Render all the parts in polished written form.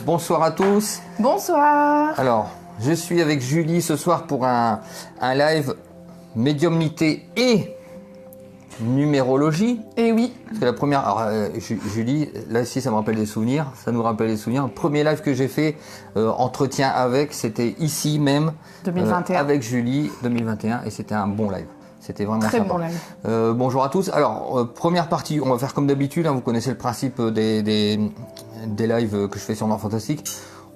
Bonsoir à tous. Bonsoir. Alors, je suis avec Julie ce soir pour un live médiumnité et numérologie. Et oui. Parce que la première... Alors, Julie, là aussi ça me rappelle des souvenirs. Ça nous rappelle des souvenirs. Le premier live que j'ai fait, entretien avec, c'était ici même. 2021. Avec Julie, 2021. Et c'était un bon live. C'était vraiment très sympa. bon live. Bonjour à tous. Alors, première partie, on va faire comme d'habitude. Hein, vous connaissez le principe des lives que je fais sur Nord Fantastique.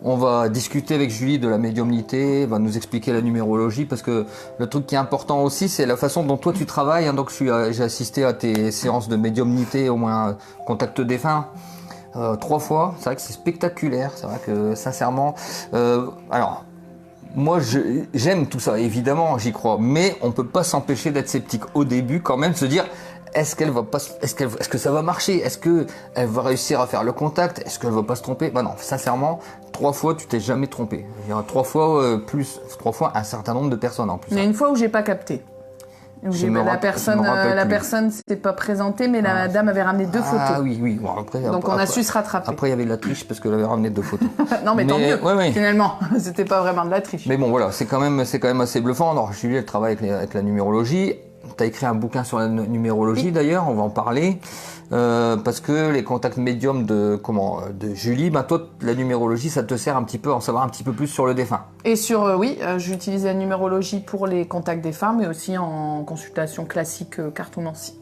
On va discuter avec Julie de la médiumnité, va nous expliquer la numérologie, parce que le truc qui est important aussi, c'est la façon dont toi tu travailles. Hein. Donc j'ai assisté à tes séances de médiumnité, au moins contact défunt, 3 fois. C'est vrai que c'est spectaculaire. C'est vrai que sincèrement, alors. Moi, j'aime tout ça, évidemment, j'y crois, mais on peut pas s'empêcher d'être sceptique au début, quand même, se dire est-ce que ça va marcher, est-ce que elle va réussir à faire le contact, est-ce qu'elle va pas se tromper. Bah non, sincèrement, 3 fois, tu t'es jamais trompé. Il y aura 3 fois trois fois un certain nombre de personnes en plus. Il y a une fois où j'ai pas capté. La personne s'était pas présentée, mais la dame avait ramené 2 photos. Ah oui. Bon, donc on a su se rattraper. Après, il y avait de la triche parce qu'elle avait ramené 2 photos. Non, mais tant mieux. Ouais. Finalement, c'était pas vraiment de la triche. Mais bon, voilà, c'est quand même assez bluffant. Alors, Julie, elle travaille avec la numérologie. Tu as écrit un bouquin sur la numérologie d'ailleurs, on va en parler. Parce que les contacts médiums de Julie, toi, la numérologie, ça te sert un petit peu à en savoir un petit peu plus sur le défunt. Et j'utilise la numérologie pour les contacts défunts, mais aussi en consultation classique cartomancie.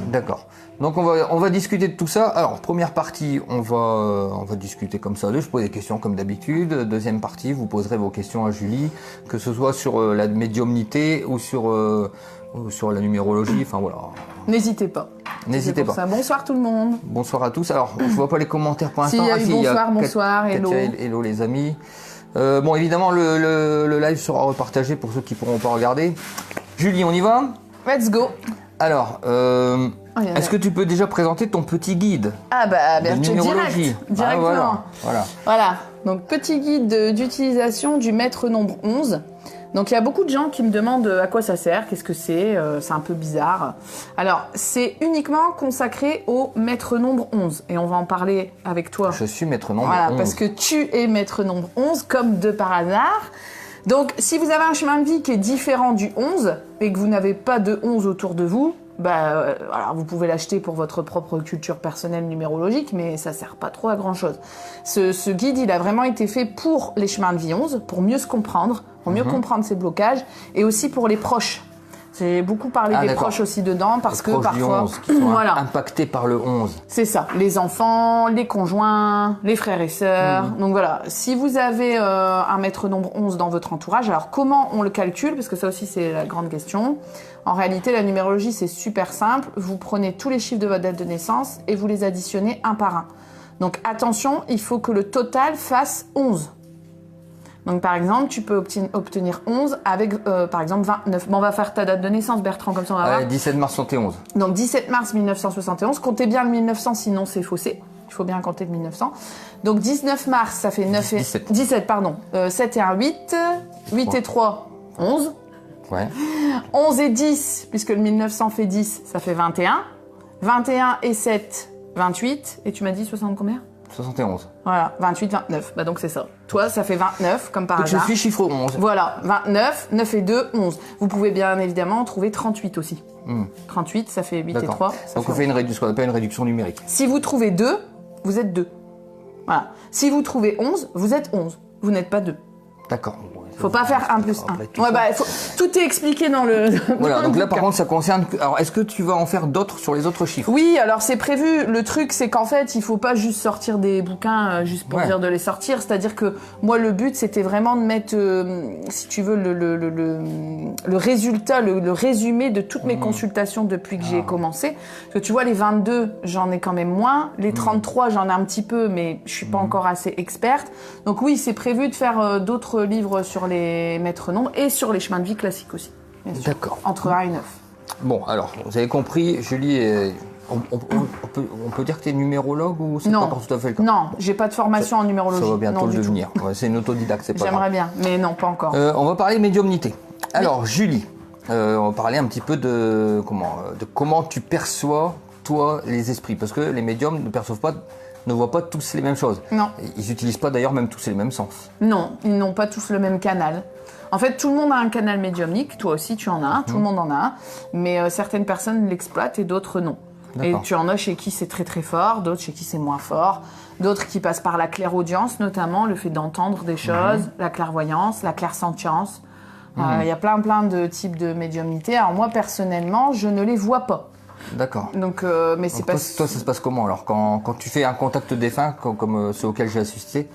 D'accord. Donc on va discuter de tout ça. Alors première partie, on va discuter comme ça. Je pose des questions comme d'habitude. Deuxième partie, vous poserez vos questions à Julie, que ce soit sur la médiumnité ou sur la numérologie. Enfin voilà. N'hésitez pas. N'hésitez pas. Ça. Bonsoir tout le monde. Bonsoir à tous. Alors je vois pas les commentaires pour l'instant. Bonsoir, hello. Hello les amis. Bon évidemment le live sera repartagé pour ceux qui pourront pas regarder. Julie, on y va? Let's go. Alors, est-ce que tu peux déjà présenter ton petit guide de numérologie directement. Voilà. Donc, petit guide d'utilisation du maître nombre 11. Donc, il y a beaucoup de gens qui me demandent à quoi ça sert, qu'est-ce que c'est un peu bizarre. Alors, c'est uniquement consacré au maître nombre 11. Et on va en parler avec toi. Je suis maître nombre 11. Parce que tu es maître nombre 11, comme de par hasard. Donc, si vous avez un chemin de vie qui est différent du 11 et que vous n'avez pas de 11 autour de vous, alors vous pouvez l'acheter pour votre propre culture personnelle numérologique, mais ça sert pas trop à grand chose. Ce guide, il a vraiment été fait pour les chemins de vie 11, pour mieux se comprendre, pour mieux comprendre ses blocages, et aussi pour les proches. J'ai beaucoup parlé des proches aussi dedans, parce que parfois, 11, qui sont impactés par le 11. C'est ça, les enfants, les conjoints, les frères et sœurs. Donc voilà, si vous avez un maître nombre 11 dans votre entourage, alors comment on le calcule? Parce que ça aussi c'est la grande question. En réalité, la numérologie c'est super simple. Vous prenez tous les chiffres de votre date de naissance et vous les additionnez un par un. Donc attention, il faut que le total fasse 11. Donc, par exemple, tu peux obtenir 11 avec, par exemple, 29. Bon, on va faire ta date de naissance, Bertrand, comme ça on va voir. 17 mars 71. Donc, 17 mars 1971. Comptez bien le 1900, sinon c'est faussé. Il faut bien compter le 1900. Donc, 19 mars, ça fait 9 et... 17, pardon. 7 et 1, 8. 8 et 3, 11. Ouais. 11 et 10, puisque le 1900 fait 10, ça fait 21. 21 et 7, 28. Et tu m'as dit 60 combien? 71. Voilà, 28, 29. Donc c'est ça. Toi, ça fait 29, comme par hasard. Je suis chiffre 11. Voilà, 29, 9 et 2, 11. Vous pouvez bien évidemment trouver 38 aussi. 38, ça fait 8 et 3. Donc on fait ce qu'on appelle une réduction numérique. Si vous trouvez 2, vous êtes 2. Voilà. Si vous trouvez 11, vous êtes 11. Vous n'êtes pas 2. D'accord. Faut pas faire 1 plus 1. Tout est expliqué dans le... Voilà, donc là par contre ça concerne... Alors est-ce que tu vas en faire d'autres sur les autres chiffres? Oui, alors c'est prévu. Le truc c'est qu'en fait il faut pas juste sortir des bouquins juste pour dire de les sortir. C'est-à-dire que moi le but c'était vraiment de mettre, si tu veux, le résultat, le résumé de toutes mes consultations depuis que j'ai commencé. Parce que tu vois les 22 j'en ai quand même moins. Les 33 j'en ai un petit peu mais je suis pas encore assez experte. Donc oui c'est prévu de faire d'autres livres sur les maîtres nombres et sur les chemins de vie classiques aussi. D'accord. Entre 1 et 9. Bon, alors, vous avez compris, Julie, on peut dire que tu es numérologue ou c'est pas encore tout à fait le cas? Non, j'ai pas de formation en numérologie. Ça va bientôt le devenir. C'est une autodidacte, c'est pas grave. J'aimerais bien, mais non, pas encore. On va parler médiumnité. Alors, Julie, on va parler un petit peu de comment tu perçois, toi, les esprits. Parce que les médiums ne perçoivent pas ne voient pas tous les mêmes choses. Non. Ils n'utilisent pas d'ailleurs même tous les mêmes sens. Non, ils n'ont pas tous le même canal. En fait, tout le monde a un canal médiumnique. Toi aussi, tu en as un. Tout le monde en a un. Mais certaines personnes l'exploitent et d'autres non. Et tu en as chez qui c'est très très fort, d'autres chez qui c'est moins fort, d'autres qui passent par la clairaudience, notamment le fait d'entendre des choses, la clairvoyance, la clairsentience. Il y a plein de types de médiumnité. Alors moi, personnellement, je ne les vois pas. D'accord. Donc, mais c'est pas... pas... Toi, ça se passe comment alors quand tu fais un contact défunt, comme ceux auxquels j'ai assisté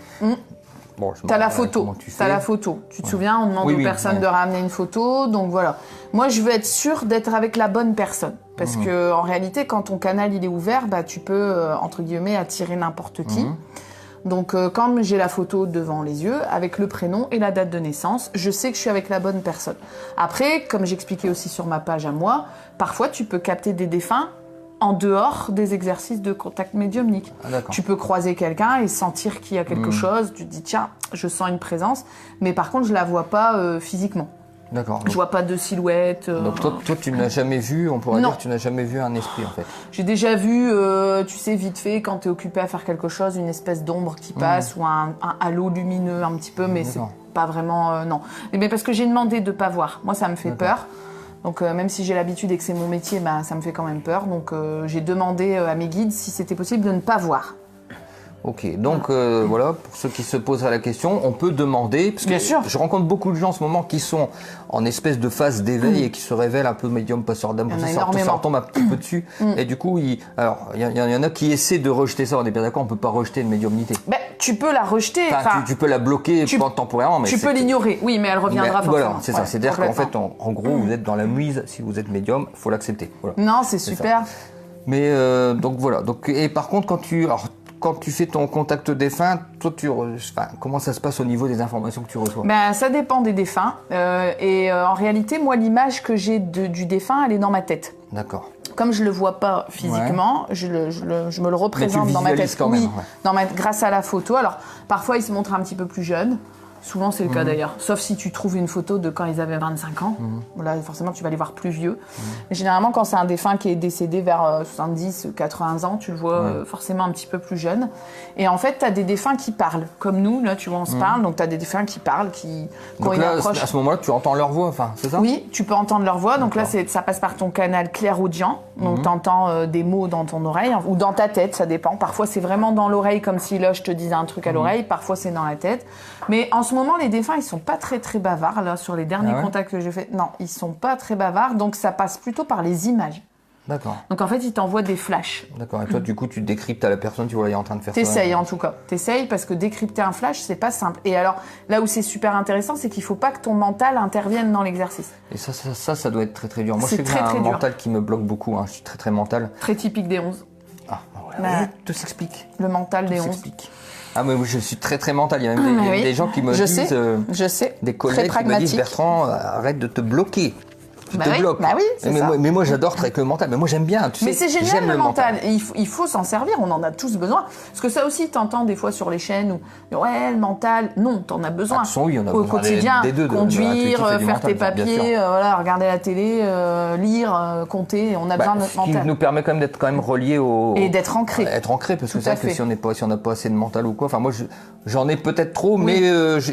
Bon, t'as la photo, Tu te souviens, on demande aux personnes de ramener une photo, donc voilà. Moi, je veux être sûre d'être avec la bonne personne. Parce que en réalité, quand ton canal il est ouvert, bah, tu peux, entre guillemets, attirer n'importe qui. Donc, quand j'ai la photo devant les yeux, avec le prénom et la date de naissance, je sais que je suis avec la bonne personne. Après, comme j'expliquais aussi sur ma page à moi, parfois, tu peux capter des défunts en dehors des exercices de contact médiumnique. Tu peux croiser quelqu'un et sentir qu'il y a quelque chose. Tu te dis, tiens, je sens une présence. Mais par contre, je la vois pas physiquement. D'accord. Je vois pas de silhouette. Donc toi, tu n'as jamais vu, on pourrait dire que tu n'as jamais vu un esprit en fait. J'ai déjà vu, tu sais, vite fait, quand tu es occupé à faire quelque chose, une espèce d'ombre qui passe ou un halo lumineux un petit peu, mais c'est pas vraiment... non. Mais parce que j'ai demandé de pas voir. Moi, ça me fait peur. Donc même si j'ai l'habitude et que c'est mon métier, bah, ça me fait quand même peur. Donc j'ai demandé à mes guides si c'était possible de ne pas voir. Ok, donc voilà, pour ceux qui se poseraient la question, on peut demander, parce que je rencontre beaucoup de gens en ce moment qui sont en espèce de phase d'éveil et qui se révèlent un peu médium, passeur d'âme, ça retombe un petit peu dessus, et du coup, il y en a qui essaient de rejeter ça, on est bien d'accord, on peut pas rejeter une médiumnité. Ben, tu peux la rejeter, tu peux la bloquer temporairement, mais tu peux l'ignorer, oui, mais elle reviendra forcément. Voilà, c'est ça, c'est-à-dire qu'en fait, en gros, vous êtes dans la mise, si vous êtes médium, il faut l'accepter. Voilà. Non, c'est super. Mais donc voilà, et par contre, quand tu fais ton contact défunt, toi, comment ça se passe au niveau des informations que tu reçois? Ben, ça dépend des défunts. En réalité, moi, l'image que j'ai du défunt, elle est dans ma tête. D'accord. Comme je le vois pas physiquement, je me le représente mais tu dans ma tête. Quand même, grâce à la photo. Alors, parfois, il se montre un petit peu plus jeune. Souvent, c'est le cas d'ailleurs. Sauf si tu trouves une photo de quand ils avaient 25 ans. Là, forcément, tu vas les voir plus vieux. Mais généralement, quand c'est un défunt qui est décédé vers 70, 80 ans, tu le vois forcément un petit peu plus jeune. Et en fait, tu as des défunts qui parlent. Comme nous, là, tu vois, on se parle. Donc, tu as des défunts qui parlent, donc là, à ce moment-là, tu entends leur voix, c'est ça? Oui, tu peux entendre leur voix. Donc là, ça passe par ton canal clairaudient. Donc, tu entends des mots dans ton oreille ou dans ta tête, ça dépend. Parfois, c'est vraiment dans l'oreille, comme si là, je te disais un truc à l'oreille. Parfois, c'est dans la tête. Mais en ce moment, les défunts, ils sont pas très très bavards là sur les derniers contacts que j'ai faits. Non, ils sont pas très bavards, donc ça passe plutôt par les images. D'accord. Donc en fait, ils t'envoient des flashs. D'accord. Et toi, du coup, tu décryptes à la personne, tu vois, elle est en train de faire ça. T'essayes en tout cas. T'essayes parce que décrypter un flash, c'est pas simple. Et alors, là où c'est super intéressant, c'est qu'il faut pas que ton mental intervienne dans l'exercice. Et ça doit être très très dur. Moi, je sais que j'ai un mental qui me bloque beaucoup. Je suis très très mental. Très typique des 11. Ah, voilà. Tout s'explique. Le mental des 11. Ah mais moi je suis très très mental, il y a même des gens qui me disent, je sais, des collègues qui me disent Bertrand, arrête de te bloquer. Tu te bloques. Bah oui, c'est ça. Mais moi j'adore travailler avec le mental, mais moi j'aime bien. Mais c'est génial le mental. Et il faut s'en servir, on en a tous besoin. Parce que ça aussi, t'entends des fois sur les chaînes où ouais, le mental, non, t'en as besoin. Oui, on a au besoin quotidien, des deux, conduire, faire mental, tes papiers, regarder la télé, lire, compter, on a besoin de notre mental. Ce qui nous permet quand même d'être relié au... Et d'être ancré. Être ancré, parce que c'est vrai que si on n'a pas assez de mental ou quoi, enfin moi j'en ai peut-être trop, mais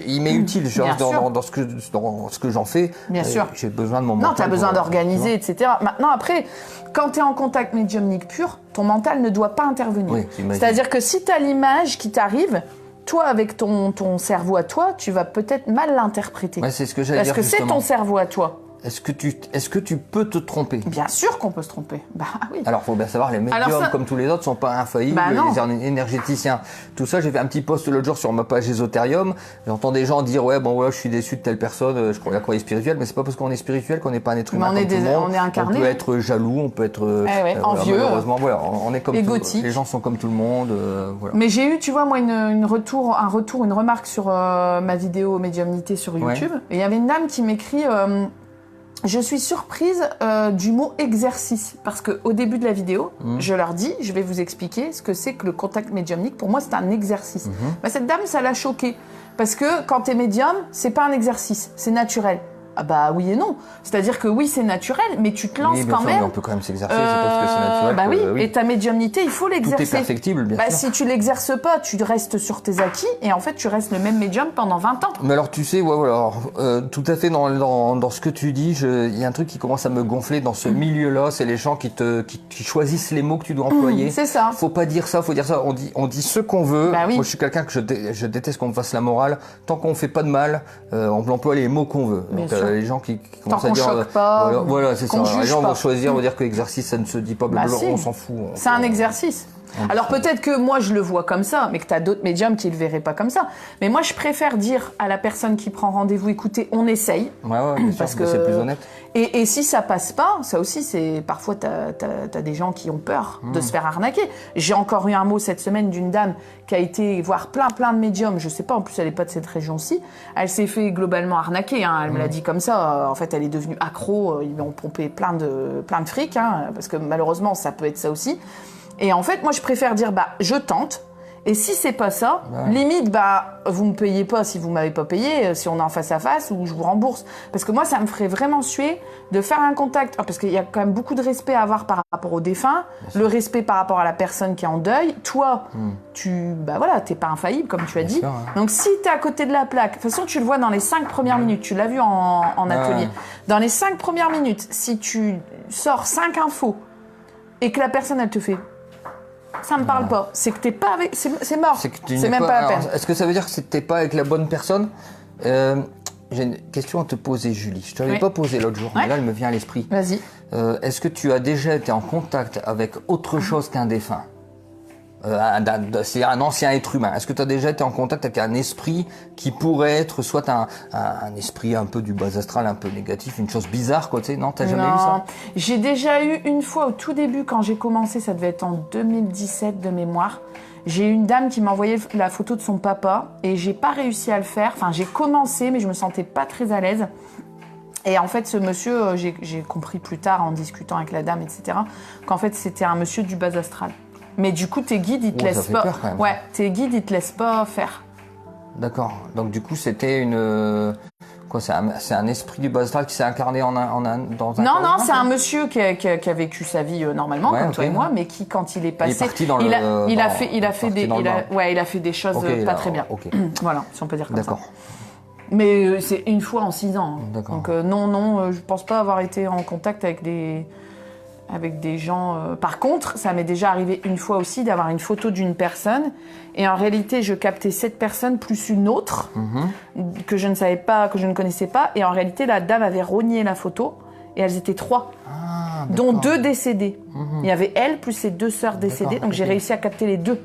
il m'est utile dans ce que j'en fais. Bien sûr. J'ai besoin de mon mental. Non, t'as besoin d'organiser, etc. Maintenant, après, quand tu es en contact médiumnique pur, ton mental ne doit pas intervenir. Oui, c'est-à-dire que si tu as l'image qui t'arrive, toi, avec ton cerveau à toi, tu vas peut-être mal l'interpréter. Ouais, c'est ce que j'allais dire. Parce que c'est ton cerveau à toi. Est-ce que tu peux te tromper? Bien sûr qu'on peut se tromper. Bah oui. Alors, faut bien savoir, les médiums, comme tous les autres, sont pas infaillibles. Les énergéticiens, tout ça. J'ai fait un petit post l'autre jour sur ma page Ésotérium. J'entends des gens dire je suis déçu de telle personne. Je crois la croyais spirituelle, mais c'est pas parce qu'on est spirituel qu'on n'est pas un être humain. On est incarné. On peut être jaloux, on peut être envieux. Malheureusement, on est comme égotique. Les gens sont comme tout le monde. Mais j'ai eu, tu vois, moi, une remarque sur ma vidéo médiumnité sur YouTube. Et il y avait une dame qui m'écrit. Je suis surprise du mot exercice parce que au début de la vidéo, je leur dis, je vais vous expliquer ce que c'est que le contact médiumnique. Pour moi, c'est un exercice. Cette dame, ça l'a choquée parce que quand t'es médium, c'est pas un exercice, c'est naturel. Ah bah oui et non. C'est-à-dire que oui, c'est naturel, mais tu te lances oui, bien quand sûr, même. mais on peut quand même s'exercer, c'est parce que c'est naturel. Bah que, oui, et ta médiumnité, il faut l'exercer. Tout est perfectible, bien sûr. Si tu l'exerces pas, tu restes sur tes acquis et en fait, tu restes le même médium pendant 20 ans. Mais alors tu sais, tout à fait dans ce que tu dis, il y a un truc qui commence à me gonfler dans ce milieu-là, c'est les gens qui choisissent les mots que tu dois employer. C'est ça. Faut pas dire ça, faut dire ça. On dit ce qu'on veut. Bah oui. Moi, je suis quelqu'un que je déteste qu'on me fasse la morale. Tant qu'on fait pas de mal, on emploie les mots qu'on veut. Bien Donc sûr. les gens qui Tant commencent à qu'on dire, choque pas, voilà, c'est ça. qu'on Les juge gens pas. vont choisir, vont dire que l'exercice ça ne se dit pas, Bah si. on s'en fout. C'est un exercice. Alors peut-être que moi je le vois comme ça, mais que tu as d'autres médiums qui le verraient pas comme ça. Mais moi je préfère dire à la personne qui prend rendez-vous, écoutez, on essaye. Ouais, bien sûr, parce que c'est plus honnête. Et si ça passe pas, ça aussi c'est parfois t'as des gens qui ont peur de se faire arnaquer. J'ai encore eu un mot cette semaine d'une dame qui a été voir plein de médiums. Je sais pas, en plus elle est pas de cette région-ci. Elle s'est fait globalement arnaquer. Hein. Elle me l'a dit comme ça. En fait, elle est devenue accro. Ils lui ont pompé plein de fric, hein, parce que malheureusement ça peut être ça aussi. Et en fait, moi, je préfère dire, je tente. Et si c'est pas ça, limite, vous me payez pas si vous m'avez pas payé, si on est en face à face, ou je vous rembourse. Parce que moi, ça me ferait vraiment suer de faire un contact. Parce qu'il y a quand même beaucoup de respect à avoir par rapport au défunt, le respect par rapport à la personne qui est en deuil. Toi, t'es pas infaillible, comme tu as dit. Sûr, Donc, si t'es à côté de la plaque, de toute façon, tu le vois dans les 5 premières minutes. Tu l'as vu en atelier. Dans les 5 premières minutes, si tu sors 5 infos et que la personne, elle te fait ça me parle pas. C'est que t'es pas avec. C'est mort. C'est même pas la peine. Est-ce que ça veut dire que t'es pas avec la bonne personne? J'ai une question à te poser, Julie. Je te l'avais pas posée l'autre jour, mais là, elle me vient à l'esprit. Vas-y. Est-ce que tu as déjà été en contact avec autre chose qu'un défunt? C'est un ancien être humain. Est-ce que tu as déjà été en contact avec un esprit qui pourrait être soit un esprit un peu du bas astral, un peu négatif, une chose bizarre, quoi, tu sais? Non, t'as jamais eu ça? J'ai déjà eu une fois au tout début, quand j'ai commencé, ça devait être en 2017 de mémoire. J'ai eu une dame qui m'a envoyé la photo de son papa et j'ai pas réussi à le faire. Enfin, j'ai commencé, mais je me sentais pas très à l'aise. Et en fait, ce monsieur, j'ai compris plus tard en discutant avec la dame, etc., qu'en fait, c'était un monsieur du bas astral. Mais du coup, tes guides, ils te laissent pas. Peur, quand même. Ouais, tes guides, ils te laissent pas faire. D'accord. Donc du coup, c'était une quoi? C'est un esprit du bas astral qui s'est incarné dans un. Non, c'est un monsieur qui a vécu sa vie normalement, comme toi et moi, mais qui, quand il est passé, il est parti dans il a fait des choses pas très bien. Okay. Voilà, si on peut dire comme ça. D'accord. Mais c'est une fois en 6 ans. D'accord. Donc je pense pas avoir été en contact avec des gens. Par contre, ça m'est déjà arrivé une fois aussi d'avoir une photo d'une personne et en réalité, je captais cette personne plus une autre que je ne savais pas, que je ne connaissais pas et en réalité, la dame avait rogné la photo et elles étaient 3, dont 2 décédées. Il y avait elle plus ses 2 sœurs décédées, donc j'ai réussi à capter les 2.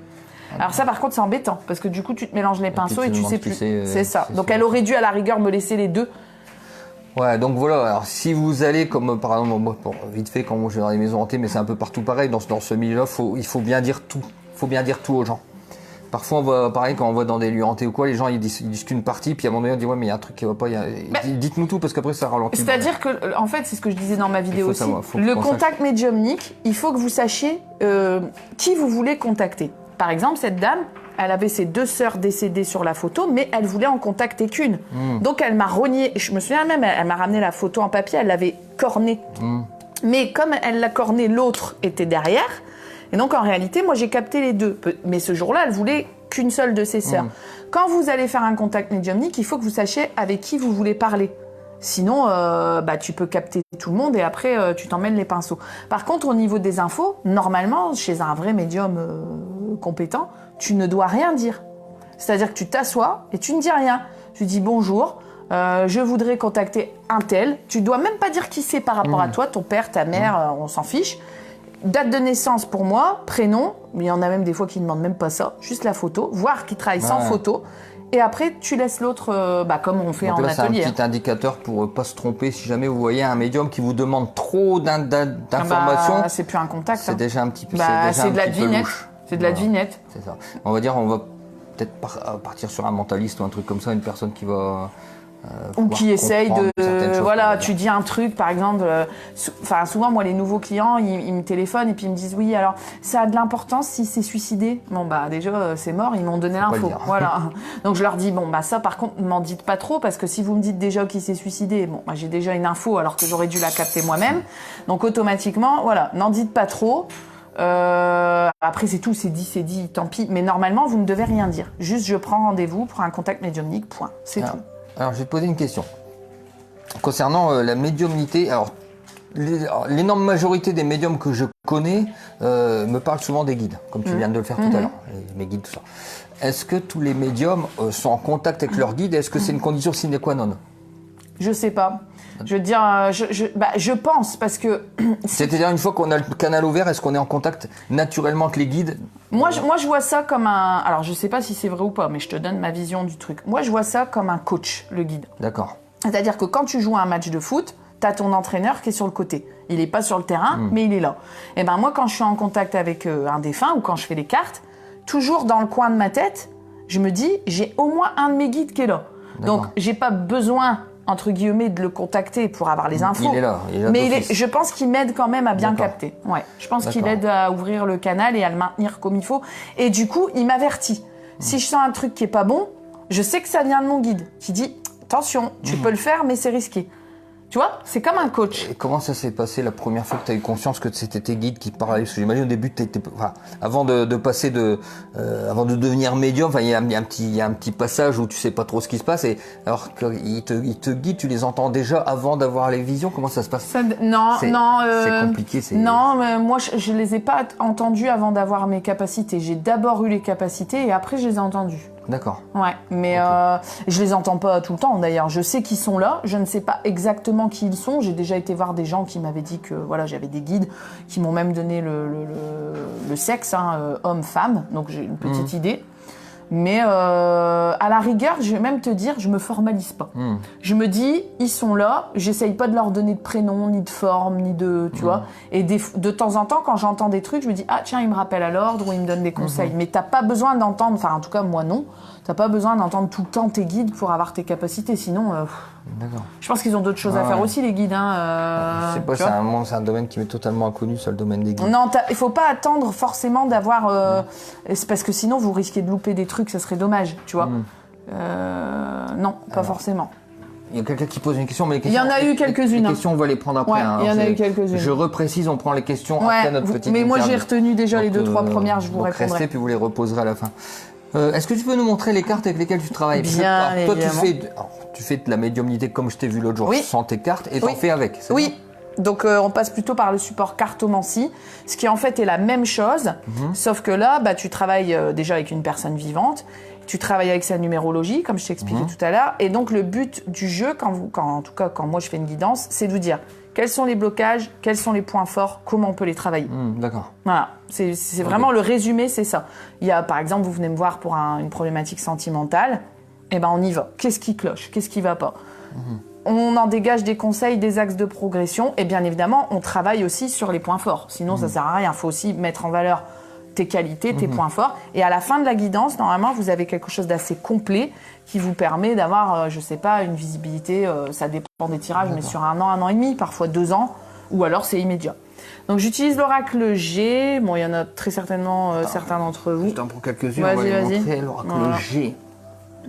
Alors ça, par contre, c'est embêtant parce que du coup, tu te mélanges les pinceaux et tu sais plus. C'est ça. Donc elle aurait dû à la rigueur me laisser les 2. Ouais, donc voilà. Alors, si vous allez, comme par exemple, moi, vite fait, quand moi je vais dans les maisons hantées, mais c'est un peu partout pareil, dans ce milieu-là, il faut bien dire tout. Faut bien dire tout aux gens. Parfois, pareil, quand on va dans des lieux hantés ou quoi, les gens, ils disent qu'une partie, puis à un moment donné, on dit, ouais, mais il y a un truc qui va pas, dites-nous tout, parce qu'après, ça ralentit. C'est-à-dire que, en fait, c'est ce que je disais dans ma vidéo aussi. Le contact médiumnique, il faut que vous sachiez qui vous voulez contacter. Par exemple, cette dame, elle avait ses 2 sœurs décédées sur la photo, mais elle voulait en contacter qu'une. Donc elle m'a rogné, je me souviens même, elle m'a ramené la photo en papier, elle l'avait cornée. Mais comme elle l'a cornée, l'autre était derrière. Et donc en réalité, moi j'ai capté les 2. Mais ce jour-là, elle voulait qu'une seule de ses sœurs. Quand vous allez faire un contact médiumnique, il faut que vous sachiez avec qui vous voulez parler. Sinon, tu peux capter tout le monde et après, tu t'emmènes les pinceaux. Par contre, au niveau des infos, normalement, chez un vrai médium compétent, tu ne dois rien dire. C'est-à-dire que tu t'assois et tu ne dis rien. Tu dis bonjour, je voudrais contacter un tel. Tu dois même pas dire qui c'est par rapport à toi, ton père, ta mère, on s'en fiche. Date de naissance pour moi, prénom, mais il y en a même des fois qui ne demandent même pas ça, juste la photo, voir qu'ils travaillent sans photo. Et après, tu laisses l'autre, comme on fait en atelier. C'est un petit indicateur pour pas se tromper. Si jamais vous voyez un médium qui vous demande trop d'informations, c'est plus un contact. C'est déjà un petit peu. C'est de la devinette. C'est de la devinette. C'est ça. On va dire, on va peut-être partir sur un mentaliste ou un truc comme ça, une personne qui va ou qui essaye voilà, tu dis un truc, par exemple, souvent, moi, les nouveaux clients, ils me téléphonent et puis ils me disent, oui, alors, ça a de l'importance s'il s'est suicidé. Bon, bah, déjà, c'est mort, ils m'ont donné l'info. Voilà. Donc, je leur dis, bon, bah, ça, par contre, ne m'en dites pas trop, parce que si vous me dites déjà qu'il s'est suicidé, bon, bah, j'ai déjà une info, alors que j'aurais dû la capter moi-même. Donc, automatiquement, voilà, n'en dites pas trop. Après, c'est tout, c'est dit, tant pis. Mais normalement, vous ne devez rien dire. Juste, je prends rendez-vous pour un contact médiumnique, point. C'est tout. Alors, je vais te poser une question. Concernant la médiumnité, alors, l'énorme majorité des médiums que je connais me parlent souvent des guides, comme tu viens de le faire tout à l'heure, mes guides, tout ça. Est-ce que tous les médiums sont en contact avec leurs guides? Est-ce que c'est une condition sine qua non? Je sais pas. Je veux dire, je pense, parce que... C'est-à-dire, une fois qu'on a le canal ouvert, est-ce qu'on est en contact naturellement avec les guides? Moi, je vois ça comme un... Alors, je sais pas si c'est vrai ou pas, mais je te donne ma vision du truc. Moi, je vois ça comme un coach, le guide. D'accord. C'est-à-dire que quand tu joues à un match de foot, t'as ton entraîneur qui est sur le côté. Il est pas sur le terrain, mais il est là. Et ben moi, quand je suis en contact avec un défunt ou quand je fais les cartes, toujours dans le coin de ma tête, je me dis, j'ai au moins un de mes guides qui est là. Donc, j'ai pas besoin, entre guillemets, de le contacter pour avoir les infos. Il est là. Mais je pense qu'il m'aide quand même à bien capter. Ouais. Je pense qu'il aide à ouvrir le canal et à le maintenir comme il faut. Et du coup, il m'avertit. Si je sens un truc qui est pas bon, je sais que ça vient de mon guide qui dit, attention, tu peux le faire, mais c'est risqué. Tu vois, c'est comme un coach. Et comment ça s'est passé la première fois que tu as eu conscience que c'était tes guides qui parlaient? Parce que j'imagine au début, avant de passer avant de devenir médium, il y a un petit passage où tu sais pas trop ce qui se passe. Et alors qu'ils te guident, tu les entends déjà avant d'avoir les visions. Comment ça se passe? C'est compliqué. Non, mais moi je les ai pas entendus avant d'avoir mes capacités. J'ai d'abord eu les capacités et après je les ai entendus. D'accord. Ouais, mais je les entends pas tout le temps d'ailleurs. Je sais qu'ils sont là, je ne sais pas exactement qui ils sont. J'ai déjà été voir des gens qui m'avaient dit que voilà, j'avais des guides, qui m'ont même donné le sexe, homme-femme. Donc j'ai une petite idée. Mais à la rigueur, je vais même te dire, je me formalise pas. Je me dis, ils sont là, j'essaye pas de leur donner de prénom, ni de forme, ni de, tu vois. Et de temps en temps, quand j'entends des trucs, je me dis, ah tiens, il me rappelle à l'ordre ou il me donne des conseils. Mais t'as pas besoin d'entendre, enfin en tout cas moi non, t'as pas besoin d'entendre tout le temps tes guides pour avoir tes capacités. Sinon, je pense qu'ils ont d'autres choses à faire aussi les guides. Je sais pas, c'est un domaine qui m'est totalement inconnu, ça, le domaine des guides. Non, il faut pas attendre forcément d'avoir... c'est parce que sinon, vous risquez de louper des trucs, ça serait dommage, tu vois. Non, pas forcément. Il y a quelqu'un qui pose une question, mais il y en a eu quelques-unes. Les questions, on va les prendre après. Ouais, il y en a eu quelques-unes. Je reprécise, on prend les questions après notre petite mais moi, interview. j'ai retenu déjà les 2-3 premières, je vous répondrai. Restez, puis vous les reposerez à la fin. Est-ce que tu peux nous montrer les cartes avec lesquelles tu travailles? Bien, toi, tu fais de la médiumnité comme je t'ai vu l'autre jour, sans tes cartes, et t'en fais avec. Oui. Donc on passe plutôt par le support cartomancie, ce qui en fait est la même chose, sauf que là, tu travailles déjà avec une personne vivante, tu travailles avec sa numérologie, comme je t'ai expliqué tout à l'heure, et donc le but du jeu, en tout cas quand moi je fais une guidance, c'est de vous dire quels sont les blocages, quels sont les points forts, comment on peut les travailler. D'accord. Voilà, c'est vraiment le résumé, c'est ça. Il y a par exemple, vous venez me voir pour une problématique sentimentale, et ben on y va. Qu'est-ce qui cloche? Qu'est-ce qui va pas? On en dégage des conseils, des axes de progression, et bien évidemment, on travaille aussi sur les points forts. Sinon, ça sert à rien. Il faut aussi mettre en valeur tes qualités, tes points forts. Et à la fin de la guidance, normalement, vous avez quelque chose d'assez complet qui vous permet d'avoir, je sais pas, une visibilité, ça dépend des tirages, mais sur 1 an et demi, parfois 2 ans, ou alors c'est immédiat. Donc j'utilise l'oracle G. Bon, il y en a très certainement certains d'entre vous. Je t'en prends quelques-unes, on va les montrer. L'oracle G.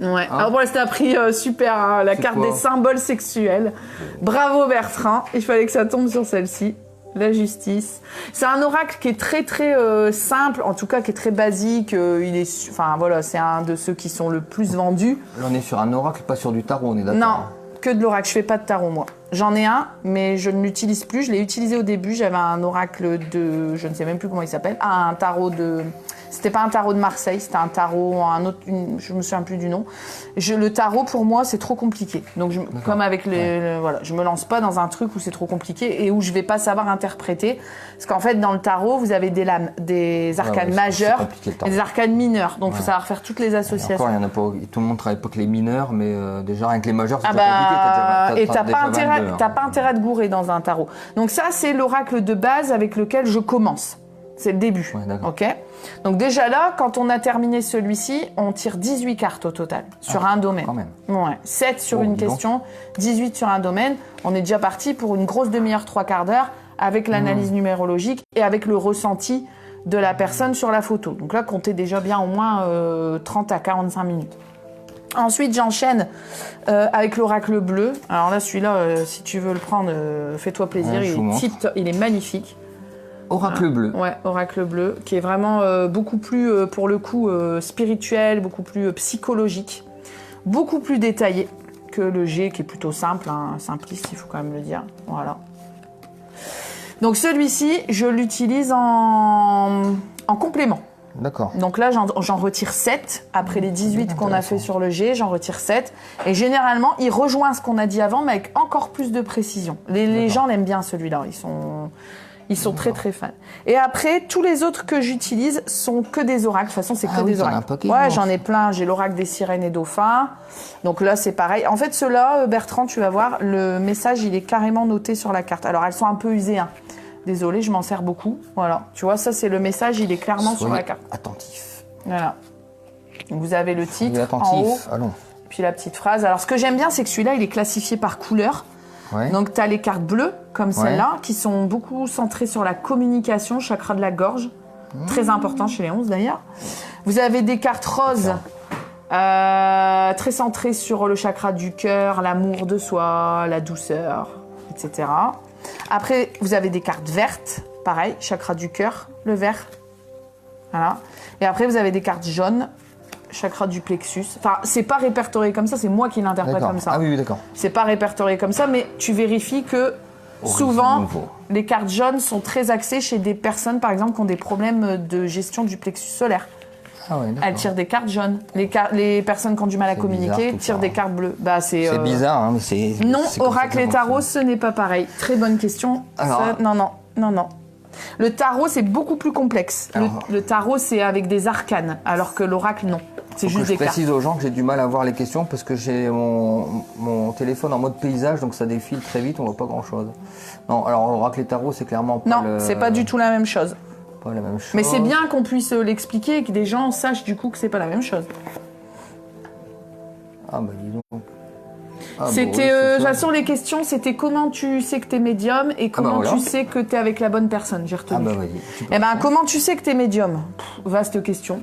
Ouais. Alors bon, là, c'était appris super, la carte des symboles sexuels. Bravo Bertrand, il fallait que ça tombe sur celle-ci. La justice. C'est un oracle qui est très très simple, en tout cas qui est très basique. C'est un de ceux qui sont le plus vendus. Là, on est sur un oracle, pas sur du tarot, on est d'accord? Non, que de l'oracle. Je fais pas de tarot moi. J'en ai un, mais je ne l'utilise plus. Je l'ai utilisé au début. J'avais un oracle de, je ne sais même plus comment il s'appelle. Un tarot de. C'était pas un tarot de Marseille, c'était un tarot, je me souviens plus du nom. Le tarot, pour moi, c'est trop compliqué. Donc, comme avec je me lance pas dans un truc où c'est trop compliqué et où je vais pas savoir interpréter. Parce qu'en fait, dans le tarot, vous avez des lames, des arcanes majeurs et des arcanes mineurs. Donc, il faut savoir faire toutes les associations. Encore, il y en a pas, tout le monde travaille pas que les mineurs, mais déjà, avec les majeurs, c'est compliqué. Et t'as pas intérêt de gourer dans un tarot. Donc, ça, c'est l'oracle de base avec lequel je commence. C'est le début. Ouais, d'accord. Ok. Donc déjà là, quand on a terminé celui-ci, on tire 18 cartes au total sur un domaine. Quand même. Ouais. 7 sur une dis donc. question, 18 sur un domaine. On est déjà parti pour une grosse demi-heure, 3/4 d'heure avec l'analyse numérologique et avec le ressenti de la personne sur la photo. Donc là, comptez déjà bien au moins 30 à 45 minutes. Ensuite, j'enchaîne avec l'oracle bleu. Alors là, celui-là, si tu veux le prendre, fais-toi plaisir. Ouais, je vous montre. Il est magnifique. Oracle bleu. Ouais, oracle bleu, qui est vraiment beaucoup plus, pour le coup, spirituel, beaucoup plus psychologique, beaucoup plus détaillé que le G, qui est plutôt simple, hein, simpliste, il faut quand même le dire. Voilà. Donc celui-ci, je l'utilise en complément. D'accord. Donc là, j'en retire 7. Après les 18 qu'on a fait sur le G, j'en retire 7. Et généralement, il rejoint ce qu'on a dit avant, mais avec encore plus de précision. Les gens l'aiment bien, celui-là. Ils sont très très fans. Et après, tous les autres que j'utilise sont que des oracles. De toute façon, c'est que des oracles. Ouais, j'en ai plein. J'ai l'oracle des sirènes et dauphins. Donc là, c'est pareil. En fait, ceux-là, Bertrand, tu vas voir, le message, il est carrément noté sur la carte. Alors, elles sont un peu usées, hein. Désolée, je m'en sers beaucoup. Voilà. Tu vois, ça, c'est le message, il est clairement sur la carte. Attentif. Voilà. Donc, vous avez le titre attentif. en haut. Allons. Puis la petite phrase. Alors, ce que j'aime bien, c'est que celui-là, il est classifié par couleur. Ouais. Donc, tu as les cartes bleues, comme celle-là, qui sont beaucoup centrées sur la communication, chakra de la gorge. Très important chez les 11, d'ailleurs. Vous avez des cartes roses, très centrées sur le chakra du cœur, l'amour de soi, la douceur, etc. Après, vous avez des cartes vertes, pareil, chakra du cœur, le vert. Voilà. Et après, vous avez des cartes jaunes, chakra du plexus. Enfin, c'est pas répertorié comme ça, c'est moi qui l'interprète comme ça. Ah oui, d'accord. C'est pas répertorié comme ça, mais tu vérifies que souvent, nouveau. les cartes jaunes sont très axées chez des personnes, par exemple, qui ont des problèmes de gestion du plexus solaire. Ah ouais, d'accord. Elles tirent des cartes jaunes. Les personnes qui ont du mal à communiquer bizarre, tirent ça. des cartes bleues. Bah, C'est bizarre, hein, mais c'est... Non, c'est comme oracle ça et que tarot, fonctionne. ce n'est pas pareil. Très bonne question. Alors- Non. Le tarot, c'est beaucoup plus complexe. Le tarot, c'est avec des arcanes, alors que l'oracle, non. C'est Faut juste que des je cartes. précise aux gens que j'ai du mal à voir les questions parce que j'ai mon téléphone en mode paysage, donc ça défile très vite, on voit pas grand-chose. Non, alors oracle et tarot, c'est clairement pas Non, c'est pas du tout la même chose. pas la même chose. Mais c'est bien qu'on puisse l'expliquer et que des gens sachent du coup que c'est pas la même chose. Ah bah dis donc. Ah, C'était, bah oui, de c'est toute ça. façon, les questions, c'était comment tu sais que t'es médium et comment voilà. tu sais que t'es avec la bonne personne. J'ai Ah retenu. bah vas-y. tu peux Eh ben, reprendre. comment tu sais que t'es médium? Vaste question.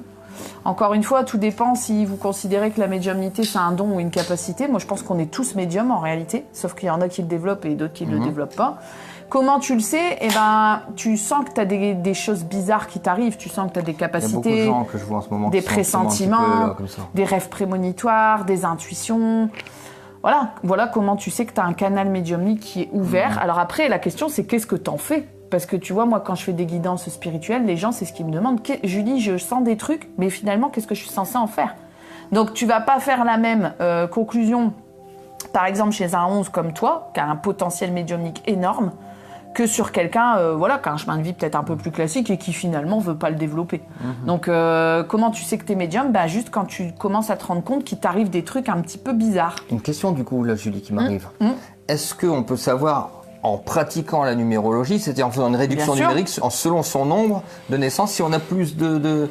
Encore une fois, tout dépend si vous considérez que la médiumnité c'est un don ou une capacité. Moi, je pense qu'on est tous médiums en réalité, sauf qu'il y en a qui le développent et d'autres qui ne le développent pas. Comment tu le sais? Eh ben, tu sens que tu as des choses bizarres qui t'arrivent. Tu sens que tu as des Il y a beaucoup de capacités, gens que je vois en ce moment des qui sont justement un petit peu pressentiments, là, comme ça. des rêves prémonitoires, des intuitions. Voilà comment tu sais que tu as un canal médiumnique qui est ouvert. Alors après, la question, c'est qu'est-ce que t'en fais? Parce que tu vois, moi, quand je fais des guidances spirituelles, les gens, c'est ce qu'ils me demandent. Julie, je sens des trucs, mais finalement, qu'est-ce que je suis censée en faire? Donc, tu vas pas faire la même conclusion, par exemple, chez un 11 comme toi, qui a un potentiel médiumnique énorme, que sur quelqu'un qui a un chemin de vie peut-être un peu plus classique et qui finalement veut pas le développer. Donc comment tu sais que t'es médium? Bah juste quand tu commences à te rendre compte qu'il t'arrive des trucs un petit peu bizarres. Une question du coup là, Julie, qui m'arrive. Est-ce qu'on peut savoir en pratiquant la numérologie, c'est-à-dire en faisant une réduction Bien sûr. numérique selon son nombre de naissance, si on a plus de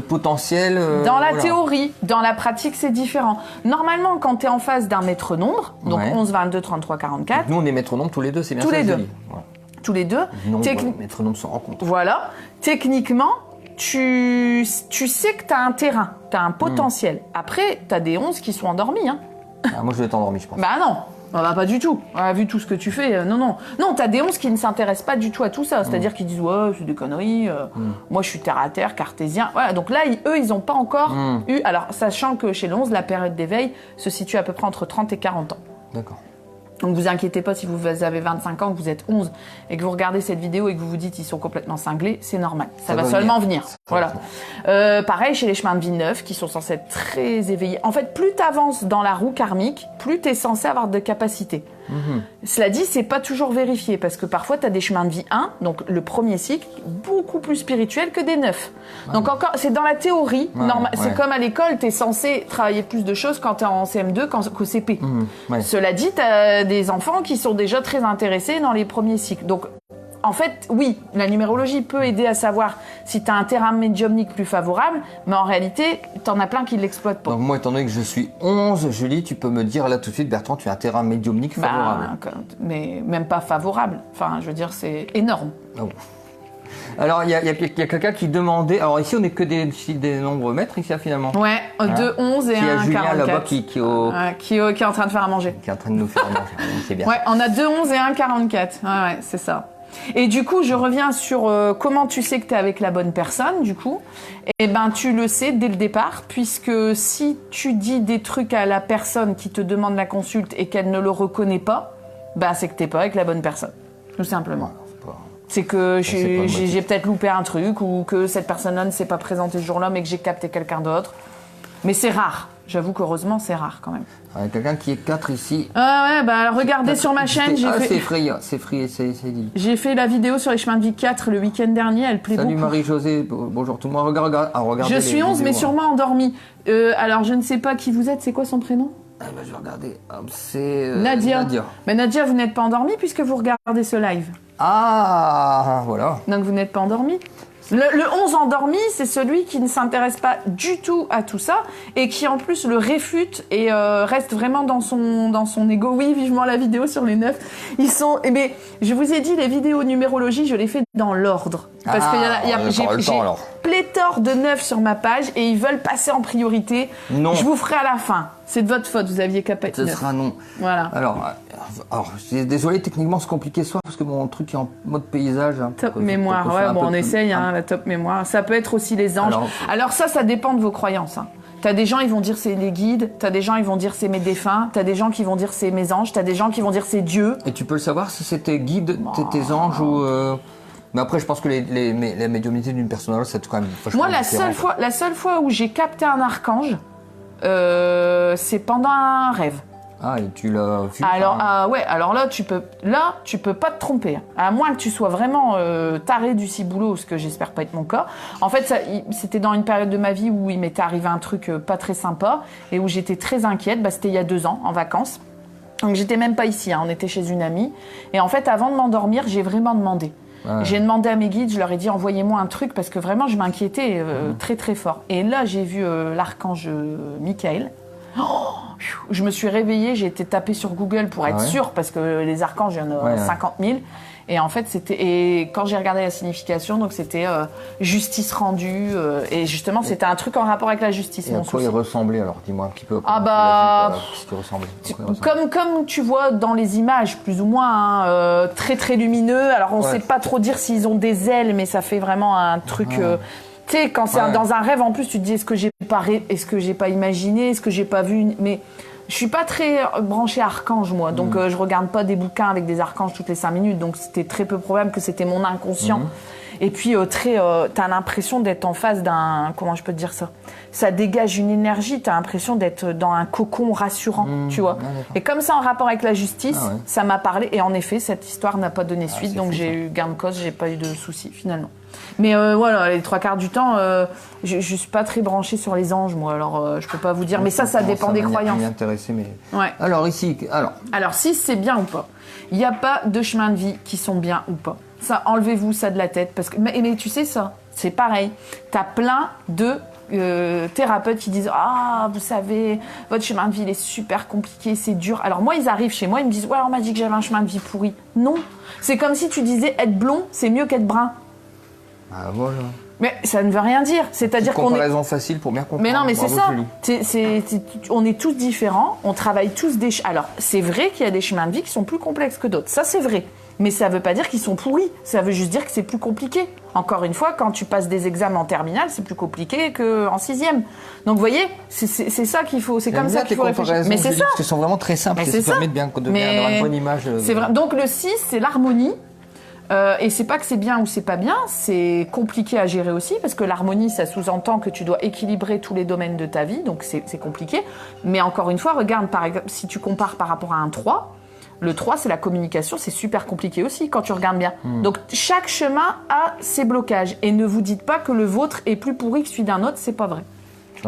potentiel Dans la voilà. théorie, dans la pratique, c'est différent. Normalement, quand tu es en face d'un maître nombre, donc Ouais. 11, 22, 33, 44, Nous, on est maître-nombre tous les deux, c'est bien Tous ça, les deux. Julie Voilà. tous les deux, Non, techni- maître-nombre sans rencontre. voilà, techniquement, tu sais que tu as un terrain, tu as un potentiel. Après, tu as des 11 qui sont endormis. Hein. Ah, moi, je vais être endormi, je pense. Bah non, pas du tout. Vu tout ce que tu fais, non. Non, t'as des 11 qui ne s'intéressent pas du tout à tout ça. C'est-à-dire qu'ils disent, ouais, c'est des conneries, moi je suis terre à terre, cartésien. Voilà, donc là, eux, ils n'ont pas encore eu... Alors, sachant que chez le 11, la période d'éveil se situe à peu près entre 30 et 40 ans. D'accord. Donc vous inquiétez pas si vous avez 25 ans, que vous êtes 11 et que vous regardez cette vidéo et que vous vous dites ils sont complètement cinglés, c'est normal. Ça va seulement venir. Voilà. Pareil chez les chemins de vie neufs qui sont censés être très éveillés. En fait, plus tu avances dans la roue karmique, plus tu es censé avoir de capacités. Cela dit, c'est pas toujours vérifié parce que parfois tu as des chemins de vie 1, donc le premier cycle, beaucoup plus spirituel que des 9. Donc encore, c'est dans la théorie. C'est comme à l'école, tu es censé travailler plus de choses quand tu es en CM2 qu'au CP. Cela dit, tu as des enfants qui sont déjà très intéressés dans les premiers cycles. Donc en fait, oui, la numérologie peut aider à savoir si tu as un terrain médiumnique plus favorable, mais en réalité, t'en as plein qui l'exploitent pas. Donc moi, étant donné que je suis 11, Julie, tu peux me dire là tout de suite, Bertrand, tu as un terrain médiumnique favorable. Mais même pas favorable. Enfin, je veux dire, c'est énorme. Ah bon. Alors, il y a quelqu'un qui demandait... Alors ici, on n'est que des nombres maîtres, ici, finalement. Ouais, 2, 11 et 1, 44. Julien là-bas qui est en train de faire à manger. Qui est en train de nous faire à manger, c'est bien. Ouais, on a 2, 11 et 1, 44. Ouais, c'est ça. Et du coup, je reviens sur comment tu sais que tu es avec la bonne personne, du coup. Eh ben, tu le sais dès le départ, puisque si tu dis des trucs à la personne qui te demande la consulte et qu'elle ne le reconnaît pas, bah, c'est que tu n'es pas avec la bonne personne, tout simplement. C'est que j'ai peut-être loupé un truc ou que cette personne-là ne s'est pas présentée ce jour-là mais que j'ai capté quelqu'un d'autre. Mais c'est rare. J'avoue qu'heureusement, c'est rare quand même. Il y a quelqu'un qui est 4 ici. Ah ouais, bah regardez sur ma chaîne. C'est free, c'est dit. J'ai fait la vidéo sur les chemins de vie 4 le week-end dernier, elle plaît beaucoup. Salut Marie-Josée, bonjour tout le monde. Regardez je suis 11 mais sûrement endormie. Alors je ne sais pas qui vous êtes, c'est quoi son prénom? Je vais regarder. C'est Nadia. Mais Nadia, vous n'êtes pas endormie puisque vous regardez ce live. Ah, voilà. Donc vous n'êtes pas endormi. Le 11 endormi, c'est celui qui ne s'intéresse pas du tout à tout ça et qui en plus le réfute et reste vraiment dans son ego. Oui, vivement la vidéo sur les 9. Ils sont... Mais je vous ai dit, les vidéos numérologie, je les fais dans l'ordre. Parce que j'ai pléthore de 9 sur ma page et ils veulent passer en priorité. Non. Je vous ferai à la fin. C'est de votre faute, vous aviez qu'à pas être 9. Ce sera non. Voilà. Alors désolé, techniquement c'est compliqué ce soir parce que mon truc est en mode paysage. Top mémoire, ouais, bon on essaye, la top mémoire. Ça peut être aussi les anges. Alors ça dépend de vos croyances. Hein. T'as des gens, ils vont dire c'est les guides, t'as des gens, ils vont dire c'est mes défunts, t'as des gens qui vont dire c'est mes anges, t'as des gens qui vont dire c'est Dieu. Et tu peux le savoir si c'est tes guides, tes anges ou... Mais après, je pense que la médiumnité d'une personne à l'autre, c'est quand même vachement Moi, la seule fois où j'ai capté un archange, c'est pendant un rêve. Ah, et tu l'as vu? Alors là, tu peux pas te tromper. À moins que tu sois vraiment taré du ciboulot, ce que j'espère pas être mon cas. En fait, c'était dans une période de ma vie où il m'était arrivé un truc pas très sympa et où j'étais très inquiète. C'était il y a 2 ans, en vacances. Donc, j'étais même pas ici, on était chez une amie. Et en fait, avant de m'endormir, j'ai vraiment demandé. Ouais. J'ai demandé à mes guides, je leur ai dit envoyez-moi un truc parce que vraiment je m'inquiétais très très fort. Et là j'ai vu l'archange Michael. Je me suis réveillée, j'ai été tapée sur Google pour être sûre parce que les archanges il y en a 50 000. Et en fait et quand j'ai regardé la signification, donc c'était justice rendue et justement c'était un truc en rapport avec la justice. Et à quoi il ressemblait alors? Dis-moi un petit peu. Comme tu vois dans les images plus ou moins très très lumineux. Alors on sait pas trop dire s'ils ont des ailes, mais ça fait vraiment un truc. Tu sais, quand c'est dans un rêve, en plus tu te dis est-ce que j'ai pas imaginé, est-ce que j'ai pas vu, mais je suis pas très branchée archange moi, donc je regarde pas des bouquins avec des archanges toutes les 5 minutes, donc c'était très peu probable que c'était mon inconscient. Et puis t'as l'impression d'être en face d'un, comment je peux te dire ça? Ça dégage une énergie, t'as l'impression d'être dans un cocon rassurant, tu vois. Et comme ça en rapport avec la justice, ça m'a parlé et en effet cette histoire n'a pas donné suite, donc j'ai eu gain de cause, j'ai pas eu de soucis finalement. Mais voilà, les 3/4 du temps, je suis pas très branchée sur les anges, moi. Alors, je peux pas vous dire. Mais ça dépend des croyances. Intéressé, mais... Ouais. Alors ici, Alors si c'est bien ou pas. Il n'y a pas de chemins de vie qui sont bien ou pas. Ça, enlevez-vous ça de la tête, parce que. Mais tu sais ça, c'est pareil. T'as plein de thérapeutes qui disent vous savez, votre chemin de vie il est super compliqué, c'est dur. Alors moi ils arrivent chez moi, ils me disent on m'a dit que j'avais un chemin de vie pourri. Non, c'est comme si tu disais être blond c'est mieux qu'être brun. Ah voilà. Mais ça ne veut rien dire. C'est-à-dire qu'on est... comparaison facile pour bien comprendre. Mais non, mais c'est ça. On est tous différents. On travaille tous des... Alors, c'est vrai qu'il y a des chemins de vie qui sont plus complexes que d'autres. Ça, c'est vrai. Mais ça ne veut pas dire qu'ils sont pourris. Ça veut juste dire que c'est plus compliqué. Encore une fois, quand tu passes des examens en terminale, c'est plus compliqué qu'en 6e. Donc, vous voyez, c'est ça qu'il faut... C'est comme ça qu'il faut réfléchir. Mais c'est ça. Parce qu'ils sont vraiment très simples. Mais c'est ça. Ça permet d'avoir une bonne image. C'est vrai. Donc, le 6, c'est l'harmonie. Et c'est pas que c'est bien ou c'est pas bien, c'est compliqué à gérer aussi parce que l'harmonie ça sous-entend que tu dois équilibrer tous les domaines de ta vie, donc c'est compliqué. Mais encore une fois, regarde par exemple, si tu compares par rapport à un 3, le 3 c'est la communication, c'est super compliqué aussi quand tu regardes bien. Donc chaque chemin a ses blocages et ne vous dites pas que le vôtre est plus pourri que celui d'un autre, c'est pas vrai.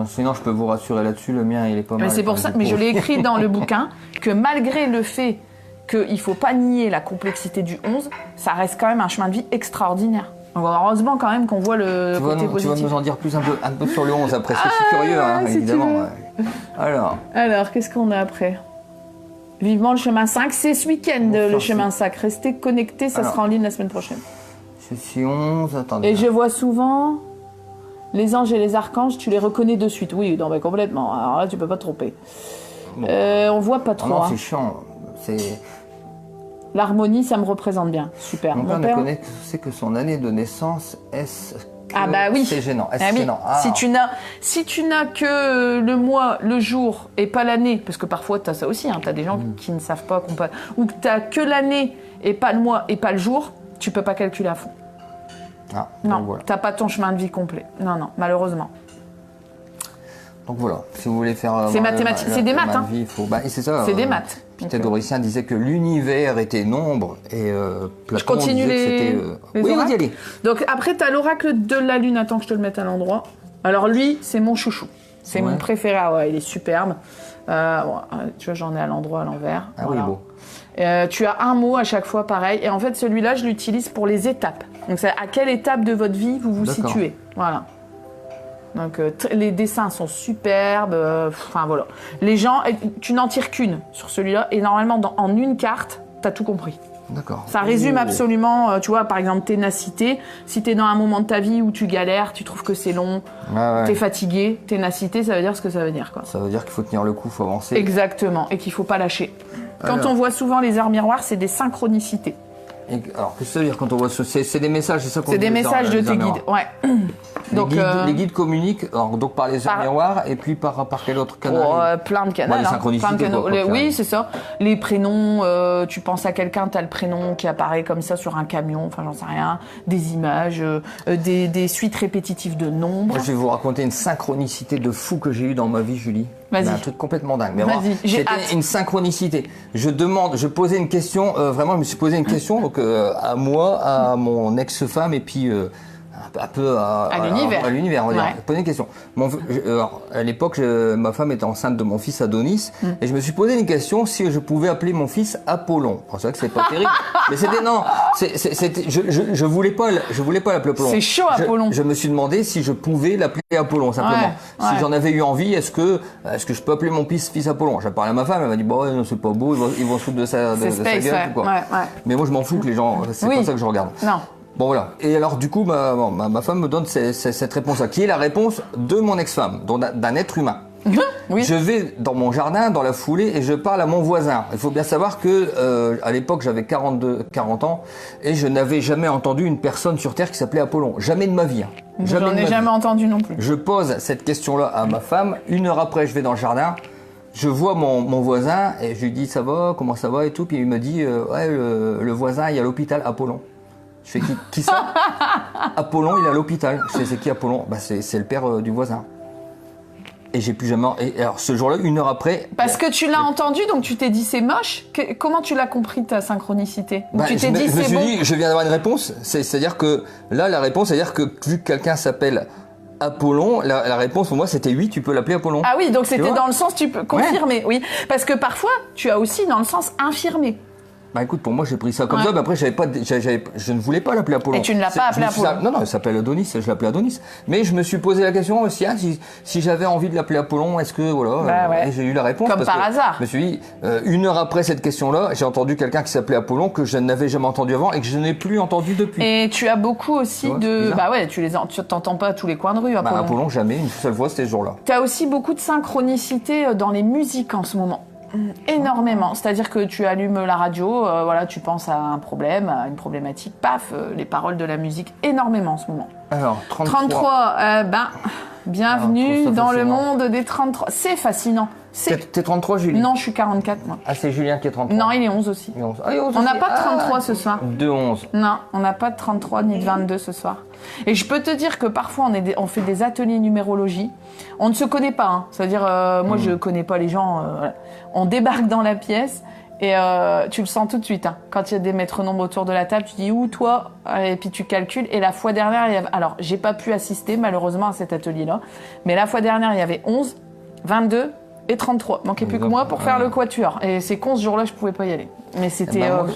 Sinon je peux vous rassurer là-dessus, le mien il est pas mal. Mais c'est pour ça, mais je l'ai écrit dans le bouquin que malgré le fait qu'il ne faut pas nier la complexité du 11, ça reste quand même un chemin de vie extraordinaire. Donc heureusement quand même qu'on voit le côté positif. Tu vas nous en dire plus un peu sur le 11 après, je suis curieux, hein, si évidemment. tu veux. Alors, qu'est-ce qu'on a après ? Vivement le chemin 5, c'est ce week-end le chemin 5. Restez connectés, ça sera en ligne la semaine prochaine. Je suis 11, attendez. Et je vois souvent les anges et les archanges, tu les reconnais de suite. Oui, non mais complètement, alors là tu peux pas te tromper. Bon. On voit pas trop. Non, hein. c'est chiant, c'est... L'harmonie, ça me représente bien. Super. Mon père ne connaît que son année de naissance. Est-ce que ah bah oui. c'est gênant? Gênant Si tu n'as que le mois, le jour et pas l'année, parce que parfois tu as ça aussi, hein, tu as des gens qui ne savent pas ou que tu as que l'année et pas le mois et pas le jour, tu peux pas calculer à fond. Ah, non, voilà. T'as pas ton chemin de vie complet. Non, malheureusement. Donc voilà, si vous voulez faire... c'est mathématique, c'est des maths. Hein. C'est ça. C'est des maths. Pythagoricien disait que l'univers était nombre et Platon je continue disait que c'était... Oui, on va y aller. Donc après, tu as l'oracle de la Lune. Attends que je te le mette à l'endroit. Alors lui, c'est mon chouchou. C'est mon préféré. Ah ouais, il est superbe. Tu vois, j'en ai à l'endroit, à l'envers. Ah voilà. Oui, beau. Tu as un mot à chaque fois, pareil. Et en fait, celui-là, je l'utilise pour les étapes. Donc c'est à quelle étape de votre vie vous vous situez. Voilà. Donc les dessins sont superbes, enfin voilà. Les gens, tu n'en tires qu'une sur celui-là et normalement en une carte, t'as tout compris. D'accord. Ça résume absolument, tu vois, par exemple ténacité. Si t'es dans un moment de ta vie où tu galères, tu trouves que c'est long, t'es fatigué, ténacité, ça veut dire ce que ça veut dire, quoi. Ça veut dire qu'il faut tenir le coup, il faut avancer. Exactement, et qu'il faut pas lâcher. Quand on voit souvent les arts miroirs, c'est des synchronicités. Alors, qu'est-ce que ça veut dire quand on voit c'est des messages, c'est ça qu'on C'est des messages de tes guides, ouais. Les guides communiquent donc par les arts miroirs et puis par quel autre canal? Plein de canaux. Les synchronicités. Oui, c'est ça. Les prénoms, tu penses à quelqu'un, tu as le prénom qui apparaît comme ça sur un camion, enfin j'en sais rien. Des images, des suites répétitives de nombres. Moi, je vais vous raconter une synchronicité de fou que j'ai eu dans ma vie, Julie. Vas-y. Un truc complètement dingue. Mais j'ai hâte. C'était une synchronicité. Je posais une question, vraiment, je me suis posé une question donc, à moi, à mon ex-femme et puis un peu à l'univers, on va dire. Je posais une question. À l'époque, ma femme était enceinte de mon fils Adonis et je me suis posé une question si je pouvais appeler mon fils Apollon. C'est vrai que c'est pas terrible, mais je voulais pas l'appeler Apollon. C'est chaud, Apollon. Je me suis demandé si je pouvais l'appeler Apollon simplement. Si j'en avais eu envie, est-ce que je peux appeler mon fils Apollon? J'ai parlé à ma femme, elle m'a dit bon non, c'est pas beau, ils vont se foutre de sa gueule quoi. Mais moi je m'en fous que les gens, c'est pas ça que je regarde. Non. Bon voilà. Et alors du coup, ma femme me donne cette réponse-là, qui est la réponse de mon ex-femme, donc d'un être humain. Oui. Je vais dans mon jardin, dans la foulée, et je parle à mon voisin. Il faut bien savoir que à l'époque, j'avais 40 ans, et je n'avais jamais entendu une personne sur Terre qui s'appelait Apollon. Jamais de ma vie. J'en ai jamais entendu non plus. Je pose cette question-là à ma femme. 1 heure après, je vais dans le jardin. Je vois mon voisin, et je lui dis ça va, comment ça va et tout. Puis il me dit le voisin, il y a l'hôpital Apollon. Je fais qui ça? Apollon, il est à l'hôpital. Je fais c'est qui Apollon? C'est le père du voisin. Et j'ai plus jamais. Et alors ce jour-là, 1 heure après. Parce que tu l'as entendu, donc tu t'es dit c'est moche. Comment tu l'as compris ta synchronicité? Tu t'es dit c'est bon. Je me suis dit, je viens d'avoir une réponse. C'est-à-dire que là, la réponse, c'est-à-dire que vu que quelqu'un s'appelle Apollon, la réponse pour moi c'était oui, tu peux l'appeler Apollon. Ah oui, donc c'était dans le sens tu peux confirmer, oui. Parce que parfois, tu as aussi dans le sens infirmer. Bah écoute, pour moi j'ai pris ça comme ça, mais après je ne voulais pas l'appeler Apollon. Et tu ne l'as pas appelé Apollon? Non, il s'appelle Adonis, je l'appelais Adonis. Mais je me suis posé la question aussi, si j'avais envie de l'appeler Apollon, est-ce que et j'ai eu la réponse. Comme par hasard. Je me suis dit, 1 heure après cette question-là, j'ai entendu quelqu'un qui s'appelait Apollon que je n'avais jamais entendu avant et que je n'ai plus entendu depuis. Et tu as beaucoup aussi tu t'entends pas à tous les coins de rue, Apollon. Apollon, jamais, une seule fois, c'était ce jour-là. Tu as aussi beaucoup de synchronicité dans les musiques en ce moment. Énormément, c'est-à-dire que tu allumes la radio, tu penses à un problème, à une problématique, paf, les paroles de la musique, énormément en ce moment. Alors, 33. Bienvenue dans le monde des 33. C'est fascinant. T'es 33, Julie? Non, je suis 44, moi. Ah, c'est Julien qui est 33. Non, il est 11 aussi. On n'a pas de 33 ce soir. De 11. Non, on n'a pas de 33 ni de 22 ce soir. Et je peux te dire que parfois, on fait des ateliers numérologie. On ne se connaît pas. Hein. C'est-à-dire, moi, je connais pas les gens. On débarque dans la pièce et tu le sens tout de suite. Hein. Quand il y a des maîtres nombres autour de la table, tu dis où toi? Et puis tu calcules. Et la fois dernière, alors j'ai pas pu assister malheureusement à cet atelier-là. Mais la fois dernière, il y avait 11, 22... et 33. Manquait plus que moi pour faire le quatuor. Et c'est con, ce jour-là, je pouvais pas y aller. Mais c'était... Moi,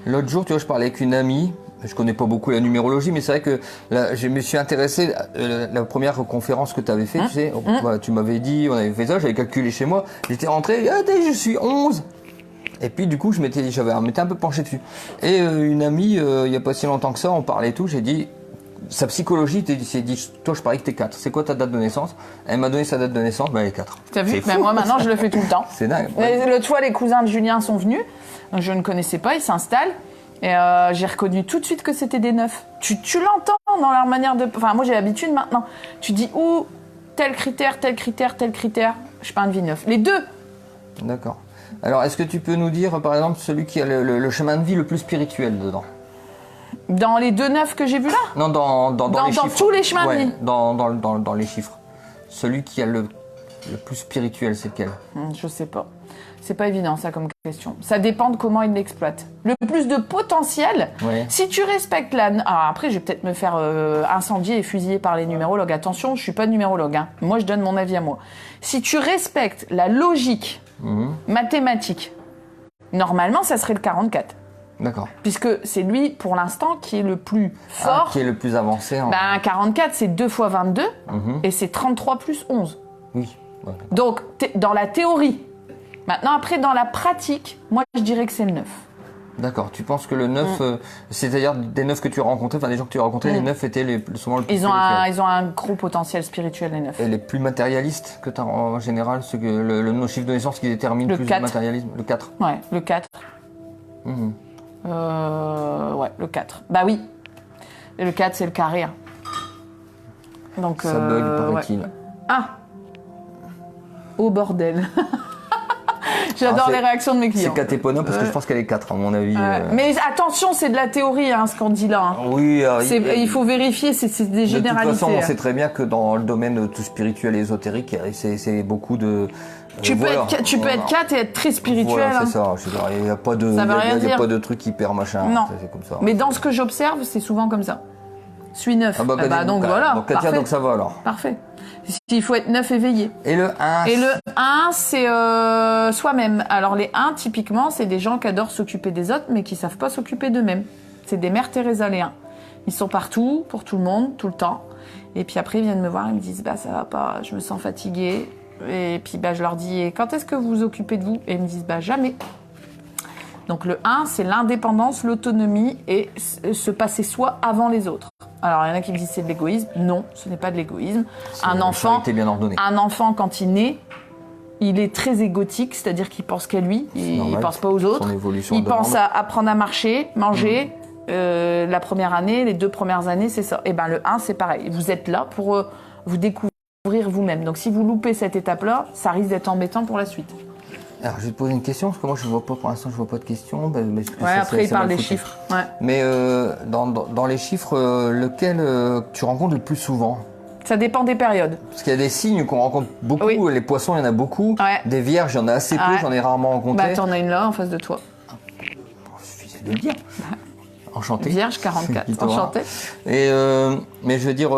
l'autre jour, tu vois, je parlais avec une amie. Je connais pas beaucoup la numérologie, mais c'est vrai que là, je me suis intéressé à la première conférence que tu avais fait, tu sais. Voilà, tu m'avais dit, on avait fait ça, j'avais calculé chez moi. J'étais rentré, je suis 11. Et puis du coup, je m'étais un peu penché dessus. Et une amie, il y a pas si longtemps que ça, on parlait et tout, j'ai dit, sa psychologie s'est dit, toi je parie que t'es 4. C'est quoi ta date de naissance? Elle m'a donné sa date de naissance, elle est 4. T'as vu? Mais moi maintenant je le fais tout le temps. C'est dingue. L'autre fois, les cousins de Julien sont venus, donc je ne connaissais pas, ils s'installent. Et j'ai reconnu tout de suite que c'était des 9. Tu l'entends dans leur manière de... Enfin, moi, j'ai l'habitude maintenant. Tu dis, tel critère, tel critère, tel critère. Je peins une vie 9. Les deux. D'accord. Alors, est-ce que tu peux nous dire, par exemple, celui qui a le chemin de vie le plus spirituel dedans? Dans les 2 9 que j'ai vus là? Non, dans les chiffres. Dans tous les chemins de vie. Dans les chiffres. Celui qui a le plus spirituel, c'est lequel? Je sais pas. C'est pas évident, ça, comme question. Ça dépend de comment ils l'exploitent. Le plus de potentiel, si tu respectes la... Alors après, je vais peut-être me faire incendier et fusiller par les numérologues. Attention, je suis pas numérologue. Hein. Moi, je donne mon avis à moi. Si tu respectes la logique mathématique, normalement, ça serait le 44. D'accord. Puisque c'est lui, pour l'instant, qui est le plus fort. Qui est le plus avancé. 44, c'est 2 fois 22, et c'est 33 plus 11. Oui. Ouais, donc, dans la théorie... Maintenant, après, dans la pratique, moi, je dirais que c'est le 9. D'accord. Tu penses que le 9, c'est-à-dire des 9 que tu as rencontrés, enfin des gens que tu as rencontrés, les 9 étaient souvent le plus spirituel. Ils ont un gros potentiel spirituel, les 9. Et les plus matérialistes que tu as en général, ceux que nos chiffres de naissance qui déterminent le plus 4. Le matérialisme? Le 4. Ouais, le 4. Ouais, le 4. Bah oui. Et le 4, c'est le carré. Hein. Donc, ça bug, paraît-il. Ouais. Ah! Au bordel. J'adore les réactions de mes clients. C'est catéponum parce que je pense qu'elle est 4 à mon avis. Mais attention, c'est de la théorie ce qu'on dit là. Hein. Oui, il faut vérifier, c'est des généralités. De toute façon, on sait très bien que dans le domaine tout spirituel et ésotérique, c'est beaucoup de... Tu peux être 4 et être très spirituel. Voilà, c'est ça. Il n'y a pas de truc hyper machin. Non. C'est comme ça. Mais dans ce que j'observe, c'est souvent comme ça. Suis 9. Donc voilà. Donc 4, donc ça va alors. Parfait. Il faut être 9 éveillé. Et le 1? Et le 1, c'est soi-même. Alors les 1, typiquement, c'est des gens qui adorent s'occuper des autres, mais qui ne savent pas s'occuper d'eux-mêmes. C'est des mères Teresa, les 1. Ils sont partout, pour tout le monde, tout le temps. Et puis après, ils viennent me voir, ils me disent, ça va pas, je me sens fatiguée. Et puis je leur dis, et quand est-ce que vous vous occupez de vous? Et ils me disent, jamais. Donc le 1, c'est l'indépendance, l'autonomie et se passer soi avant les autres. Alors il y en a qui me disent c'est de l'égoïsme. Non, ce n'est pas de l'égoïsme. Un enfant, quand il naît, il est très égotique, c'est-à-dire qu'il pense qu'à lui, il ne pense pas aux autres. Il pense à apprendre à marcher, manger. La première année, les 2 premières années, c'est ça. Et le 1, c'est pareil. Vous êtes là pour vous découvrir vous-même. Donc si vous loupez cette étape-là, ça risque d'être embêtant pour la suite. Alors, je vais te poser une question, parce que moi, pour l'instant, je vois pas de questions. Après, il parle des chiffres. Ouais. Mais dans les chiffres, lequel tu rencontres le plus souvent? Ça dépend des périodes. Parce qu'il y a des signes qu'on rencontre beaucoup. Oui. Les poissons, il y en a beaucoup. Ouais. Des vierges, il y en a assez peu, j'en ai rarement rencontré. T'en as une là, en face de toi. Il suffit de le dire. Enchanté. Vierge 44. Enchanté. Et mais je veux dire,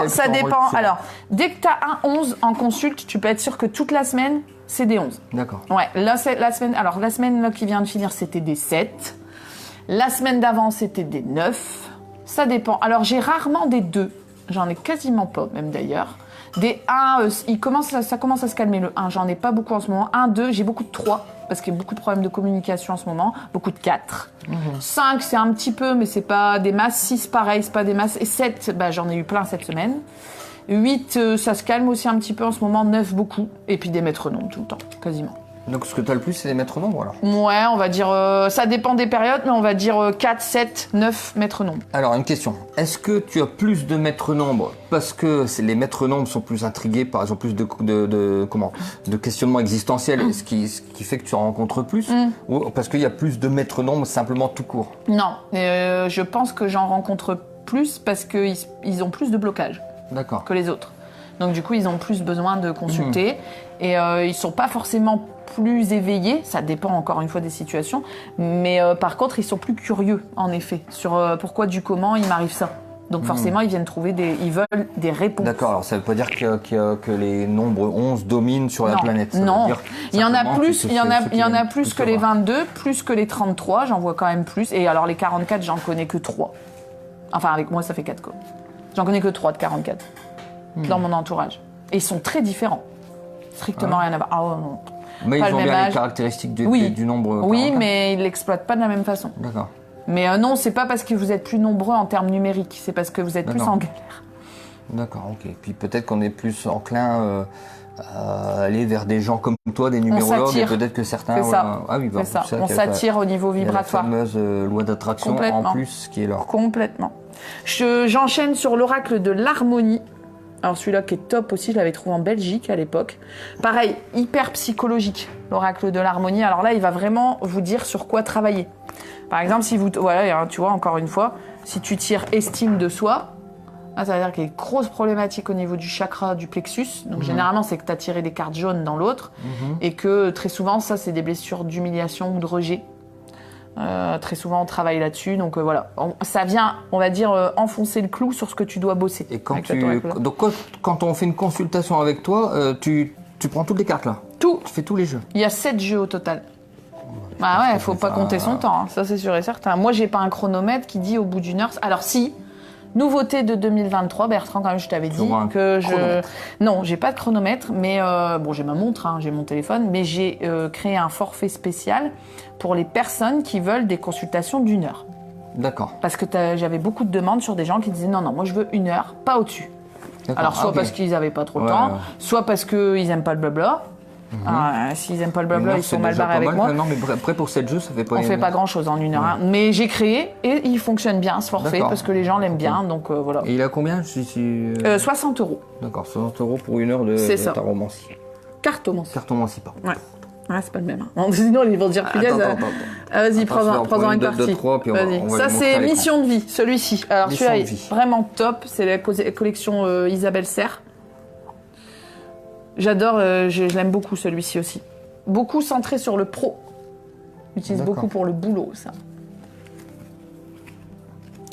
ça dépend. Alors, dès que tu as un 11 en consulte, tu peux être sûr que toute la semaine, c'est des 11. D'accord. Ouais, là, la semaine là, qui vient de finir, c'était des 7. La semaine d'avant, c'était des 9. Ça dépend. Alors, j'ai rarement des 2. J'en ai quasiment pas, même d'ailleurs. Des 1, ça commence à se calmer le 1. J'en ai pas beaucoup en ce moment. 1, 2, j'ai beaucoup de 3. Parce qu'il y a beaucoup de problèmes de communication en ce moment. Beaucoup de 4. 5, c'est un petit peu, mais c'est pas des masses. 6, pareil, c'est pas des masses. Et 7, j'en ai eu plein cette semaine. 8, ça se calme aussi un petit peu en ce moment. 9, beaucoup. Et puis des métronomes tout le temps, quasiment. Donc ce que tu as le plus, c'est les métronomes, voilà. Ouais, on va dire, ça dépend des périodes, mais on va dire 4, 7, 9 métronomes. Alors, une question. Est-ce que tu as plus de métronomes parce que les métronomes sont plus intrigués, par exemple, plus de questionnements existentiels, ce qui fait que tu en rencontres plus, ou parce qu'il y a plus de métronomes simplement tout court? Non, je pense que j'en rencontre plus parce qu'ils ont plus de blocages que les autres. Donc du coup, ils ont plus besoin de consulter et ils sont pas forcément plus éveillés, ça dépend encore une fois des situations, mais par contre, ils sont plus curieux, en effet, sur pourquoi du comment il m'arrive ça. Donc forcément, ils veulent des réponses. D'accord, alors ça veut pas dire que les nombres 11 dominent sur la planète. Ça non, veut dire il y en a plus, que il y en a c'est plus que les 22, plus que les 33, j'en vois quand même plus. Et alors les 44, j'en connais que 3. Enfin, avec moi, ça fait 4 quoi. J'en connais que 3 de 44 dans mon entourage. Et ils sont très différents. Strictement rien à voir. Ah ouais, non. Mais Pas ils ont le même bien âge. les caractéristiques du nombre 44. Oui, mais ils l'exploitent pas de la même façon. D'accord. Mais non, c'est pas parce que vous êtes plus nombreux en termes numériques, c'est parce que vous êtes plus en galère. D'accord, ok. Puis peut-être qu'on est plus enclin à aller vers des gens comme toi, des numérologues, et peut-être que certains... C'est ça. Ah oui, c'est ça. On s'attire au niveau vibratoire. Il y a la fameuse loi d'attraction en plus qui est là. Complètement. J'enchaîne sur l'oracle de l'harmonie. Alors celui-là qui est top aussi, je l'avais trouvé en Belgique à l'époque. Pareil, hyper psychologique, l'oracle de l'harmonie. Alors là, il va vraiment vous dire sur quoi travailler. Par exemple, si vous... Voilà, tu vois, encore une fois, si tu tires estime de soi, là, ça veut dire qu'il y a une grosse problématique au niveau du chakra du plexus. Donc généralement, c'est que tu as tiré des cartes jaunes dans l'autre. Et que très souvent, ça, c'est des blessures d'humiliation ou de rejet. Très souvent, on travaille là-dessus. Donc voilà, ça vient, on va dire, enfoncer le clou sur ce que tu dois bosser. Et quand on fait une consultation avec toi, tu prends toutes les cartes là? Tout. Tu fais tous les jeux? Il y a 7 jeux au total. Bah ouais, faut pas compter son temps, hein. Ça c'est sûr et certain. Moi, j'ai pas un chronomètre qui dit au bout d'une heure. Alors si, nouveauté de 2023, Bertrand, quand même, je t'avais dit que non, j'ai pas de chronomètre, mais bon, j'ai ma montre, hein, j'ai mon téléphone, mais j'ai créé un forfait spécial pour les personnes qui veulent des consultations d'1 heure. D'accord. Parce que j'avais beaucoup de demandes sur des gens qui disaient non, moi je veux 1 heure, pas au-dessus. Alors soit parce qu'ils avaient pas trop de temps, soit parce qu'ils aiment pas le blabla. S'ils aiment pas le blabla, ils sont mal barrés avec moi. Non, mais après pour 7 jeux, ça fait pas. On fait pas grand chose en 1 heure. Hein. Mais j'ai créé et il fonctionne bien ce forfait parce que les gens l'aiment bien. Donc voilà. Et il a combien 60 €. D'accord, 60 € pour 1 heure de taromancie. Cartomancie. Cartomancie, pardon. Ouais, c'est pas le même. Hein. Sinon, ils vont dire punaise. Vas-y, prends-en une partie. Vas-y. Ça, c'est Mission de vie, celui-ci. Alors, celui-là est vraiment top. C'est la collection Isabelle Serre. J'adore, je l'aime beaucoup celui-ci aussi. Beaucoup centré sur le pro. J'utilise beaucoup pour le boulot, ça.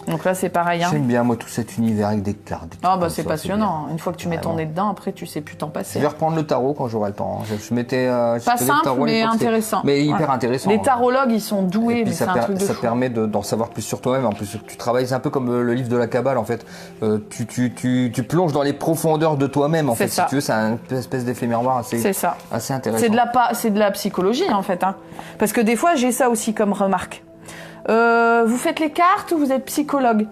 Donc là, c'est pareil. Hein. J'aime bien, moi, tout cet univers avec des cartes. Ah, bah, c'est passionnant. Une fois que tu mets ton nez dedans, après, tu sais plus t'en passer. Je vais reprendre le tarot quand j'aurai le temps. Je mettais. Pas simple, mais intéressant. Mais hyper intéressant. Les tarologues, ils sont doués, mais c'est un truc de fou. Ça permet d'en savoir plus sur toi-même. En plus, tu travailles, c'est un peu comme le livre de la Kabbale, en fait. Tu plonges dans les profondeurs de toi-même, en fait. Si tu veux, c'est une espèce d'effet miroir assez intéressant. C'est de la psychologie, en fait. Hein. Parce que des fois, j'ai ça aussi comme remarque. Vous faites les cartes ou vous êtes psychologue?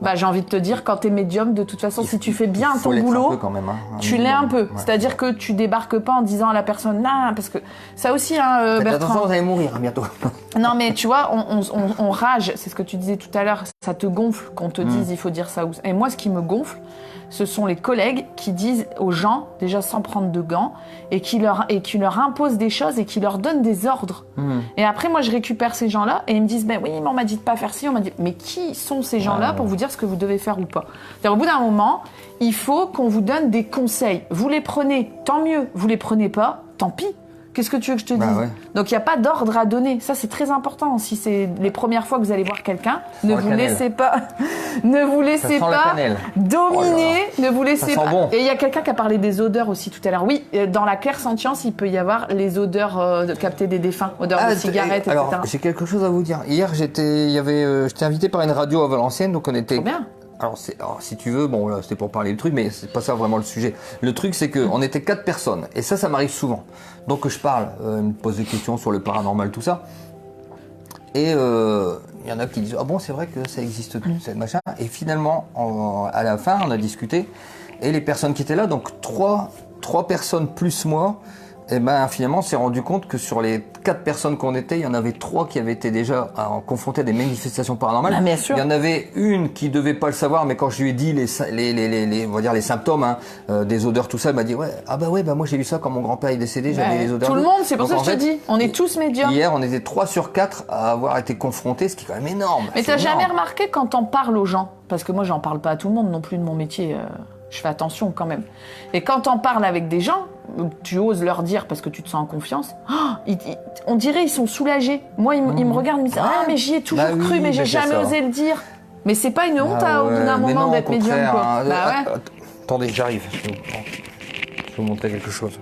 Bah, j'ai envie de te dire, quand t'es médium, de toute façon, si tu fais bien ton boulot, quand même, hein, tu l'es un peu. Ouais. C'est-à-dire que tu débarques pas en disant à la personne, non, parce que ça aussi, hein, Bertrand. Attention, vous allez mourir bientôt. Non, mais tu vois, on rage. C'est ce que tu disais tout à l'heure. Ça te gonfle qu'on te dise, il faut dire ça. Et moi, ce qui me gonfle, ce sont les collègues qui disent aux gens, déjà sans prendre de gants, et qui leur imposent des choses et qui leur donnent des ordres. Et après, moi, je récupère ces gens-là et ils me disent, ben oui, mais on m'a dit de pas faire ci, on m'a dit, mais qui sont ces gens-là pour vous dire ce que vous devez faire ou pas? C'est-à-dire, au bout d'un moment, il faut qu'on vous donne des conseils. Vous les prenez, tant mieux. Vous les prenez pas, tant pis. Qu'est-ce que tu veux que je te dise? Donc, il n'y a pas d'ordre à donner. Ça, c'est très important. Si c'est les premières fois que vous allez voir quelqu'un, ne vous laissez pas dominer. Ne vous laissez pas. Bon. Et il y a quelqu'un qui a parlé des odeurs aussi tout à l'heure. Oui, dans la clairsentience, il peut y avoir les odeurs captées des défunts, odeurs de cigarettes, etc. Alors, j'ai quelque chose à vous dire. Hier, j'étais invité par une radio à Valenciennes, donc on était... Trop bien. Alors, si tu veux, bon, là, c'était pour parler du truc, mais c'est pas ça vraiment le sujet. Le truc, c'est que on était 4 personnes, et ça m'arrive souvent. Donc, je parle, ils me posent des questions sur le paranormal, tout ça. Et il y en a qui disent, ah bon, c'est vrai que ça existe, cette machin. Et finalement, à la fin, on a discuté, et les personnes qui étaient là, donc 3 personnes plus moi, et ben finalement, on s'est rendu compte que sur les 4 personnes qu'on était, il y en avait 3 qui avaient été déjà confrontées à des manifestations paranormales. Ah, bien sûr. Il y en avait une qui devait pas le savoir, mais quand je lui ai dit on va dire les symptômes, des odeurs, tout ça, elle m'a dit moi j'ai eu ça quand mon grand-père est décédé, j'avais les odeurs. Tout le monde, c'est pour ça que je te dis, on est tous médiums. Hier, on était 3 sur 4 à avoir été confrontés, ce qui est quand même énorme. Mais t'as jamais remarqué quand t'en parles aux gens, parce que moi j'en parle pas à tout le monde non plus de mon métier. Je fais attention quand même. Et quand t'en parles avec des gens, tu oses leur dire parce que tu te sens en confiance, on dirait ils sont soulagés. Moi, ils me regardent, ils me disent « Ah, mais j'y ai toujours cru, mais j'ai jamais osé le dire. » Mais c'est pas une honte au bout d'un mais moment non, d'être au médium, contraire, quoi. hein. Bah ouais. Attendez, j'arrive. Je vais vous montrer quelque chose.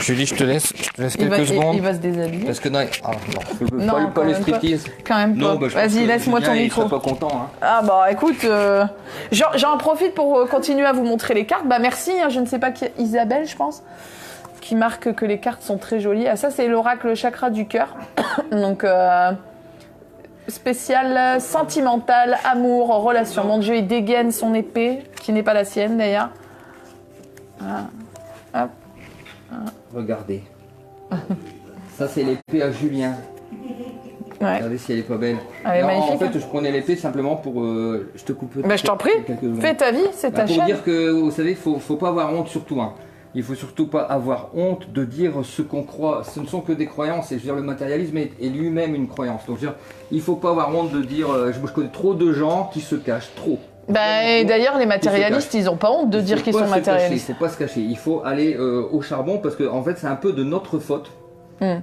Julie, je te laisse quelques secondes. Il va se déshabiller. Parce que non, je veux Non, pas le striptease. Quand même pas. Non, bah, Vas-y, laisse-moi ton micro. Il serait pas content. Hein. Ah bah écoute, j'en profite pour continuer à vous montrer les cartes. Bah merci, hein, je ne sais pas qui, Isabelle je pense, qui marque que les cartes sont très jolies. Ah ça c'est l'oracle chakra du cœur. Donc spécial sentimental, amour, relation. Mon Dieu, il dégaine son épée, qui n'est pas la sienne d'ailleurs. Voilà. Hop. Regardez. Ça c'est l'épée à Julien. Ouais. Regardez si elle est pas belle. Elle est magnifique. En fait, je prenais l'épée simplement pour. Je te coupe. Bah je t'en prie. Fais ta vie, c'est ta pour chaîne. dire que vous savez, faut pas avoir honte surtout. Hein. Il faut surtout pas avoir honte de dire ce qu'on croit. Ce ne sont que des croyances. Et je veux dire, le matérialisme est lui-même une croyance. Donc je veux dire, il faut pas avoir honte de dire. Je connais trop de gens qui se cachent trop. Bah, et d'ailleurs, les matérialistes, ils ont pas honte de dire qu'ils sont matérialistes. Il faut pas se cacher. Il faut aller au charbon parce que en fait, c'est un peu de notre faute.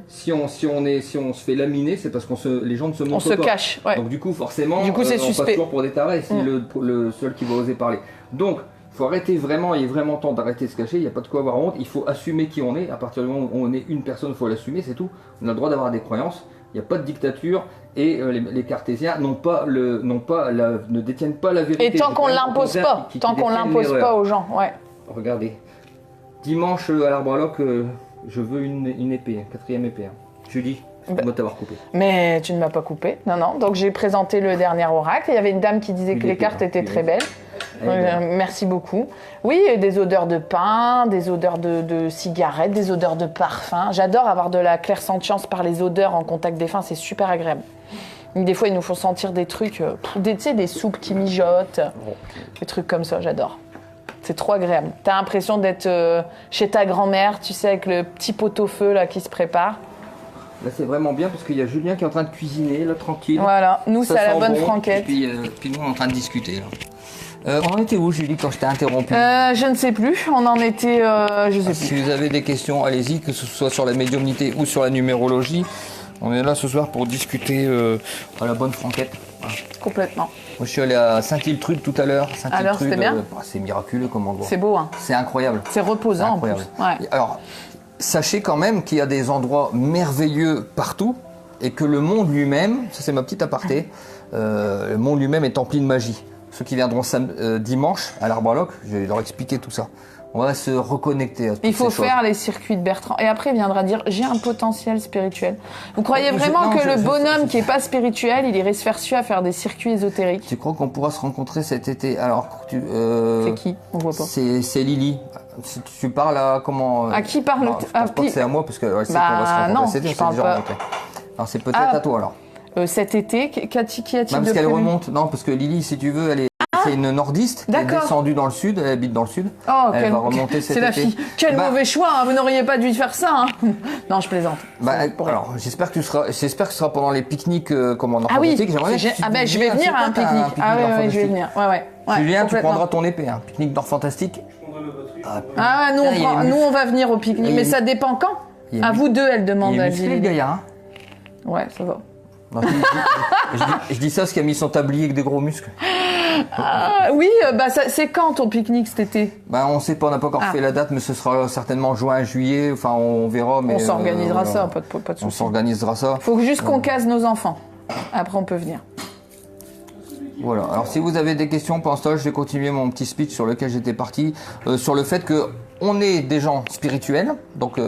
Si on se fait laminer, c'est parce les gens ne se montrent pas. On se cache, ouais. Donc du coup, forcément, c'est on suspect. passe toujours pour des tarés, si le seul qui va oser parler. Donc, il faut arrêter vraiment, il est vraiment temps d'arrêter de se cacher, il n'y a pas de quoi avoir honte, il faut assumer qui on est. À partir du moment où on est une personne, il faut l'assumer, c'est tout. On a le droit d'avoir des croyances, il n'y a pas de dictature, et les cartésiens ne détiennent pas la vérité. Et tant qu'on l'impose pas, pas aux gens, ouais. Regardez, dimanche à l'arbre à loc, je veux une épée, quatrième épée. Hein. Julie, je dois t'avoir coupé. Mais tu ne m'as pas coupé, non. Donc j'ai présenté le dernier oracle. Il y avait une dame qui disait que les cartes étaient très belles. Merci beaucoup. Oui, des odeurs de pain, des odeurs de cigarettes, des odeurs de parfum. J'adore avoir de la clairsentience par les odeurs en contact des fins, c'est super agréable. Des fois, ils nous font sentir des trucs, tu sais, des soupes qui mijotent, des trucs comme ça, j'adore. C'est trop agréable. T'as l'impression d'être chez ta grand-mère, tu sais, avec le petit pot-au-feu là qui se prépare. Là, c'est vraiment bien parce qu'il y a Julien qui est en train de cuisiner, là, tranquille. Voilà, nous, c'est à la bonne franquette. Puis nous, on est en train de discuter, là. On en était où, Julie, quand je t'ai interrompu? Je ne sais plus. On en était, je sais plus. Si vous avez des questions, allez-y, que ce soit sur la médiumnité ou sur la numérologie. On est là ce soir pour discuter à la bonne franquette. Voilà. Complètement. Moi, je suis allé à Saint-Iltrude tout à l'heure. Alors, c'était bien c'est miraculeux comme endroit. C'est beau, hein. C'est incroyable. C'est reposant, incroyable. En plus. Ouais. Alors, sachez quand même qu'il y a des endroits merveilleux partout et que le monde lui-même, ça c'est ma petite aparté, le monde lui-même est empli de magie. Ceux qui viendront dimanche à l'Arbre à Loc, je vais leur expliquer tout ça. On va se reconnecter à toutes Il faut ces faire choses. les circuits de Bertrand. Et après, il viendra dire j'ai un potentiel spirituel. Vous croyez vraiment que le bonhomme qui n'est pas spirituel, il irait se faire suer à faire des circuits ésotériques? Tu crois qu'on pourra se rencontrer cet été? Alors, c'est qui? On voit pas. C'est Lily. Si tu parles à comment? À qui parle? Je pense pas que c'est à moi parce que c'est qu'on va se rencontrer non, cet été. je parle déjà pas. rencontré. Alors c'est peut-être à toi alors. Cet été, qui a-t-il de parce qu'elle prévu? remonte. Non, parce que Lily, si tu veux, c'est une nordiste qui est descendue dans le sud, elle habite dans le sud. Oh, elle va remonter cet été. C'est la fille. Quel mauvais choix, hein, vous n'auriez pas dû faire ça. Hein. Non, je plaisante. Alors, j'espère que ce sera pendant les pique-niques comme en Ah oui, je vais venir à un pique-nique. Oui, je vais venir. Ouais. Julien, tu prendras ton épée, hein. Pique-nique d'or fantastique. Nous on va venir au pique-nique, mais ça dépend quand. À vous deux, elle demande. Il est musclé, le gaillard, hein. Ouais, ça va. Non, je dis ça parce qu'il a mis son tablier avec des gros muscles. Oui, c'est quand ton pique-nique cet été? On sait pas, on n'a pas encore fait la date, mais ce sera certainement juin, juillet, enfin on verra. Mais on s'organisera ça, pas de soucis. On s'organisera ça. Faut juste qu'on case nos enfants. Après on peut venir. Voilà, alors si vous avez des questions pendant ce temps, je vais continuer mon petit speech sur lequel j'étais parti, sur le fait que on est des gens spirituels, donc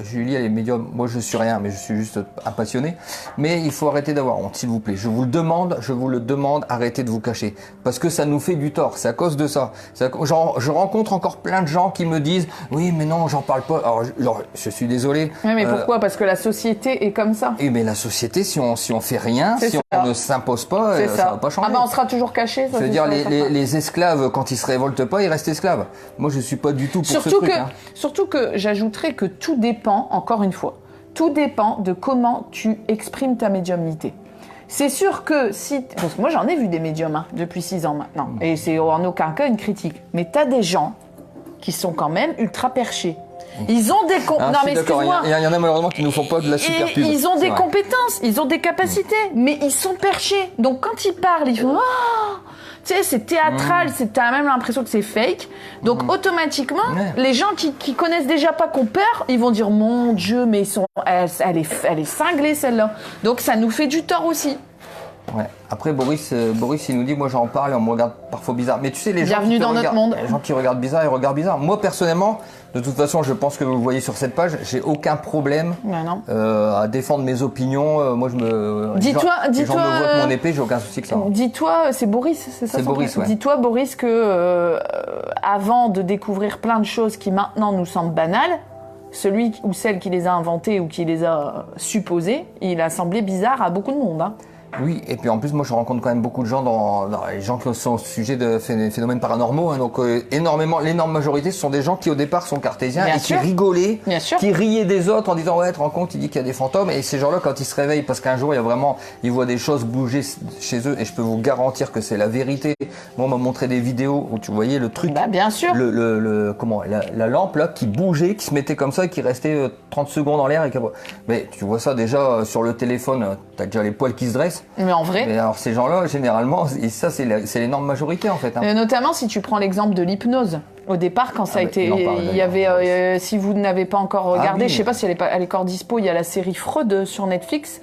Julie elle est médium, moi je suis rien, mais je suis juste un passionné, mais il faut arrêter d'avoir honte, s'il vous plaît, je vous le demande, arrêtez de vous cacher, parce que ça nous fait du tort, c'est à cause de ça. Je rencontre encore plein de gens qui me disent, oui mais non, j'en parle pas, alors je suis désolé. Oui, mais pourquoi? Parce que la société est comme ça. Oui, mais la société, si on fait rien, si on ne s'impose pas, ça va pas changer. On sera toujours caché. Je veux dire, les esclaves, quand ils se révoltent pas, ils restent esclaves. Moi, je suis pas du tout pour ce truc. Surtout que j'ajouterais que tout dépend, encore une fois, tout dépend de comment tu exprimes ta médiumnité. C'est sûr que parce que moi j'en ai vu des médiums depuis 6 ans maintenant, et c'est en aucun cas une critique, mais t'as des gens qui sont quand même ultra perchés. Ils ont des Non, mais excuse-moi. Il y en a malheureusement qui nous font pas de la super pub. Ils ont des compétences, ils ont des capacités, mais ils sont perchés. Donc quand ils parlent, ils font tu sais, c'est théâtral, t'as même l'impression que c'est fake. Donc automatiquement, les gens qui connaissent déjà pas qu'on perd, ils vont dire mon Dieu, mais elle est cinglée celle-là. Donc ça nous fait du tort aussi. Ouais. Après Boris il nous dit moi j'en parle et on me regarde parfois bizarre. Mais tu sais les gens qui regardent bizarre, ils regardent bizarre. Moi personnellement, de toute façon, je pense que vous le voyez sur cette page, j'ai aucun problème à défendre mes opinions. Moi je me les gens me voient avec mon épée, j'ai aucun souci que ça. Dis-toi, c'est Boris, c'est ça. C'est Boris, ouais. Dis-toi Boris que avant de découvrir plein de choses qui maintenant nous semblent banales, celui ou celle qui les a inventées ou qui les a supposées, il a semblé bizarre à beaucoup de monde. Hein. Oui, et puis en plus, moi je rencontre quand même beaucoup de gens dans les gens qui sont au sujet de phénomènes paranormaux. Hein, donc l'énorme majorité, ce sont des gens qui au départ sont cartésiens et qui rigolaient, qui riaient des autres en disant ouais, tu te rends compte, il dit qu'il y a des fantômes. Et ces gens-là, quand ils se réveillent, parce qu'un jour ils voient des choses bouger chez eux, et je peux vous garantir que c'est la vérité. Moi, on m'a montré des vidéos où tu voyais le truc, bien sûr, la lampe là qui bougeait, qui se mettait comme ça et qui restait 30 secondes en l'air. Mais tu vois ça déjà sur le téléphone, t'as déjà les poils qui se dressent. Mais en vrai. Mais alors ces gens-là, généralement, et ça c'est l'énorme majorité en fait. Hein. Notamment si tu prends l'exemple de l'hypnose. Au départ, quand ça a été, il y avait, si vous n'avez pas encore regardé, je sais pas si elle est encore dispo, il y a la série Freud sur Netflix.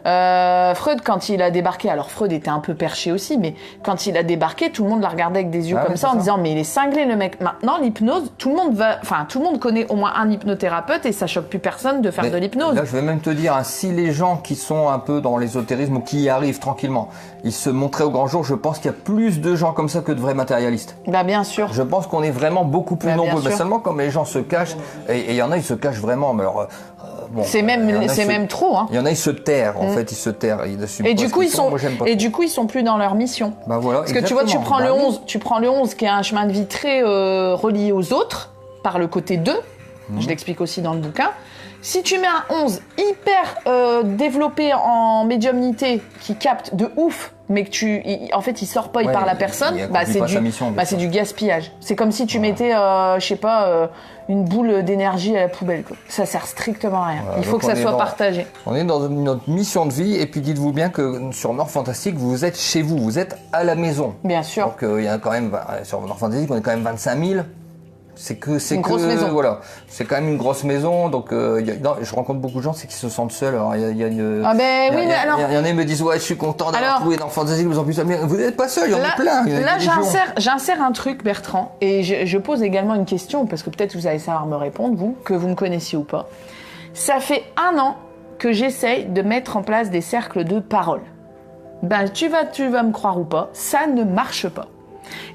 Freud, quand il a débarqué, alors Freud était un peu perché aussi, mais quand il a débarqué, tout le monde l'a regardé avec des yeux comme ça en disant mais il est cinglé le mec. Maintenant l'hypnose, tout le monde connaît au moins un hypnothérapeute et ça choque plus personne de faire de l'hypnose. Là, je vais même te dire, hein, si les gens qui sont un peu dans l'ésotérisme ou qui y arrivent tranquillement, ils se montraient au grand jour, je pense qu'il y a plus de gens comme ça que de vrais matérialistes. Bah bien sûr. Je pense qu'on est vraiment beaucoup plus nombreux, mais seulement comme les gens se cachent, et il y en a ils se cachent vraiment, mais alors. Bon, c'est même trop. Hein. Il y en a, ils se terrent, en fait, ils se terrent. Et du coup, ils sont plus dans leur mission. Bah voilà, parce que tu vois, tu prends le 11 qui est un chemin de vie très relié aux autres, par le côté 2, je l'explique aussi dans le bouquin. Si tu mets un 11 hyper développé en médiumnité, qui capte de ouf, mais que en fait, il sort pas, il parle à personne, c'est du gaspillage. C'est comme si tu mettais, une boule d'énergie à la poubelle, quoi. Ça sert strictement à rien. Il faut que ça soit partagé. On est dans notre mission de vie, et puis dites-vous bien que sur Nord Fantastique, vous êtes chez vous, vous êtes à la maison. Bien sûr. Donc il y a quand même, sur Nord Fantastique, on est quand même 25 000. C'est une grosse maison. Voilà, c'est quand même une grosse maison, donc je rencontre beaucoup de gens, c'est qu'ils se sentent seuls. Alors il y en a qui me disent ouais, je suis content d'avoir trouvé dans Fantasy, vous en plus, mais vous n'êtes pas seul, il y en a plein. Là, j'insère un truc, Bertrand, et je pose également une question parce que peut-être vous allez savoir me répondre, vous, que vous me connaissiez ou pas. Ça fait 1 an que j'essaye de mettre en place des cercles de parole. Ben tu vas me croire ou pas, ça ne marche pas.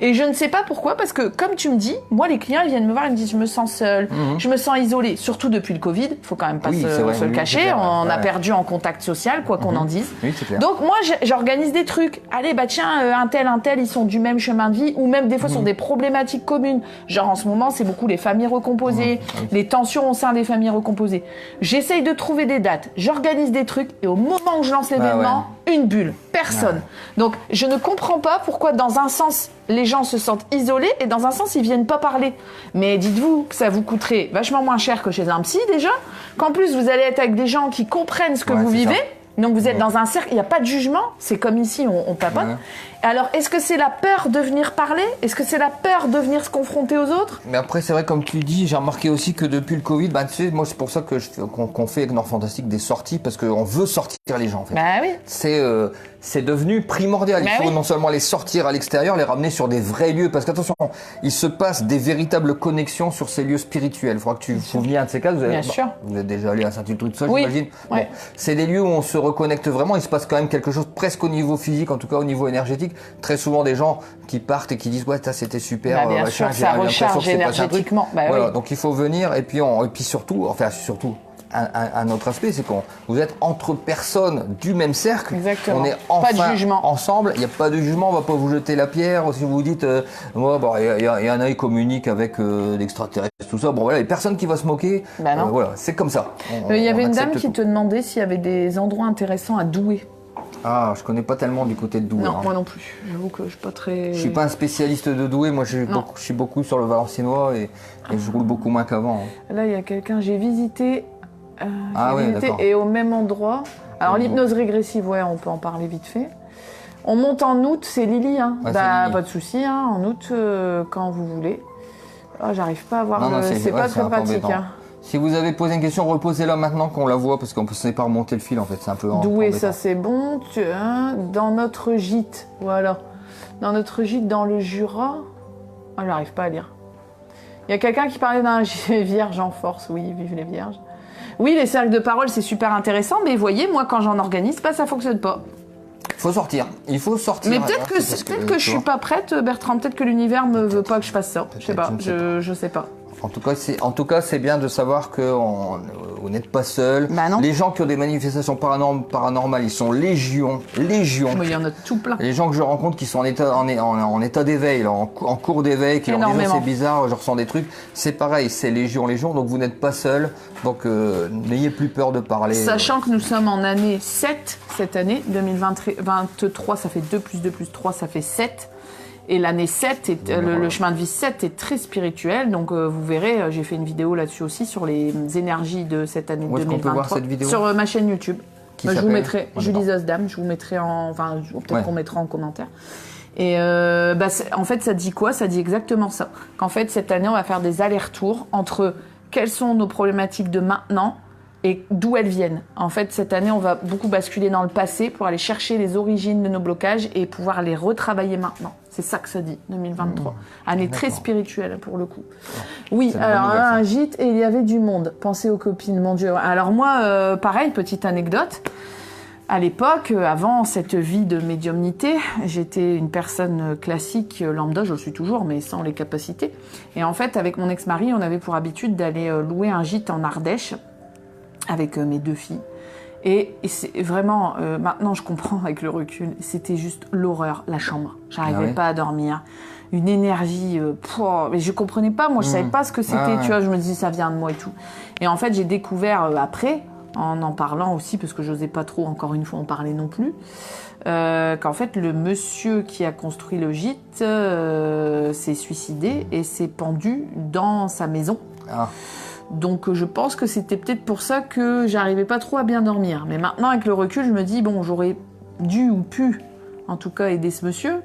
Et je ne sais pas pourquoi, parce que comme tu me dis, moi les clients ils viennent me voir, ils me disent je me sens seule, je me sens isolée, surtout depuis le Covid, faut quand même pas se le cacher, on a perdu en contact social, quoi qu'on en dise. Oui, c'est clair. Donc moi j'organise des trucs, allez bah tiens, un tel, ils sont du même chemin de vie, ou même des fois sur des problématiques communes, genre en ce moment c'est beaucoup les familles recomposées, les tensions au sein des familles recomposées. J'essaye de trouver des dates, j'organise des trucs, et au moment où je lance l'événement, une bulle, personne. Donc je ne comprends pas pourquoi dans un sens les gens se sentent isolés et dans un sens ils viennent pas parler. Mais dites-vous que ça vous coûterait vachement moins cher que chez un psy déjà, qu'en plus vous allez être avec des gens qui comprennent ce que vous vivez. Donc vous êtes dans un cercle, il n'y a pas de jugement, c'est comme ici, on papote. Alors est-ce que c'est la peur de venir parler? Est-ce que c'est la peur de venir se confronter aux autres? Mais après c'est vrai, comme tu dis, j'ai remarqué aussi que depuis le Covid, tu sais, moi c'est pour ça que qu'on fait avec Nord Fantastique des sorties, parce qu'on veut sortir les gens en fait. Bah oui. C'est devenu primordial. Il faut non seulement les sortir à l'extérieur, les ramener sur des vrais lieux, parce qu'attention, il se passe des véritables connexions sur ces lieux spirituels. Il faudra que tu venir à un de ces cas. Vous êtes déjà allé à Saint-Ultrude, j'imagine. Bon, c'est des lieux où on se reconnecte vraiment. Il se passe quand même quelque chose presque au niveau physique, en tout cas au niveau énergétique. Très souvent des gens qui partent et qui disent ouais, ça c'était super. Bien sûr, ça recharge énergétiquement. Voilà, donc il faut venir, et puis surtout, un autre aspect, c'est vous êtes entre personnes du même cercle. Exactement. On est pas de jugement ensemble. Il n'y a pas de jugement. On va pas vous jeter la pierre. Si vous vous dites, il y en a qui communiquent avec l'extraterrestre, tout ça. Bon voilà, il n'y a personne qui va se moquer. Bah non. Voilà, c'est comme ça. Il y avait une dame qui te demandait s'il y avait des endroits intéressants à Douai. Ah, je connais pas tellement du côté de Douai. Non, hein. moi non plus. J'avoue que je suis pas très... Je suis pas un spécialiste de Douai, moi je suis beaucoup sur le Valenciennois et je roule beaucoup moins qu'avant. Hein. Là, il y a quelqu'un, j'ai visité, D'accord. et au même endroit. Alors l'hypnose régressive, ouais, on peut en parler vite fait. On monte en août, c'est Lily, hein. Ouais, Bah, c'est Lily. pas de souci, hein, en août, quand vous voulez. Ah, j'arrive pas à voir Non, c'est pas très un peu pratique, embêtant. hein. Si vous avez posé une question, reposez-la maintenant qu'on la voit parce qu'on ne sait pas remonter le fil en fait, c'est un peu Douai, embêtant. ça c'est bon. Dans notre gîte, voilà. Dans notre gîte, dans le Jura. Ah, j'arrive pas à lire. Il y a quelqu'un qui parlait d'un vierge en force. Oui, vive les vierges. Oui, les cercles de parole, c'est super intéressant, mais voyez, moi, quand j'en organise, ça fonctionne pas. Faut sortir, il faut sortir. Mais peut-être que, je suis pas prête, Bertrand. Peut-être que l'univers me veut pas que je fasse ça. Je sais pas. Je sais pas. En tout cas, c'est bien de savoir que vous n'êtes pas seul. Bah non. Les gens qui ont des manifestations paranormales, ils sont légion. Mais il y en a tout plein. Les gens que je rencontre qui sont en état d'éveil, là, en cours d'éveil, qui leur disent c'est bizarre, je ressens des trucs, c'est pareil, c'est légion, donc vous n'êtes pas seul, donc n'ayez plus peur de parler. Sachant que nous sommes en année 7, cette année, 2023, ça fait 2 plus 2 plus 3, ça fait 7. Et l'année 7, le chemin de vie 7 est très spirituel, donc vous verrez, j'ai fait une vidéo là-dessus aussi sur les énergies de cette année 2023. Où est-ce qu'on peut voir cette vidéo ? Sur ma chaîne YouTube. Qui je vous s'appelle mettrai, Julie Zosdam, je vous mettrai peut-être qu'on mettra en commentaire. Et en fait, ça dit quoi ? Ça dit exactement ça. Qu'en fait, cette année, on va faire des allers-retours entre quelles sont nos problématiques de maintenant et d'où elles viennent. En fait, cette année, on va beaucoup basculer dans le passé pour aller chercher les origines de nos blocages et pouvoir les retravailler maintenant. C'est ça que ça dit, 2023. Année très spirituelle, pour le coup. Oui, alors un gîte et il y avait du monde. Pensez aux copines, mon Dieu. Alors moi, pareil, petite anecdote. À l'époque, avant cette vie de médiumnité, j'étais une personne classique, lambda, je le suis toujours, mais sans les capacités. Et en fait, avec mon ex-mari, on avait pour habitude d'aller louer un gîte en Ardèche avec mes 2 filles. Et c'est vraiment, maintenant je comprends avec le recul, c'était juste l'horreur, la chambre. J'arrivais pas à dormir. Une énergie, mais je comprenais pas, moi je savais pas ce que c'était, tu vois, je me disais ça vient de moi et tout. Et en fait j'ai découvert après, en parlant aussi, parce que j'osais pas trop encore une fois en parler non plus, qu'en fait le monsieur qui a construit le gîte s'est suicidé et s'est pendu dans sa maison. Donc je pense que c'était peut-être pour ça que j'arrivais pas trop à bien dormir. Mais maintenant avec le recul, je me dis bon, j'aurais dû ou pu en tout cas aider ce monsieur.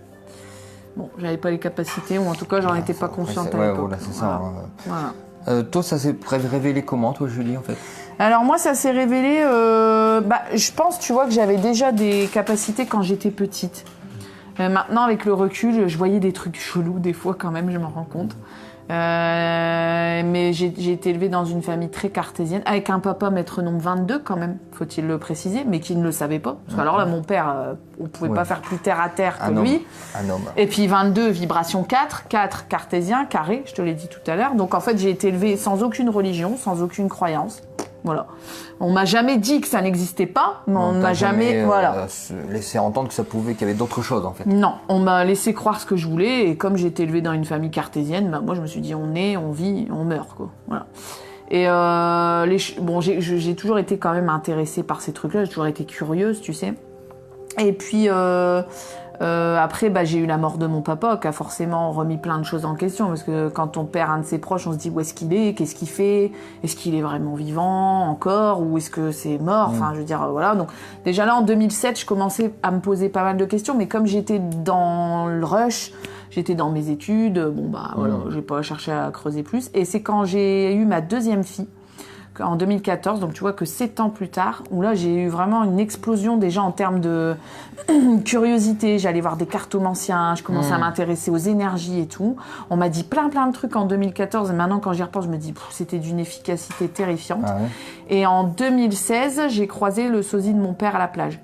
Bon, j'avais pas les capacites ou en tout cas j'en étais pas consciente à l'époque. Voilà, c'est ça. Voilà. Toi, ça s'est révélé comment, toi, Julie, en fait ? Alors moi, ça s'est révélé. Je pense, tu vois, que j'avais déjà des capacités quand j'étais petite. Maintenant, avec le recul, je voyais des trucs chelous des fois quand même, je m'en rends compte. Mais j'ai été élevée dans une famille très cartésienne, avec un papa maître nombre 22 quand même, faut-il le préciser, mais qui ne le savait pas. Parce que alors là, mon père, on pouvait pas faire plus terre à terre que lui. Un homme. Et puis 22, vibration 4 cartésien, carré, je te l'ai dit tout à l'heure. Donc en fait, j'ai été élevée sans aucune religion, sans aucune croyance. Voilà. On m'a jamais dit que ça n'existait pas, mais on m'a jamais laissé entendre que ça pouvait, qu'il y avait d'autres choses en fait. Non, on m'a laissé croire ce que je voulais et comme j'ai été élevée dans une famille cartésienne, moi je me suis dit on naît, on vit, on meurt quoi. Voilà. Et j'ai toujours été quand même intéressée par ces trucs-là, j'ai toujours été curieuse, tu sais. Et puis après, j'ai eu la mort de mon papa qui a forcément remis plein de choses en question parce que quand on perd un de ses proches, on se dit où est-ce qu'il est, qu'est-ce qu'il fait, est-ce qu'il est vraiment vivant encore ou est-ce que c'est mort. Enfin, je veux dire, voilà. Donc déjà là, en 2007, je commençais à me poser pas mal de questions, mais comme j'étais dans le rush, j'étais dans mes études, voilà, j'ai pas cherché à creuser plus. Et c'est quand j'ai eu ma deuxième fille, en 2014, donc tu vois que 7 ans plus tard, où là j'ai eu vraiment une explosion déjà en termes de curiosité. J'allais voir des cartomanciens, je commençais à m'intéresser aux énergies et tout. On m'a dit plein de trucs en 2014 et maintenant quand j'y repense, je me dis c'était d'une efficacité terrifiante. Et en 2016, j'ai croisé le sosie de mon père à la plage.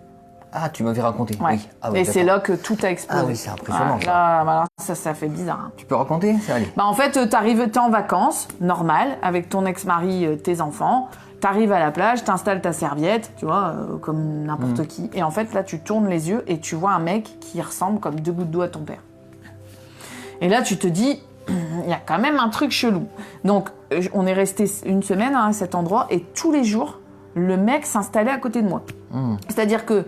Ah, tu m'avais raconté. Ouais. Oui. Ah, oui, et c'est là que tout a explosé. Ah oui, c'est impressionnant. Ça fait bizarre. Hein. Tu peux raconter ça, allez. En fait, t'es en vacances, normal, avec ton ex-mari, tes enfants. T'arrives à la plage, t'installes ta serviette, tu vois, comme n'importe qui. Et en fait, là, tu tournes les yeux et tu vois un mec qui ressemble comme 2 gouttes d'eau à ton père. Et là, tu te dis, il y a quand même un truc chelou. Donc, on est resté une semaine à cet endroit et tous les jours, le mec s'installait à côté de moi. C'est-à-dire que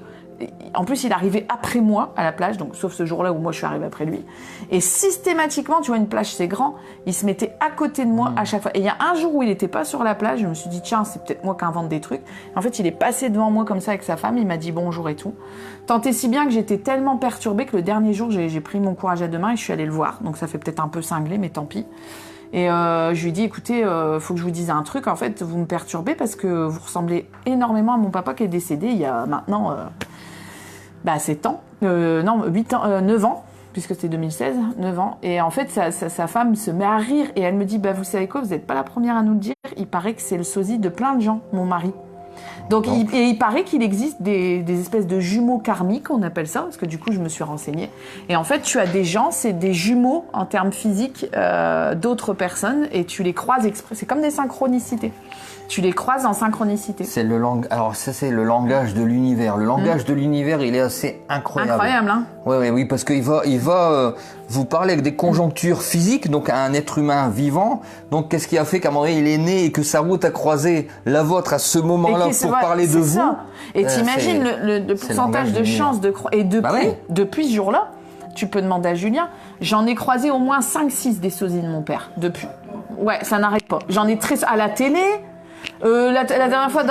En plus, il arrivait après moi à la plage, donc sauf ce jour-là où moi je suis arrivée après lui. Et systématiquement, tu vois, une plage c'est grand, il se mettait à côté de moi à chaque fois. Et il y a un jour où il n'était pas sur la plage, je me suis dit tiens, c'est peut-être moi qui invente des trucs. En fait, il est passé devant moi comme ça avec sa femme, il m'a dit bonjour et tout. Tant et si bien que j'étais tellement perturbée que le dernier jour, j'ai pris mon courage à deux mains et je suis allée le voir. Donc ça fait peut-être un peu cinglé, mais tant pis. Et je lui ai dit, écoutez, faut que je vous dise un truc, en fait, vous me perturbez parce que vous ressemblez énormément à mon papa qui est décédé il y a maintenant 7 ans, 9 ans, puisque c'était 2016, 9 ans. Et en fait, sa femme se met à rire et elle me dit, vous savez quoi, vous n'êtes pas la première à nous le dire, il paraît que c'est le sosie de plein de gens, mon mari. Donc, il paraît qu'il existe des espèces de jumeaux karmiques, on appelle ça, parce que du coup, je me suis renseignée. Et en fait, tu as des gens, c'est des jumeaux en termes physiques d'autres personnes, et tu les croises exprès. C'est comme des synchronicités. Tu les croises en synchronicité. C'est le langage. Alors ça, c'est le langage de l'univers. Le langage de l'univers, il est assez incroyable. Incroyable, hein. Oui, parce qu'il va vous parler avec des conjonctures physiques, donc à un être humain vivant. Donc, qu'est-ce qui a fait qu'à un moment donné, il est né et que sa route a croisé la vôtre à ce moment-là pour parler de vous. Ça. Et t'imagines le pourcentage de chances de croire. Et depuis ce jour-là, tu peux demander à Julien, j'en ai croisé au moins 5-6 des sosies de mon père. Depuis. Ouais, ça n'arrête pas. J'en ai très à la télé. La dernière fois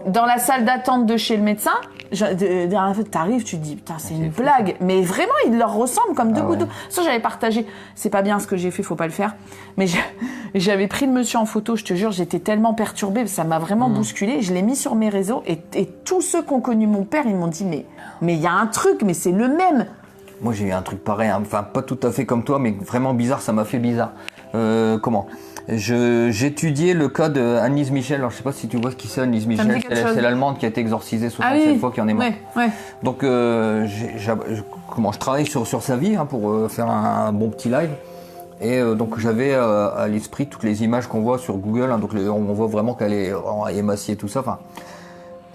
dans la salle d'attente de chez le médecin, la dernière fois t'arrives, tu te dis putain c'est une blague, mais vraiment il leur ressemble comme deux gouttes d'eau. Ça j'avais partagé, c'est pas bien ce que j'ai fait, faut pas le faire, mais j'avais pris le monsieur en photo, je te jure, j'étais tellement perturbée, ça m'a vraiment bousculée, je l'ai mis sur mes réseaux et tous ceux qui ont connu mon père, ils m'ont dit mais il y a un truc, mais c'est le même. Moi j'ai eu un truc pareil, hein. Enfin pas tout à fait comme toi, mais vraiment bizarre, ça m'a fait bizarre. Comment ? J'étudiais le cas de Annelise Michel. Alors, je sais pas si tu vois ce qui c'est, Annelise Michel. C'est l'Allemande qui a été exorcisée 67 fois, qui en est morte. Ouais. Donc, je travaille sur sa vie pour faire un bon petit live. Et donc, j'avais à l'esprit toutes les images qu'on voit sur Google. Donc, on voit vraiment qu'elle est émaciée et tout ça. Enfin,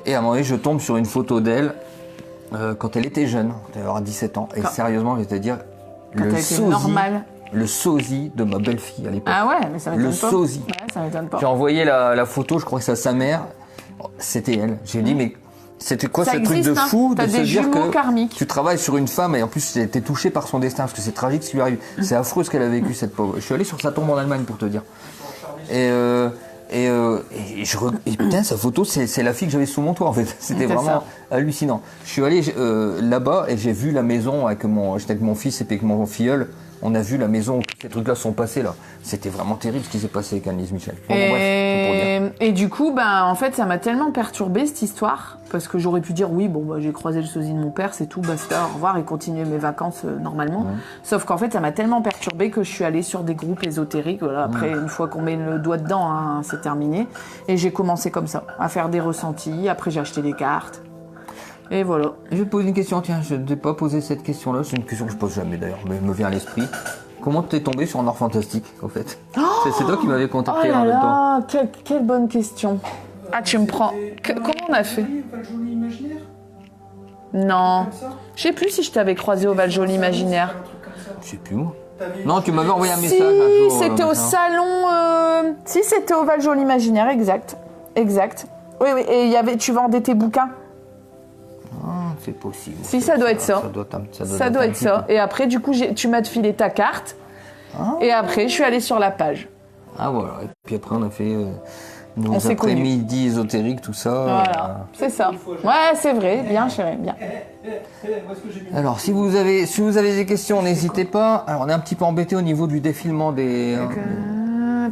et à un moment donné, je tombe sur une photo d'elle quand elle était jeune. Elle devait avoir 17 ans. Et sérieusement, je vais te dire, le sosie de ma belle-fille à l'époque. Ah ouais, mais ça m'étonne pas. Le sosie. Ouais, ça m'étonne pas. J'ai envoyé la photo, je crois que c'est à sa mère. C'était elle. J'ai dit, mais c'était quoi ce truc de fou de se dire que karmiques. Tu travailles sur une femme et en plus tu été touché par son destin, parce que c'est tragique ce qui lui arrive. C'est affreux ce qu'elle a vécu, cette pauvre. Je suis allé sur sa tombe en Allemagne pour te dire. Et putain, sa photo, c'est la fille que j'avais sous mon toit en fait. C'était vraiment hallucinant. Je suis allé là-bas et j'ai vu la maison j'étais avec mon fils et puis avec mon filleul. On a vu la maison où ces trucs-là sont passés là. C'était vraiment terrible ce qui s'est passé avec Annelise Michel. Bon, bref, et du coup, en fait, ça m'a tellement perturbée cette histoire parce que j'aurais pu dire oui, j'ai croisé le sosie de mon père, c'est tout, basta, au revoir et continuer mes vacances normalement. Sauf qu'en fait, ça m'a tellement perturbée que je suis allée sur des groupes ésotériques. Voilà, après, une fois qu'on met le doigt dedans, c'est terminé. Et j'ai commencé comme ça, à faire des ressentis. Après, j'ai acheté des cartes. Et voilà. Je vais te poser une question, tiens, je ne t'ai pas posé cette question-là, c'est une question que je pose jamais d'ailleurs, mais elle me vient à l'esprit. Comment t'es tombé sur Nord Fantastique, en fait? C'est toi qui m'avais contacté en même temps. Quelle bonne question. Ah, tu me prends. Comment on a fait? Val-Joli Imaginaire? Non. Je sais plus si je t'avais croisé au Val-Joli Imaginaire. Je sais plus moi. Non, tu m'avais envoyé un message un jour. C'était au salon. Si, c'était au Val-Joli Imaginaire, exact. Oui, et tu vendais tes bouquins. C'est possible. Si, ça doit être ça. Ça doit être ça. Et après, du coup, tu m'as filé ta carte. Et après, je suis allée sur la page. Ah voilà. Et puis après, on a fait nos après-midi ésotériques, tout ça. Voilà, c'est ça. Ouais, c'est vrai. Bien, chérie, bien. Alors, si vous avez des questions, n'hésitez pas. Alors, on est un petit peu embêté au niveau du défilement des...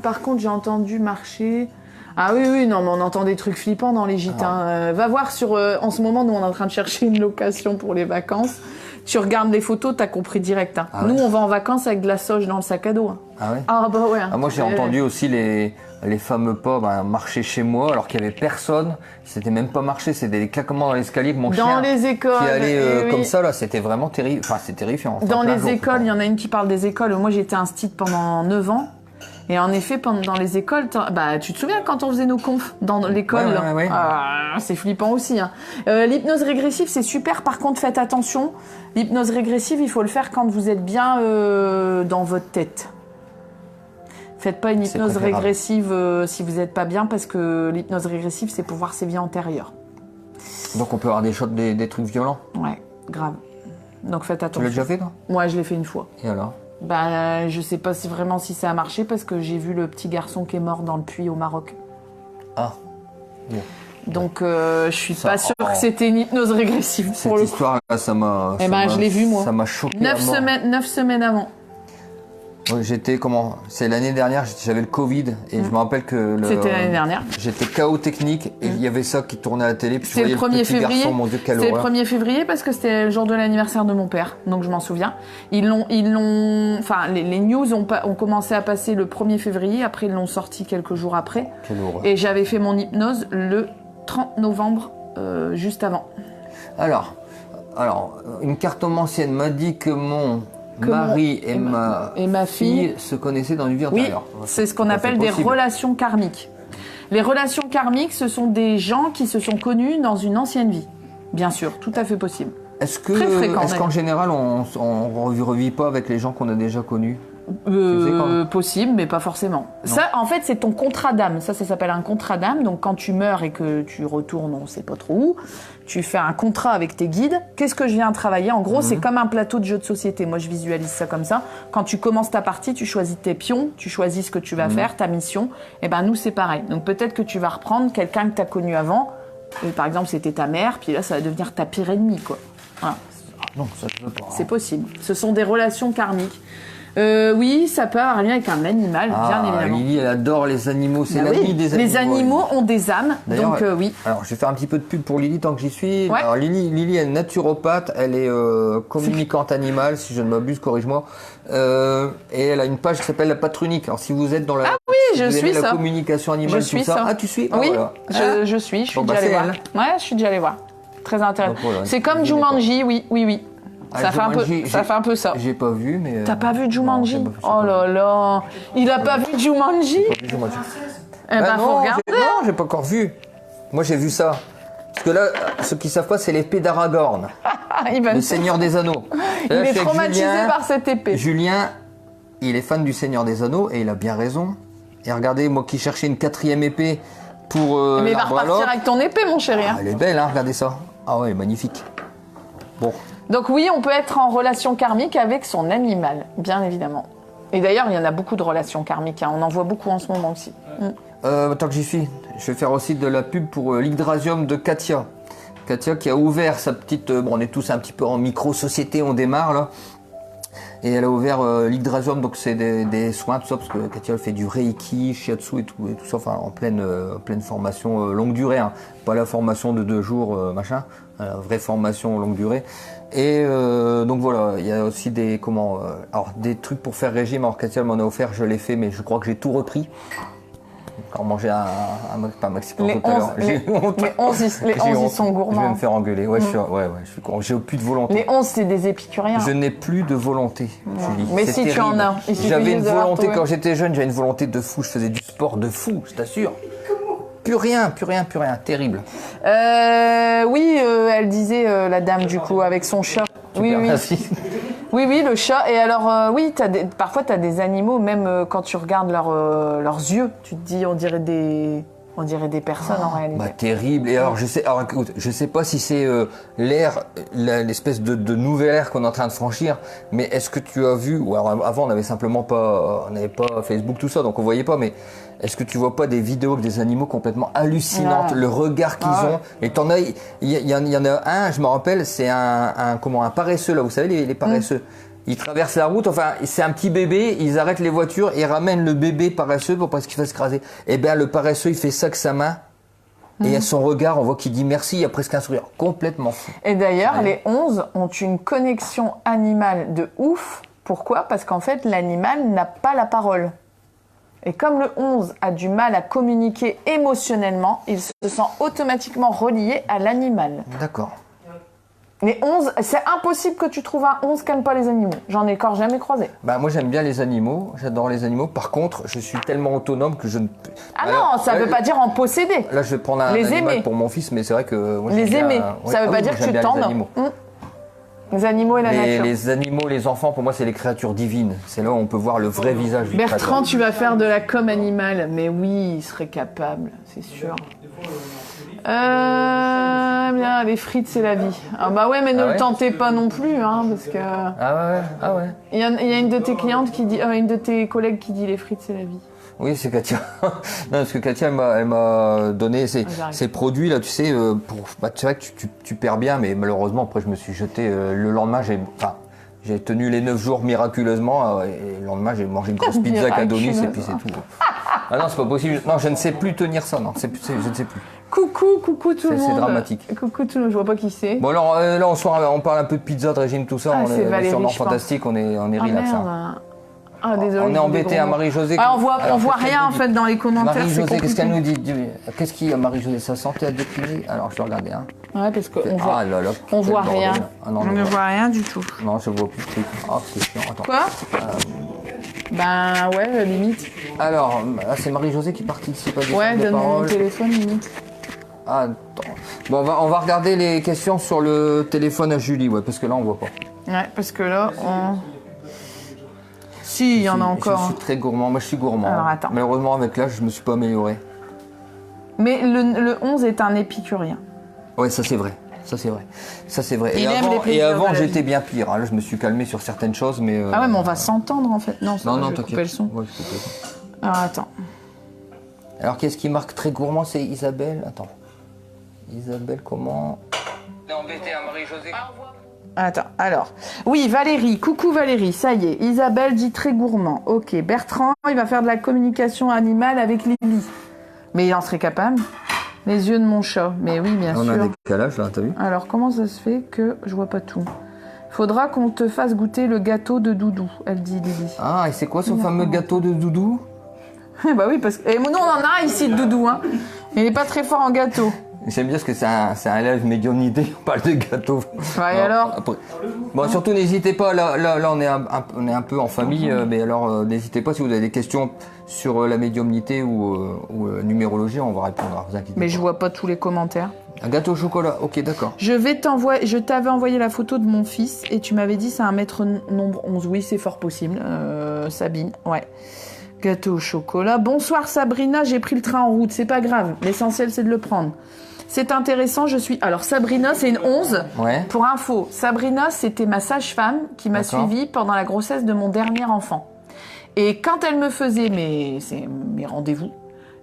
Par contre, j'ai entendu marcher... Ah oui, non, mais on entend des trucs flippants dans les gîtes. Va voir en ce moment, nous, on est en train de chercher une location pour les vacances. Tu regardes les photos, t'as compris direct. Nous, on va en vacances avec de la sauge dans le sac à dos. Ah ouais? Ah bah ouais. Moi, j'ai entendu aussi les fameux pas marcher chez moi, alors qu'il n'y avait personne. C'était même pas marché, c'était des claquements dans l'escalier que mon chien dans les écoles, qui allait comme ça, là, c'était vraiment terrible. Enfin, c'est terrifiant. Dans les écoles, il y en a une qui parle des écoles. Moi, j'étais instite pendant 9 ans. Et en effet, dans les écoles, tu te souviens quand on faisait nos confs dans l'école? Ouais. C'est flippant aussi. L'hypnose régressive, c'est super. Par contre, faites attention. L'hypnose régressive, il faut le faire quand vous êtes bien dans votre tête. Faites pas une hypnose régressive si vous n'êtes pas bien, parce que l'hypnose régressive, c'est pour voir ses vies antérieures. Donc on peut avoir des trucs violents. Ouais, grave. Donc faites Tu attention. l'as déjà fait, toi? Moi, je l'ai fait une fois. Et alors? Bah, je sais pas vraiment si ça a marché parce que j'ai vu le petit garçon qui est mort dans le puits au Maroc. Ah. Bon. Donc, je suis Ça, pas sûre que c'était une hypnose régressive pour Cette le coup. histoire-là, ça m'a... Eh ben, je l'ai vu, moi. Ça m'a choqué 9 à mort. semaines, 9 semaines avant. Ouais, c'est l'année dernière, j'avais le Covid et je me rappelle que C'était l'année dernière. J'étais KO technique et il y avait ça qui tournait à la télé. Puis je C'était le voyais 1er petit février. garçon, mon Dieu, quelle C'était le horreur. 1er février parce que c'était le jour de l'anniversaire de mon père, donc je m'en souviens. Enfin, les news ont commencé à passer le 1er février, après ils l'ont sorti quelques jours après. Quelle horreur. Et j'avais fait mon hypnose le 30 novembre, juste avant. Alors, une cartomancienne m'a dit que mon mari et ma fille se connaissaient dans une vie Oui, antérieure. c'est ce qu'on appelle des possible. relations karmiques. Les relations karmiques, ce sont des gens qui se sont connus dans une ancienne vie. Bien sûr, tout à fait possible. Est-ce Très fréquent, qu'en général, on revit pas avec les gens qu'on a déjà connus? Possible, mais pas forcément. Non. Ça, en fait, c'est ton contrat d'âme. Ça s'appelle un contrat d'âme. Donc, quand tu meurs et que tu retournes, on sait pas trop où, tu fais un contrat avec tes guides. Qu'est-ce que je viens travailler? En gros, c'est comme un plateau de jeu de société. Moi, je visualise ça comme ça. Quand tu commences ta partie, tu choisis tes pions, tu choisis ce que tu vas faire, ta mission. Et ben, nous, c'est pareil. Donc, peut-être que tu vas reprendre quelqu'un que tu as connu avant. Par exemple, c'était ta mère, puis là, ça va devenir ta pire ennemie, quoi. Voilà. Non, ça je veux pas. C'est possible. Ce sont des relations karmiques. Oui, ça peut avoir un lien avec un animal, bien évidemment. Lily, elle adore les animaux. C'est Bah l'amie oui. des animaux. Les animaux ont des âmes, D'ailleurs, donc oui. Alors, je vais faire un petit peu de pub pour Lily tant que j'y suis. Ouais. Alors, Lily, elle est naturopathe, elle est communicante animale, si je ne m'abuse, corrige-moi. Et elle a une page qui s'appelle La Patrunique. Alors, si vous êtes dans la, si je vous aimez suis la ça. communication animale, Je suis tout ça. ça. Ah, tu suis? Ah, Oui, voilà. je suis Bon, déjà allée c'est voir. elle. Ouais, je suis déjà allée voir. Très intéressant. Donc, voilà, C'est comme je l'ai Jumanji, oui. Ah, Ça fait un peu ça. J'ai pas vu, mais. T'as pas vu Jumanji? Non, j'ai Oh là là, il a pas vu Jumanji? pas vu Jumanji. Eh ben, faut regarder. Non, j'ai pas encore vu. Moi, j'ai vu ça. Parce que là, ceux qui savent pas, c'est l'épée d'Aragorn, le Seigneur des Anneaux. Il est traumatisé par cette épée. Julien, il est fan du Seigneur des Anneaux et il a bien raison. Et regardez, moi qui cherchais une 4e épée pour Mais il va l'arbre à repartir l'autre. avec ton épée, mon chéri. Ah, elle est belle, hein, regardez ça. Ah ouais, magnifique. Bon. Donc oui, on peut être en relation karmique avec son animal, bien évidemment. Et d'ailleurs, il y en a beaucoup de relations karmiques. Hein. On en voit beaucoup en ce moment aussi. Tant que j'y suis, je vais faire aussi de la pub pour l'Yggdrasium de Katia. Katia qui a ouvert sa petite... bon, on est tous un petit peu en micro-société, on démarre là. Et elle a ouvert l'Yggdrasium, donc c'est des soins, tout ça, parce que Katia elle fait du Reiki, Shiatsu et tout ça, enfin en pleine formation longue durée, hein. Pas la formation de 2 jours, machin, la vraie formation longue durée. Et donc voilà, il y a aussi des trucs pour faire régime. Alors Katia elle m'en a offert, je l'ai fait, mais je crois que j'ai tout repris. Quand manger pas un Mexicain Les tout à l'heure. 11, les 11, ils J'ai honte. sont Je vais gourmands. me faire engueuler. Ouais, j'ai plus de volonté. Les 11, c'est des épicuriens. Je n'ai plus de volonté, Julie. Mais C'est si tu terrible. en as, il suffit J'avais juste une de leur volonté trouver. quand j'étais jeune, j'avais une volonté de fou. Je faisais du sport de fou, je t'assure. Plus rien. Terrible. Oui, elle disait, la dame, du coup, avec son chat. Oui, Super, oui. merci. Oui, le chat. Et alors, oui, parfois, tu as des animaux, même quand tu regardes leurs yeux, tu te dis, on dirait des personnes en réalité. Bah, terrible. Et alors, écoute, je sais pas si c'est l'espèce de nouvelle ère qu'on est en train de franchir, mais est-ce que tu as vu, ou alors avant, on n'avait pas Facebook, tout ça, donc on voyait pas, mais est-ce que tu vois pas des vidéos avec des animaux complètement hallucinantes, Ouais. le regard qu'ils ont, et t'en as, il y en a un, je me rappelle, c'est un paresseux, là, vous savez, les paresseux. Ils traversent la route, enfin, c'est un petit bébé, ils arrêtent les voitures et ramènent le bébé paresseux pour pas qu'il fasse écraser. Eh bien, le paresseux, il fait ça avec sa main. Et à son regard, on voit qu'il dit merci, il y a presque un sourire complètement fou. Et d'ailleurs, Ouais. les 11 ont une connexion animale de ouf. Pourquoi? Parce qu'en fait, l'animal n'a pas la parole. Et comme le 11 a du mal à communiquer émotionnellement, il se sent automatiquement relié à l'animal. D'accord. Les 11, c'est impossible que tu trouves un 11 qui n'aime pas les animaux. J'en ai encore jamais croisé. Bah, moi, j'aime bien les animaux, j'adore les animaux. Par contre, je suis tellement autonome que je ne peux... Ah non, ça là, veut pas dire en posséder. Là, je vais prendre un Les animal aimer. pour mon fils, mais c'est vrai que... Moi, Les j'aime bien, aimer, ouais. ça veut Ah pas oui, dire moi, que j'aime tu bien les t'en animaux. Les animaux et la nature. Les animaux, les enfants, pour moi, c'est les créatures divines. C'est là où on peut voir le vrai visage du Bertrand, créateur. tu vas faire de la com animale. Mais oui, il serait capable, c'est sûr. Bien, les frites, c'est la vie. Ah bah ouais, mais ne le tentez pas non plus, hein, parce que... Ah ouais. Il y a une de tes clientes qui dit... une de tes collègues qui dit les frites, c'est la vie. Oui, c'est Katia. Non, parce que Katia, elle m'a donné ces produits là, tu sais, c'est vrai que tu perds bien, mais malheureusement après je me suis jeté le lendemain. J'ai tenu les 9 jours miraculeusement et le lendemain j'ai mangé une grosse pizza qu'Adonis et puis c'est tout. Ah non, c'est pas possible. Non, je ne sais plus tenir ça. Non, je ne sais plus. Coucou tout le monde. C'est dramatique. Coucou tout le monde. Je vois pas qui c'est. Bon alors là, on parle un peu de pizza, de régime, tout ça. Ah, on c'est est Valérie, sur je Fantastique, on est relax. Merde. Ah, désolé. On est embêté à Marie-Josée. Ah, on voit rien en fait dans les commentaires. Marie-Josée, qu'est-ce qu'elle nous dit? Qu'est-ce qu'il y a, Marie-Josée? Sa santé a décliné? Alors, je vais regarder. Hein. Ouais, parce qu'on voit, là, on voit rien. Ah, non, on ne voit rien du tout. Non, je vois plus de trucs. Ah, c'est chiant. Attends. Quoi Ben ouais, limite. Alors, là, c'est Marie-Josée qui participe à des Ouais, de donne-moi mon parole. téléphone, limite. Ah, attends. Bon, on va regarder les questions sur le téléphone à Julie, ouais, parce que là, on voit pas. Ouais, parce que là, on... Si, il y en a encore. Je suis très gourmand. Moi, je suis gourmand. Alors, attends. Malheureusement, avec l'âge, je me suis pas amélioré. Mais le 11 est un épicurien. Ouais, ça, c'est vrai. Ça, c'est vrai. Ça, c'est vrai. Il aime les Et plaisirs avant, de la j'étais vie. bien pire. Hein. Là, je me suis calmé sur certaines choses, mais... Ah ouais, mais on va s'entendre en fait. Non, ça va, je vais couper t'inquiète. le son. Ouais, je t'inquiète. Alors, attends. Alors, qu'est-ce qui marque très gourmand? C'est Isabelle. Attends. Isabelle, comment? On est embêté à Marie-Josée. Attends, alors. Oui, Valérie. Coucou Valérie, ça y est. Isabelle dit très gourmand. Ok, Bertrand, il va faire de la communication animale avec Lily. Mais il en serait capable. Les yeux de mon chat. Mais oui, bien On sûr. a un décalage, là, t'as vu? Alors, comment ça se fait que je vois pas tout? Faudra qu'on te fasse goûter le gâteau de Doudou, elle dit Lily. Ah, et c'est quoi ce fameux gâteau de Doudou? Bah oui, parce que... Et nous, on en a ici de Doudou, hein. Il est pas très fort en gâteau. J'aime bien parce que c'est un live médiumnité, on parle de gâteau. Ouais, et alors après. Bon, surtout n'hésitez pas, là on est un peu en famille, mais alors n'hésitez pas si vous avez des questions sur la médiumnité ou numérologie, on va répondre, vous inquiétez Mais pas. je vois pas tous les commentaires. Un gâteau au chocolat, ok d'accord. Je t'avais envoyé la photo de mon fils et tu m'avais dit c'est un maître nombre 11. Oui, c'est fort possible, Sabine, ouais. Gâteau au chocolat. Bonsoir Sabrina, j'ai pris le train en route, c'est pas grave, l'essentiel c'est de le prendre. C'est intéressant, Alors Sabrina, c'est une 11. Ouais. Pour info, Sabrina, c'était ma sage-femme qui m'a D'accord. suivie pendant la grossesse de mon dernier enfant. Et quand elle me faisait mes rendez-vous,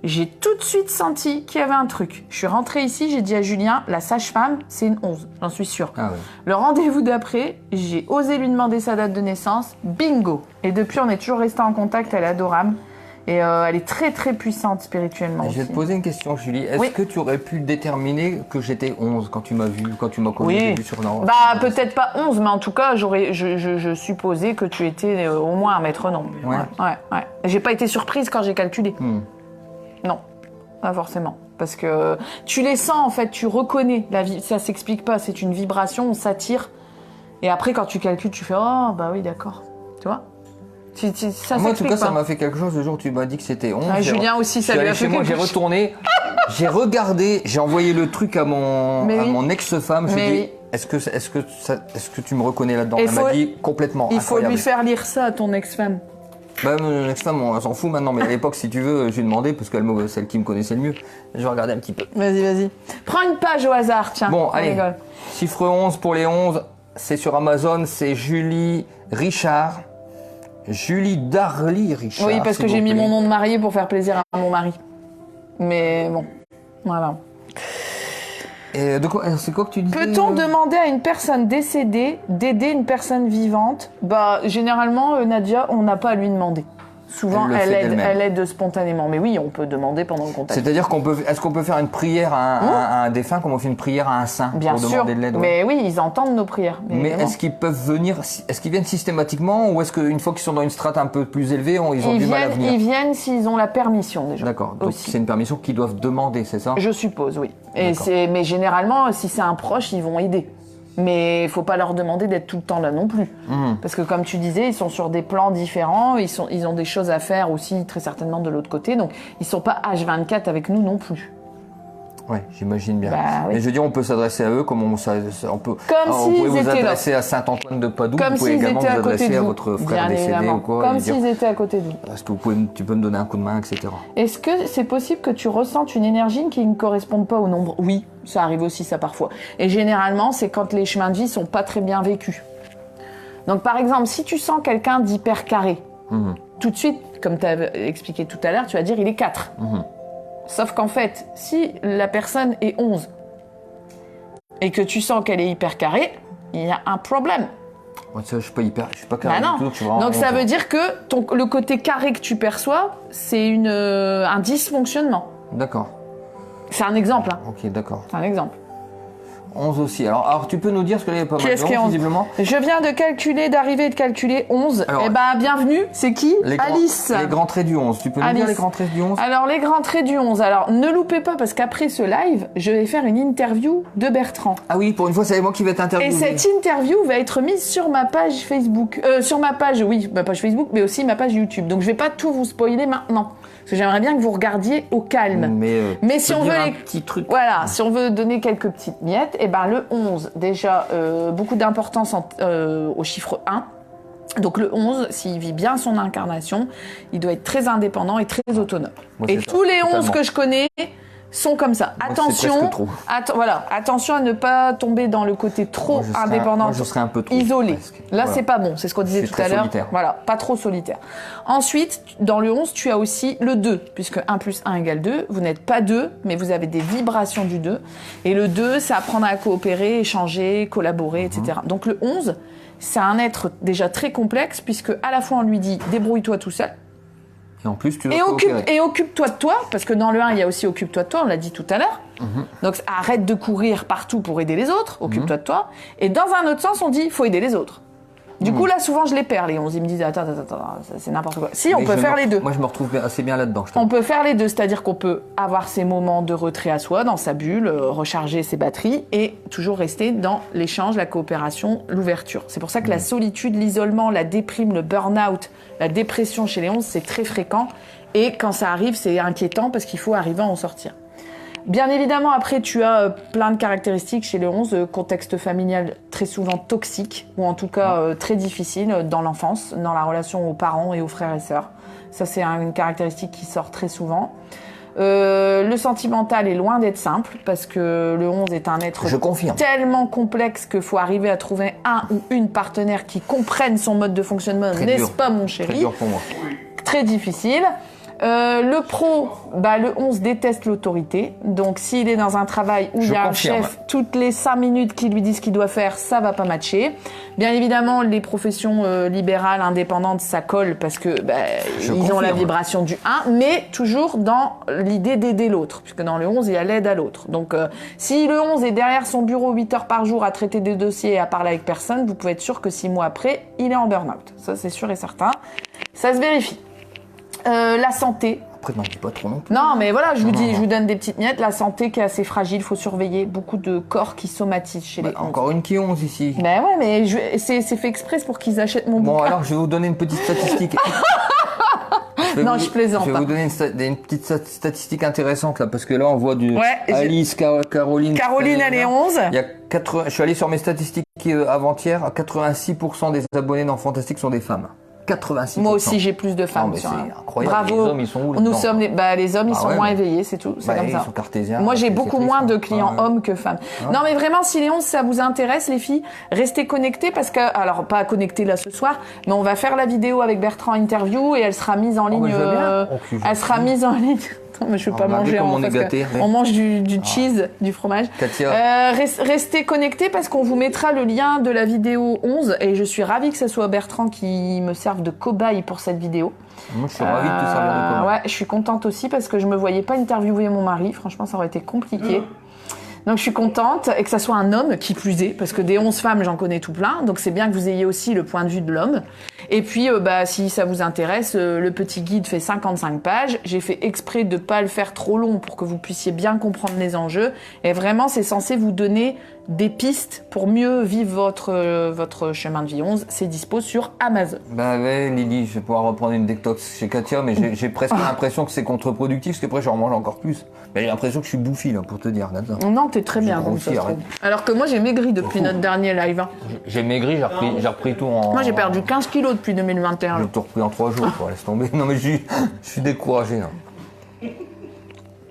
j'ai tout de suite senti qu'il y avait un truc. Je suis rentrée ici, j'ai dit à Julien, la sage-femme, c'est une 11, j'en suis sûre. Ah ouais. Le rendez-vous d'après, j'ai osé lui demander sa date de naissance, bingo. Et depuis, on est toujours resté en contact, elle est adorable. Et elle est très très puissante spirituellement Je vais aussi. te poser une question Julie, est-ce Oui. que tu aurais pu déterminer que j'étais 11 quand tu m'as vu, quand tu m'as connu Oui. j'ai vu sur Bah peut-être pas 11, mais en tout cas, je supposais que tu étais au moins un maître nombre. Ouais. Ouais. J'ai pas été surprise quand j'ai calculé. Non, pas forcément. Parce que tu les sens en fait, tu reconnais. Ça s'explique pas, c'est une vibration, on s'attire. Et après, quand tu calcules, tu fais oh bah oui, d'accord. Tu vois ça moi, en tout s'explique cas, pas. ça m'a fait quelque chose le jour où tu m'as dit que c'était 11. Ah, Julien aussi, ça Je suis lui a allé fait chez moi, quelque j'ai chose. retourné, j'ai regardé, j'ai envoyé le truc à mon oui. ex-femme. Je lui ai Mais dit, oui. est-ce que tu me reconnais là-dedans? Et Elle faut- m'a dit complètement. Il faut incroyable. lui faire lire ça à ton ex-femme. Bah, mon ex-femme, on s'en fout maintenant, mais à l'époque, si tu veux, je lui ai demandé, parce qu'elle celle qui me connaissait le mieux. Je vais regarder un petit peu. Vas-y. Prends une page au hasard, tiens. Bon, on allez. rigole. Chiffre 11 pour les 11, c'est sur Amazon, c'est Julie Richard. Julie Darly Richard. Oui, parce que s'il j'ai vous mis plaît. mon nom de mariée pour faire plaisir à mon mari. Mais bon, voilà. Et de quoi, c'est quoi que tu dis? Peut-on demander à une personne décédée d'aider une personne vivante? Bah, généralement, Nadia, on n'a pas à lui demander. Souvent, Elle le fait d'elle-même. elle aide spontanément. Mais oui, on peut demander pendant le contact. C'est-à-dire est-ce qu'on peut faire une prière à un défunt comme on fait une prière à un saint Bien pour sûr. demander de l'aide? Ouais. Mais oui, ils entendent nos prières. Mais évidemment. est-ce qu'ils peuvent venir, est-ce qu'ils viennent systématiquement ou est-ce qu'une fois qu'ils sont dans une strate un peu plus élevée, ils ont du mal à venir? Ils viennent s'ils ont la permission déjà. D'accord, donc aussi. c'est une permission qu'ils doivent demander, c'est ça? Je suppose, oui. Et D'accord. mais généralement, si c'est un proche, ils vont aider. Mais il faut pas leur demander d'être tout le temps là non plus. Parce que comme tu disais, ils sont sur des plans différents, ils ont des choses à faire aussi très certainement de l'autre côté, donc ils sont pas H24 avec nous non plus. Ouais, j'imagine bien. Bah, oui. Mais je veux dire, on peut s'adresser à eux comme on peut. Comme Alors, vous s'ils pouvez vous étaient là. adresser à Saint-Antoine de Padoue. Comme Vous pouvez s'ils également étaient vous à côté adresser de à vous. votre frère Bien décédé évidemment. ou quoi. Comme et dire, s'ils étaient à côté de vous. est-ce que tu peux me donner un coup de main, etc. Est-ce que c'est possible que tu ressentes une énergie qui ne corresponde pas au nombre? Oui, ça arrive aussi ça parfois. Et généralement, c'est quand les chemins de vie sont pas très bien vécus. Donc par exemple, si tu sens quelqu'un d'hyper carré, tout de suite, comme tu as expliqué tout à l'heure, tu vas dire il est 4. Sauf qu'en fait, si la personne est 11 et que tu sens qu'elle est hyper carrée, il y a un problème. Moi, ça, je suis pas carré Bah du non. tout. Je suis vraiment Donc ça rien, veut dire que le côté carré que tu perçois, c'est un dysfonctionnement. D'accord. C'est un exemple. Hein. Ok, d'accord. C'est un exemple. 11 aussi. Alors, tu peux nous dire ce qu'il y a pas mal Qu'est-ce de qui est 11, 11 visiblement. Je viens d'arriver et de calculer 11. Alors, Eh ben, bienvenue. C'est qui? Alice. Les grands traits du 11. Tu peux nous dire Alice. les grands traits du 11? Alors, les grands traits du 11. Alors, ne loupez pas parce qu'après ce live, je vais faire une interview de Bertrand. Ah oui, pour une fois, c'est moi qui vais Et t'interviewer. cette interview va être mise sur ma page Facebook. Sur ma page, oui, ma page Facebook, mais aussi ma page YouTube. Donc, je vais pas tout vous spoiler maintenant. Parce que j'aimerais bien que vous regardiez au calme. Mais si on veut un petit truc. Voilà, si on veut donner quelques petites miettes, et ben le 11, déjà, beaucoup d'importance au chiffre 1. Donc le 11, s'il vit bien son incarnation, il doit être très indépendant et très autonome. Moi, Et c'est ça, tous les 11 totalement. que je connais sont comme ça. Moi, c'est Attention, presque trop. voilà, attention à ne pas tomber dans le côté trop indépendant, je serais un peu trop isolé. presque. Là, Voilà. c'est pas bon, c'est ce qu'on disait C'est tout très à l'heure. solitaire. Voilà, pas trop solitaire. Ensuite, dans le 11, tu as aussi le 2, puisque 1 plus 1 égale 2. Vous n'êtes pas 2, mais vous avez des vibrations du 2. Et le 2, c'est apprendre à coopérer, échanger, collaborer, etc. Donc le 11, c'est un être déjà très complexe, puisque à la fois on lui dit débrouille-toi tout seul, Et en plus, tu dois coopérer. et occupe-toi de toi, parce que dans le 1, il y a aussi occupe-toi de toi, on l'a dit tout à l'heure. Donc arrête de courir partout pour aider les autres, occupe-toi de toi. Et dans un autre sens, on dit faut aider les autres. Du coup, là, souvent, je les perds, les 11. Ils me disent attends, c'est n'importe quoi. Si, on peut faire les deux. Moi, je me retrouve assez bien là-dedans. On peut faire les deux, c'est-à-dire qu'on peut avoir ces moments de retrait à soi, dans sa bulle, recharger ses batteries et toujours rester dans l'échange, la coopération, l'ouverture. C'est pour ça que la solitude, l'isolement, la déprime, le burn-out, la dépression chez les 11, c'est très fréquent. Et quand ça arrive, c'est inquiétant parce qu'il faut arriver à en sortir. Bien évidemment, après, tu as plein de caractéristiques chez les 11, contexte familial très souvent toxique, ou en tout cas très difficile dans l'enfance, dans la relation aux parents et aux frères et sœurs. Ça, c'est une caractéristique qui sort très souvent. Le sentimental est loin d'être simple, parce que le 11 est un être tellement complexe qu'il faut arriver à trouver un ou une partenaire qui comprenne son mode de fonctionnement, n'est-ce pas mon chéri? Très dur pour moi. Très difficile. Le pro, le 11 déteste l'autorité. Donc, s'il est dans un travail où il y a un chef toutes les 5 minutes qui lui dit ce qu'il doit faire, ça va pas matcher. Bien évidemment, les professions libérales, indépendantes, ça colle parce que ils ont la vibration du 1, mais toujours dans l'idée d'aider l'autre. Puisque dans le 11, il y a l'aide à l'autre. Donc, si le 11 est derrière son bureau 8 heures par jour à traiter des dossiers et à parler avec personne, vous pouvez être sûr que 6 mois après, il est en burn-out. Ça, c'est sûr et certain. Ça se vérifie. La santé. Après, n'en dis pas trop non plus. Non, mais voilà, je vous donne des petites miettes. La santé qui est assez fragile, faut surveiller. Beaucoup de corps qui somatisent chez les 11. Encore une qui 11 ici. Ben ouais, mais c'est fait exprès pour qu'ils achètent mon bouquin. Bon, alors, je vais vous donner une petite statistique. Je plaisante. Je vais vous donner une petite statistique intéressante là, parce que là, on voit du Alice, Caroline. Caroline, elle est 11. Il y a 80, je suis allé sur mes statistiques avant-hier. 86% des abonnés dans Fantastique sont des femmes. 86%. Moi aussi, j'ai plus de femmes. C'est incroyable. Bravo. Les hommes, ils sont où Nous sommes les hommes, ils sont moins éveillés, c'est tout. C'est comme ça. Ils sont cartésiens. Moi, j'ai beaucoup moins de clients hommes que femmes. Non, mais vraiment, si les 11, ça vous intéresse, les filles, restez connectées parce que, alors, pas connectées là ce soir, mais on va faire la vidéo avec Bertrand interview et elle sera mise en ligne. Elle sera mise en ligne. Non, mais je ne peux pas manger en fait. On mange du cheese, du fromage. Restez connectés parce qu'on vous mettra le lien de la vidéo 11 et je suis ravie que ce soit Bertrand qui me serve de cobaye pour cette vidéo. Moi, je suis ravie de te servir de cobaye. Ouais, je suis contente aussi parce que je me voyais pas interviewer mon mari. Franchement, ça aurait été compliqué. Donc je suis contente et que ça soit un homme qui plus est, parce que des 11 femmes, j'en connais tout plein, donc c'est bien que vous ayez aussi le point de vue de l'homme. Et puis, si ça vous intéresse, le petit guide fait 55 pages. J'ai fait exprès de pas le faire trop long pour que vous puissiez bien comprendre les enjeux. Et vraiment, c'est censé vous donner des pistes pour mieux vivre votre chemin de vie 11. C'est dispo sur Amazon. Ouais, Lily, je vais pouvoir reprendre une détox chez Katia, mais j'ai presque l'impression que c'est contre-productif, parce qu'après, je mange encore plus. J'ai l'impression que je suis bouffi là pour te dire. Non, t'es très bien. grossi, comme ça, arrête. alors que moi j'ai maigri depuis notre dernier live. Hein. J'ai maigri, j'ai repris tout en... Moi j'ai perdu 15 kilos depuis 2021. J'ai tout repris en 3 jours, quoi, laisse tomber. Non mais je suis découragé là.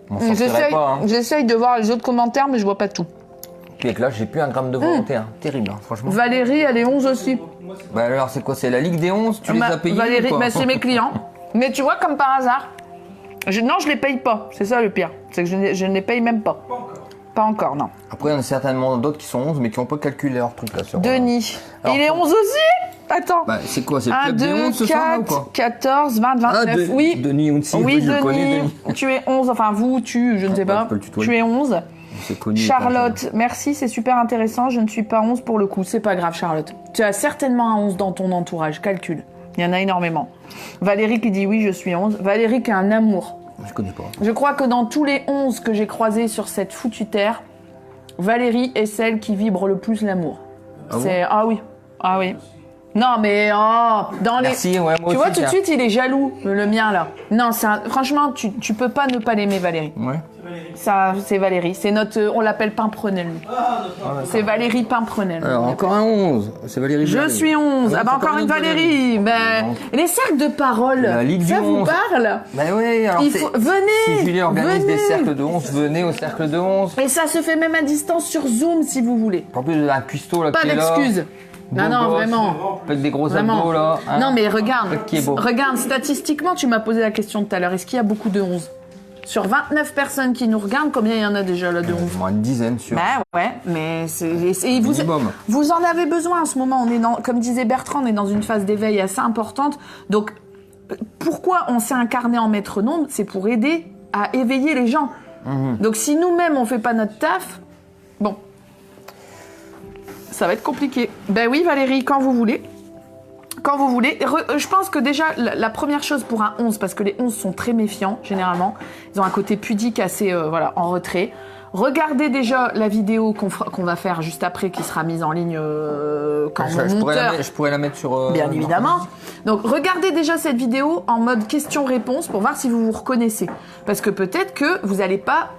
On s'en tirerait pas, hein. J'essaye de voir les autres commentaires, mais je vois pas tout. Puis avec là, j'ai plus un gramme de volonté, hein. Terrible, hein, franchement. Valérie, elle est 11 aussi. Bah alors c'est quoi, c'est la Ligue des 11, tu les as payés Valérie, ou quoi bah, c'est mes clients. Mais tu vois, comme par hasard, non, je les paye pas. C'est ça le pire. C'est que je ne les paye même pas. Pas encore, non. Après, il y en a certainement d'autres qui sont 11, mais qui n'ont pas calculé leur truc là sur... Denis. Alors, il est 11 aussi. Attends. Bah c'est quoi, c'est le 1, club des 2, 11 ce soir là, ou 4, quoi 14, 20, 29. Oui. Denis aussi, Oui, je le connais, Denis. Denis. Tu es 11. Enfin, vous, je ne sais Ouais, pas. je peux le tutoyer. Tu es 11. On s'est connus, Charlotte, merci, c'est super intéressant. Je ne suis pas 11 pour le coup. C'est pas grave, Charlotte. Tu as certainement un 11 dans ton entourage. Calcule. Il y en a énormément. Valérie qui dit oui, je suis 11. Valérie qui a un amour. Je connais pas. Je crois que dans tous les 11 que j'ai croisés sur cette foutue terre, Valérie est celle qui vibre le plus l'amour. Ah C'est ah oui. Ah oui. Non mais dans Merci, les ouais, moi tu aussi, vois tout de tiens. suite il est jaloux le mien là. Non, franchement tu peux pas ne pas l'aimer Valérie. Ouais. Ça c'est Valérie, c'est notre on l'appelle Pimprenel. C'est Valérie Pimprenel. Alors encore un 11, c'est Valérie. Je suis 11. Ah bah encore une Valérie. Ben les cercles de parole. La Ligue ça du vous 11. parle? Bah oui, alors Venez. si Julie organise venez. des cercles de 11, venez au cercle de 11. Et ça se fait même à distance sur Zoom si vous voulez. En plus, un cuistot là Pas qui est là. d'excuses. Non, Beau non, gosse, vraiment. Avec des gros Vraiment. abdos là. hein. Non, mais regarde. Qui est beau. Regarde, statistiquement, tu m'as posé la question tout à l'heure. Est-ce qu'il y a beaucoup de 11? Sur 29 personnes qui nous regardent, combien il y en a déjà là de 11? Au moins une dizaine sûr. Bah ouais, mais Minimum. vous en avez besoin en ce moment. On est comme disait Bertrand, on est dans une phase d'éveil assez importante. Donc, pourquoi on s'est incarné en maître nombre? C'est pour aider à éveiller les gens. Donc, si nous-mêmes on fait pas notre taf, bon, ça va être compliqué. Ben oui, Valérie, quand vous voulez. Quand vous voulez. Je pense que déjà, la première chose pour un 11, parce que les 11 sont très méfiants, généralement, ils ont un côté pudique assez en retrait. Regardez déjà la vidéo qu'on va faire juste après, qui sera mise en ligne quand mon monteur... Je pourrais la mettre sur... Bien évidemment. Donc, regardez déjà cette vidéo en mode question-réponse pour voir si vous vous reconnaissez. Parce que peut-être que vous n'allez pas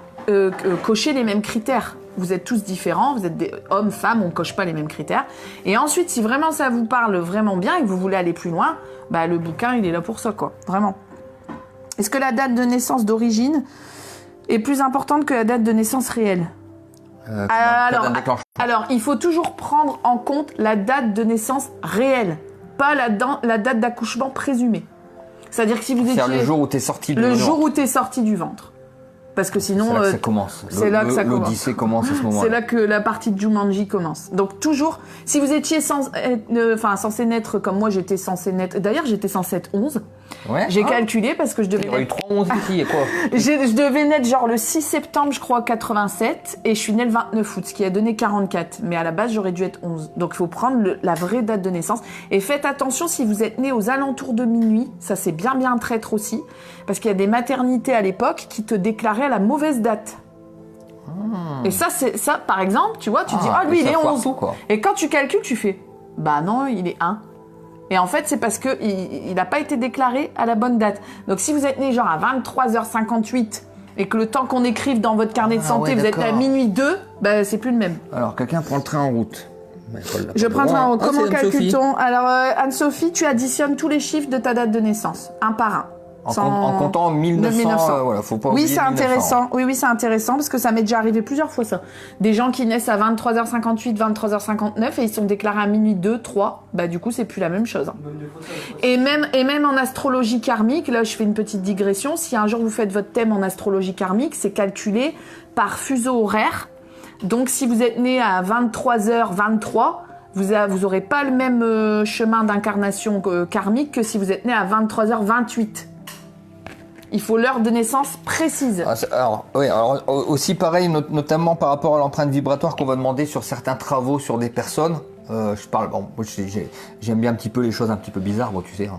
cocher les mêmes critères. Vous êtes tous différents, vous êtes des hommes, femmes, on ne coche pas les mêmes critères. Et ensuite, si vraiment ça vous parle vraiment bien et que vous voulez aller plus loin, bah le bouquin, il est là pour ça, quoi. Vraiment. Est-ce que la date de naissance d'origine est plus importante que la date de naissance réelle? Alors, il faut toujours prendre en compte la date de naissance réelle, pas la date d'accouchement présumée. C'est-à-dire que si vous étiez... C'est le jour où t'es sorti du Le ventre. jour où t'es sorti du ventre. Parce que sinon... C'est là que ça commence. C'est là que ça commence. L'Odyssée commence à ce moment-là. C'est là que la partie de Jumanji commence. Donc toujours, si vous étiez censé naître comme moi, j'étais censé naître... D'ailleurs, j'étais censée être 11. Ouais. J'ai calculé parce que je devais Il y aurait eu naître... 3 11 ici et quoi Je devais naître genre le 6 septembre, je crois, 87. Et je suis née le 29 août, ce qui a donné 44. Mais à la base, j'aurais dû être 11. Donc il faut prendre la vraie date de naissance. Et faites attention si vous êtes né aux alentours de minuit. Ça, c'est bien traître aussi. Parce qu'il y a des maternités à l'époque qui te déclaraient à la mauvaise date. Et ça, par exemple, tu vois, tu dis, lui, il est 11. Tout, quoi. Et quand tu calcules, tu fais, bah non, il est 1. Et en fait, c'est parce que il n'a pas été déclaré à la bonne date. Donc, si vous êtes né genre à 23h58 et que le temps qu'on écrive dans votre carnet de santé, vous êtes à minuit 2, bah c'est plus le même. Alors, quelqu'un prend le train en route. Je prends le train en route. Comment c'est Anne-Sophie. calcule-t-on? Alors, Anne-Sophie, tu additionnes tous les chiffres de ta date de naissance, un par un. En comptant 1900, voilà, faut pas oublier Oui, c'est 1900. intéressant. Oui, c'est intéressant parce que ça m'est déjà arrivé plusieurs fois ça. Des gens qui naissent à 23h58, 23h59 et ils sont déclarés à minuit 2, 3. Bah du coup, c'est plus la même chose. Et même en astrologie karmique, là je fais une petite digression, si un jour vous faites votre thème en astrologie karmique, c'est calculé par fuseau horaire. Donc si vous êtes né à 23h23, vous aurez pas le même chemin d'incarnation karmique que si vous êtes né à 23h28. Il faut l'heure de naissance précise. Alors aussi pareil, notamment par rapport à l'empreinte vibratoire qu'on va demander sur certains travaux sur des personnes. J'aime bien un petit peu les choses un petit peu bizarres, tu sais.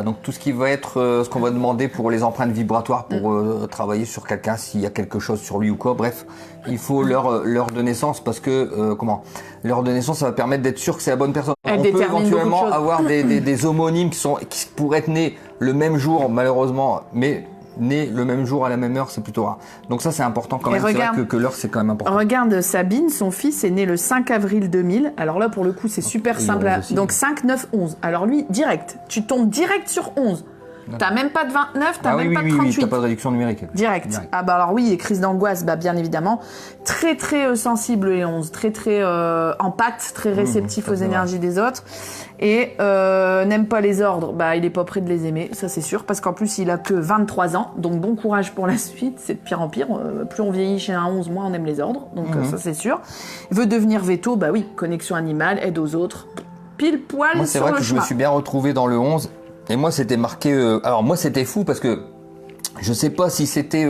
Donc tout ce qui va être ce qu'on va demander pour les empreintes vibratoires pour travailler sur quelqu'un s'il y a quelque chose sur lui ou quoi. Bref, il faut l'heure de naissance parce que l'heure de naissance ça va permettre d'être sûr que c'est la bonne personne. Elle On peut détermine éventuellement beaucoup de choses. avoir des homonymes qui pourraient être nés le même jour malheureusement, mais nés le même jour à la même heure, c'est plutôt rare. Donc ça, c'est important quand même. C'est vrai que l'heure, c'est quand même important. Regarde, Sabine, son fils est né le 5 avril 2000. Alors là, pour le coup, c'est super simple. Donc 5, 9, 11. Alors lui, direct. Tu tombes direct sur 11. T'as même pas de 29, t'as même pas de 38. Oui, t'as pas de réduction numérique. Direct. Ah bah alors oui, et crise d'angoisse, bah bien évidemment. Très très sensible les 11, très très empathe, très réceptif aux énergies des autres. Et n'aime pas les ordres, bah il est pas prêt de les aimer, ça c'est sûr, parce qu'en plus il a que 23 ans, donc bon courage pour la suite, c'est de pire en pire. Plus on vieillit chez un 11, moins on aime les ordres, donc ça c'est sûr. Il veut devenir veto, bah oui, connexion animale, aide aux autres, pile poil sur le chemin. C'est vrai que je me suis bien retrouvé dans le 11. Et moi, c'était marqué... alors moi, c'était fou parce que je sais pas si c'était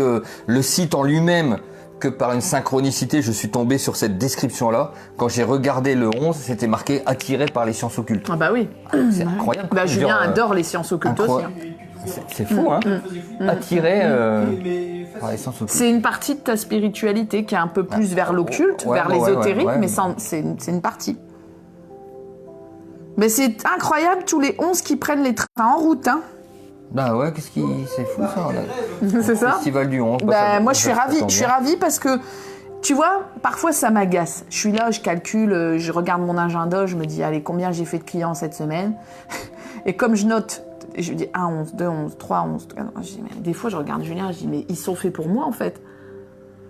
le site en lui-même que par une synchronicité, je suis tombé sur cette description-là. Quand j'ai regardé le 11, c'était marqué « attiré par les sciences occultes ». Ah bah oui. C'est incroyable. Bah Julien adore les sciences occultes aussi. C'est fou, hein. Attiré par les sciences occultes. C'est une partie de ta spiritualité qui est un peu plus vers l'occulte, vers l'ésotérique, mais c'est une partie. Mais c'est incroyable tous les 11 qui prennent les trains en route, hein. Bah ouais, c'est fou ça. C'est ça. Festival du 11. Bah moi je suis ravie parce que tu vois, parfois ça m'agace. Je suis là, je calcule, je regarde mon agenda, je me dis allez combien j'ai fait de clients cette semaine. Et comme je note, je me dis 1 11, 2 11, 3 11. Des fois je regarde Julien, je dis mais ils sont faits pour moi en fait.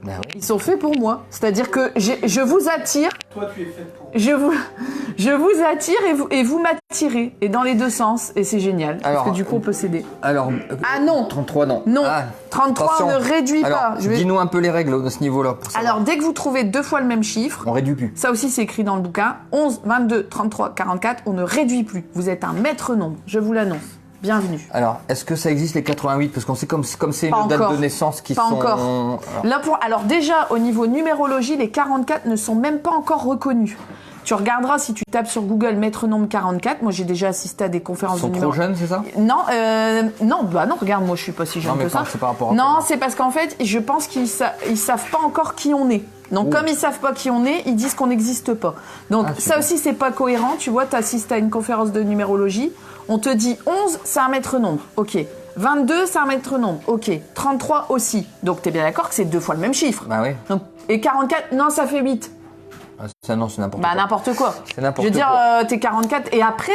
Ben oui. Ils sont faits pour moi. C'est-à-dire que je vous attire. Toi, tu es faite pour. Je vous attire et vous m'attirez. Et dans les deux sens. Et c'est génial. Alors, parce que du coup, on peut s'aider. Alors. Ah non. 33, non. Non. 33, attention. On ne réduit pas. Dis-nous un peu les règles de ce niveau-là. Alors, dès que vous trouvez 2 fois le même chiffre. On réduit plus. Ça aussi, c'est écrit dans le bouquin. 11, 22, 33, 44. On ne réduit plus. Vous êtes un maître nombre. Je vous l'annonce. Bienvenue. Alors, est-ce que ça existe les 88 ? Parce qu'on sait comme c'est une date de naissance qui pas sont... Pas encore. Alors déjà, au niveau numérologie, les 44 ne sont même pas encore reconnus. Tu regarderas si tu tapes sur Google maître nombre 44. Moi, j'ai déjà assisté à des conférences de numéro. Ils sont trop jeunes, c'est ça ? Non, regarde, moi, je suis pas si jeune que ça. C'est par rapport à non, c'est parce qu'en fait, je pense qu'ils savent pas encore qui on est. Donc, comme ils savent pas qui on est, ils disent qu'on n'existe pas. Donc, ça aussi, c'est pas cohérent. Tu vois, tu assistes à une conférence de numérologie. On te dit 11, c'est un maître nombre. Ok. 22, c'est un maître nombre. Ok. 33 aussi. Donc, tu es bien d'accord que c'est 2 fois le même chiffre. Bah oui. Donc, et 44, non, ça fait 8. Ça, non, c'est n'importe quoi. N'importe quoi. C'est n'importe quoi. Je veux dire, t'es 44. Et après,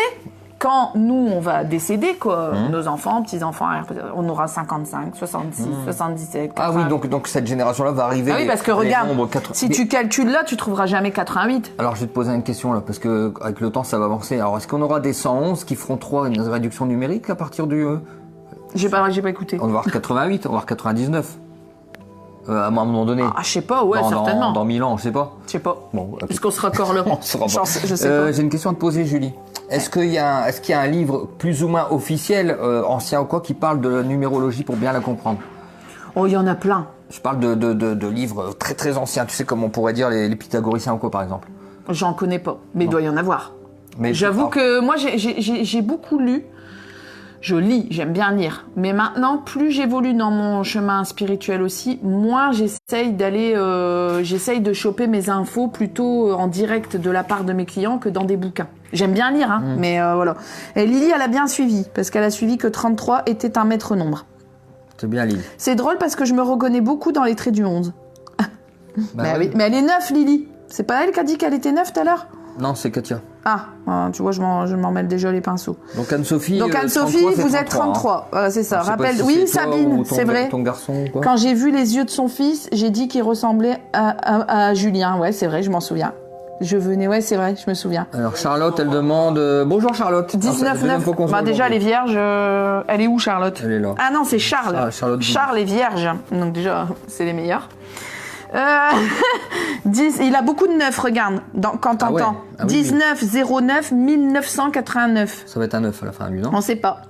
quand nous, on va décéder, quoi, nos enfants, petits-enfants, on aura 55, 66, 77, 80. Ah oui, donc cette génération-là va arriver. Ah oui, parce que regarde, si tu calcules là, tu trouveras jamais 88. Alors, je vais te poser une question là, parce que avec le temps, ça va avancer. Alors, est-ce qu'on aura des 111 qui feront 3 une réduction numérique à partir du... J'ai pas écouté. On va voir 88, on va voir 99. À un moment donné. Ah, je sais pas, ouais, certainement. Dans 1000 ans, je sais pas. Je sais pas. Bon, okay. Est-ce qu'on sera encore là? On sera pas. Je sais pas. J'ai une question à te poser, Julie. Est-ce qu'il y a un livre plus ou moins officiel, ancien ou quoi, qui parle de la numérologie pour bien la comprendre? Oh, il y en a plein. Je parle de livres très très anciens. Tu sais, comme on pourrait dire les pythagoriciens ou quoi, par exemple. J'en connais pas, mais il doit y en avoir. Mais j'avoue que moi, j'ai beaucoup lu. Je lis, j'aime bien lire. Mais maintenant, plus j'évolue dans mon chemin spirituel aussi, moins j'essaye de choper mes infos plutôt en direct de la part de mes clients que dans des bouquins. J'aime bien lire, hein, mais voilà. Et Lily, elle a bien suivi, parce qu'elle a suivi que 33 était un maître nombre. C'est bien, Lily. C'est drôle parce que je me reconnais beaucoup dans les traits du 11. Oui. Mais elle est 9, Lily. C'est pas elle qui a dit qu'elle était 9 tout à l'heure ? Non, c'est Katia. Ah, tu vois, je m'en mêle déjà les pinceaux. Donc Anne-Sophie, vous êtes 33. Hein. Voilà, c'est ça. Rappelle. Si oui, Sabine, c'est vrai. Ton garçon ou quoi ? Quand j'ai vu les yeux de son fils, j'ai dit qu'il ressemblait à Julien. Ouais, c'est vrai, je m'en souviens. Ouais, c'est vrai, je me souviens. Alors Charlotte, elle demande... bonjour Charlotte. 19-9. Bah déjà, les vierges... Elle est où, Charlotte ? Elle est là. Ah non, c'est Charles. Ah, Charles est vierge. Donc déjà, c'est les meilleurs. 10, il a beaucoup de 9, regarde, quand t'entends. Ouais. Ah oui, 19, 09, 1989. Ça va être un 9 à la fin, lui, non ? On sait pas.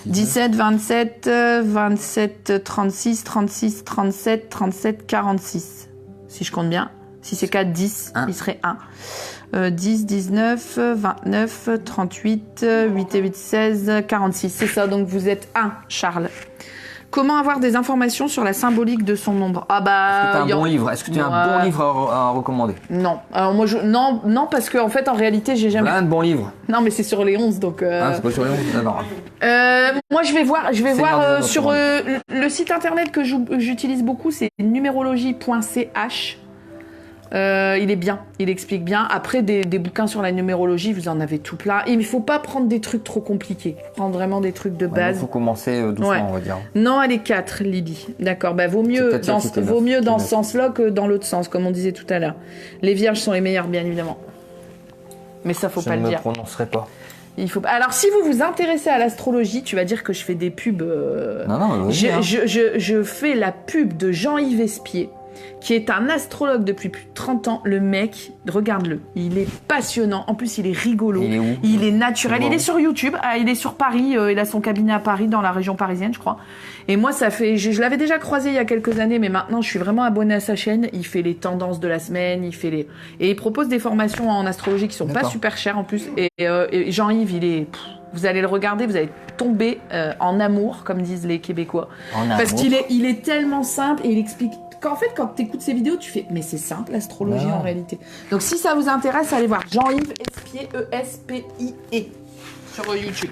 17, 27, 27, 36, 36, 37, 37, 46. Si je compte bien. Si c'est 4, 10, il serait 1. 10, 19, 29, 38, 8 et 8, 16, 46. C'est ça, donc vous êtes 1, Charles. Comment avoir des informations sur la symbolique de son nombre? Ah bah. Est-ce que tu as un bon livre? Est-ce que tu as un bon livre à recommander? Non. Alors moi non parce que en fait en réalité j'ai jamais. Plein de bons livres. Non mais c'est sur les 11 donc. Ah c'est pas sur les 11? Non. Moi je vais voir sur monde. le site internet que j'utilise beaucoup, c'est numérologie.ch. Il est bien, il explique bien. Après, des bouquins sur la numérologie, vous en avez tout plein. Il ne faut pas prendre des trucs trop compliqués. Prendre vraiment des trucs de base. Il faut commencer doucement, on va dire. Non, elle est 4, Lydie. D'accord, bah, vaut mieux dans ce sens-là que dans l'autre sens, comme on disait tout à l'heure. Les vierges sont les meilleures, bien évidemment. Mais ça, faut pas le dire. Je ne me prononcerai pas. Il faut... Alors, si vous vous intéressez à l'astrologie, tu vas dire que je fais des pubs. Non, je fais la pub de Jean-Yves Espier, qui est un astrologue depuis plus de 30 ans. Le mec, regarde-le, il est passionnant. En plus, il est rigolo. Il est où? Il est naturel. Il est sur YouTube. Il est sur Paris. Il a son cabinet à Paris, dans la région parisienne, je crois. Et moi, ça fait... Je l'avais déjà croisé il y a quelques années, mais maintenant, je suis vraiment abonnée à sa chaîne. Il fait les tendances de la semaine, et il propose des formations en astrologie qui sont pas super chères en plus. Et Jean-Yves, il est... Vous allez le regarder, vous allez tomber en amour, comme disent les Québécois. Parce qu'il est tellement simple et il explique... En fait, quand tu écoutes ces vidéos, tu fais « Mais c'est simple, l'astrologie, en réalité. » Donc, si ça vous intéresse, allez voir Jean-Yves Espier, E-S-P-I-E, sur YouTube.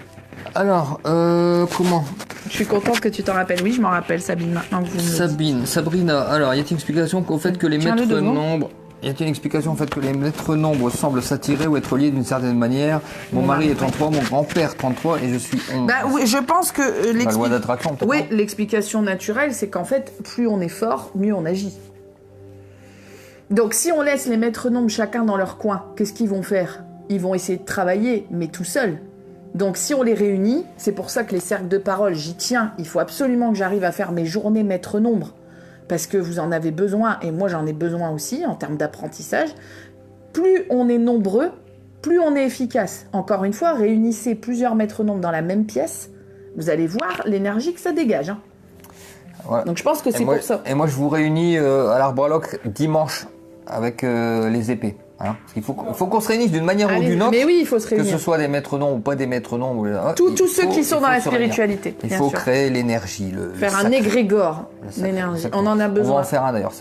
Alors, comment? Je suis contente que tu t'en rappelles. Oui, je m'en rappelle, Sabine, maintenant que vous me Sabrina, alors, y a-t-il une explication qu'au fait que les maîtres nombres... Y a-t-il une explication au fait que les maîtres nombres semblent s'attirer ou être liés d'une certaine manière? Mon mari est 33, mon grand-père 33 et je suis 11. Bah oui, je pense que la loi d'attraction, peut-être. Oui, l'explication naturelle, c'est qu'en fait, plus on est fort, mieux on agit. Donc si on laisse les maîtres nombres chacun dans leur coin, qu'est-ce qu'ils vont faire? Ils vont essayer de travailler, mais tout seuls. Donc si on les réunit, c'est pour ça que les cercles de parole, j'y tiens. Il faut absolument que j'arrive à faire mes journées maîtres nombres. Parce que vous en avez besoin, et moi j'en ai besoin aussi, en termes d'apprentissage. Plus on est nombreux, plus on est efficace. Encore une fois, réunissez plusieurs maîtres nombres dans la même pièce, vous allez voir l'énergie que ça dégage. Hein. Ouais. Donc je pense que c'est pour ça. Et moi je vous réunis à l'Arbre à Loc dimanche avec les épées. Hein, il faut qu'on se réunisse d'une manière ou d'une autre. Mais oui, il faut se réunir. Que ce soit des maîtres nombres ou pas des maîtres nombres. Tous ceux qui sont dans la spiritualité. Il faut créer l'énergie. Faire un égrégore d'énergie. On en a besoin. On va en faire un d'ailleurs.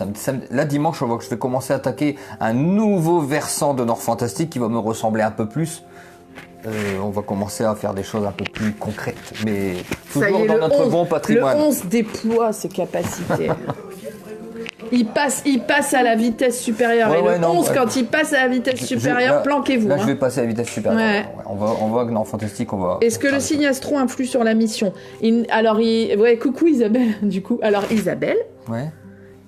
Là, dimanche, on voit que je vais commencer à attaquer un nouveau versant de Nord Fantastique qui va me ressembler un peu plus. On va commencer à faire des choses un peu plus concrètes. Mais toujours dans notre bon patrimoine. Le 11 déploie ses capacités. Il passe à la vitesse supérieure. Et le 11, quand il passe à la vitesse supérieure, planquez-vous. Là, je vais passer à la vitesse supérieure. Ouais. On va dans Fantastique, on va... Est-ce que le signe astro influe sur la mission? Coucou Isabelle, du coup. Alors, Isabelle,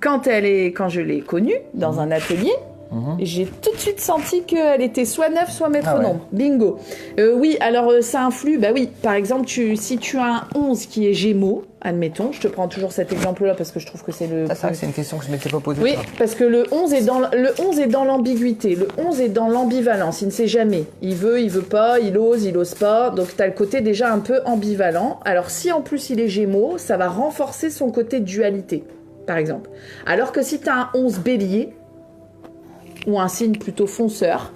quand je l'ai connue dans un atelier, j'ai tout de suite senti qu'elle était soit neuf, soit maître nombre. Bingo. Oui, alors ça influe. Bah oui, par exemple, si tu as un 11 qui est Gémeaux, admettons, je te prends toujours cet exemple-là parce que je trouve que c'est le... C'est vrai que c'est une question que je ne m'étais pas posée. Oui, parce que le 11 est dans l'ambiguïté, le 11 est dans l'ambivalence, il ne sait jamais. Il veut pas, il ose pas, donc tu as le côté déjà un peu ambivalent. Alors si en plus il est Gémeaux, ça va renforcer son côté dualité, par exemple. Alors que si tu as un 11 Bélier, ou un signe plutôt fonceur,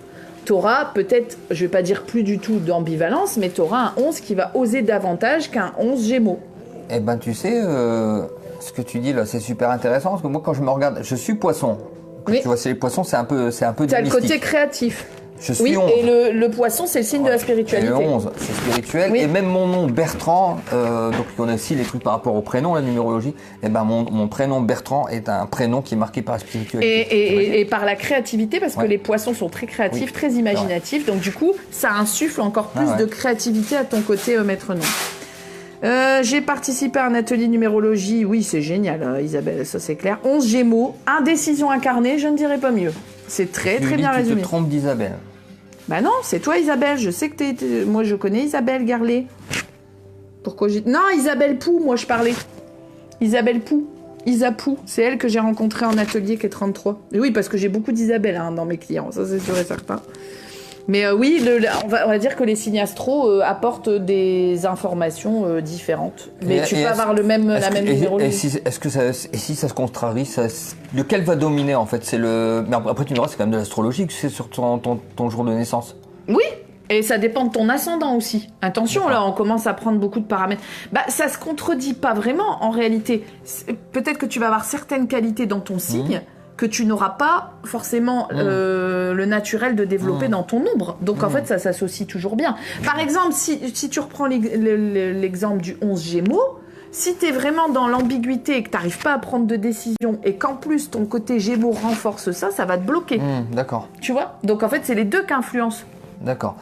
t'auras peut-être, je vais pas dire plus du tout d'ambivalence, mais t'auras un 11 qui va oser davantage qu'un 11 Gémeaux. Eh ben tu sais, ce que tu dis là, c'est super intéressant, parce que moi quand je me regarde, je suis poisson. Tu vois, c'est les poissons, c'est un peu t'as le côté créatif. Je suis 11. Et le poisson, c'est le signe de la spiritualité. Et le 11, c'est spirituel. Oui. Et même mon nom Bertrand, donc on a aussi les trucs par rapport au prénom, la numérologie. Et ben mon prénom Bertrand est un prénom qui est marqué par la spiritualité. Et par la créativité, parce que les poissons sont très créatifs, très imaginatifs. Donc du coup, ça insuffle encore plus de créativité à ton côté maître nom. J'ai participé à un atelier numérologie. Oui, c'est génial, Isabelle, ça c'est clair. 11 Gémeaux, indécision incarnée, je ne dirais pas mieux. C'est très bien résumé. Tu te trompes d'Isabelle. Bah non, c'est toi Isabelle, je sais que moi je connais Isabelle Garlet. Pourquoi j'ai... Non, Isabelle Pou, moi je parlais. Isabelle Pou, Isapou, c'est elle que j'ai rencontrée en atelier qui est 33. Et oui, parce que j'ai beaucoup d'Isabelle dans mes clients, ça c'est sûr et certain. Mais oui, on va dire que les signes astro apportent des informations différentes. Mais tu peux avoir la même numérologie. Et si ça se contrarie, lequel va dominer en fait? Mais après tu me diras, c'est quand même de l'astrologie que c'est sur ton jour de naissance. Oui, Et ça dépend de ton ascendant aussi. Attention, là, on commence à prendre beaucoup de paramètres. Bah, ça se contredit pas vraiment, en réalité. Peut-être que tu vas avoir certaines qualités dans ton signe que tu n'auras pas forcément le naturel de développer dans ton ombre. Donc, en fait, ça s'associe toujours bien. Par exemple, si tu reprends l'exemple du 11 Gémeaux, si tu es vraiment dans l'ambiguïté et que tu n'arrives pas à prendre de décision et qu'en plus ton côté Gémeaux renforce ça, ça va te bloquer. D'accord. Tu vois? Donc, en fait, c'est les deux qui influencent. D'accord.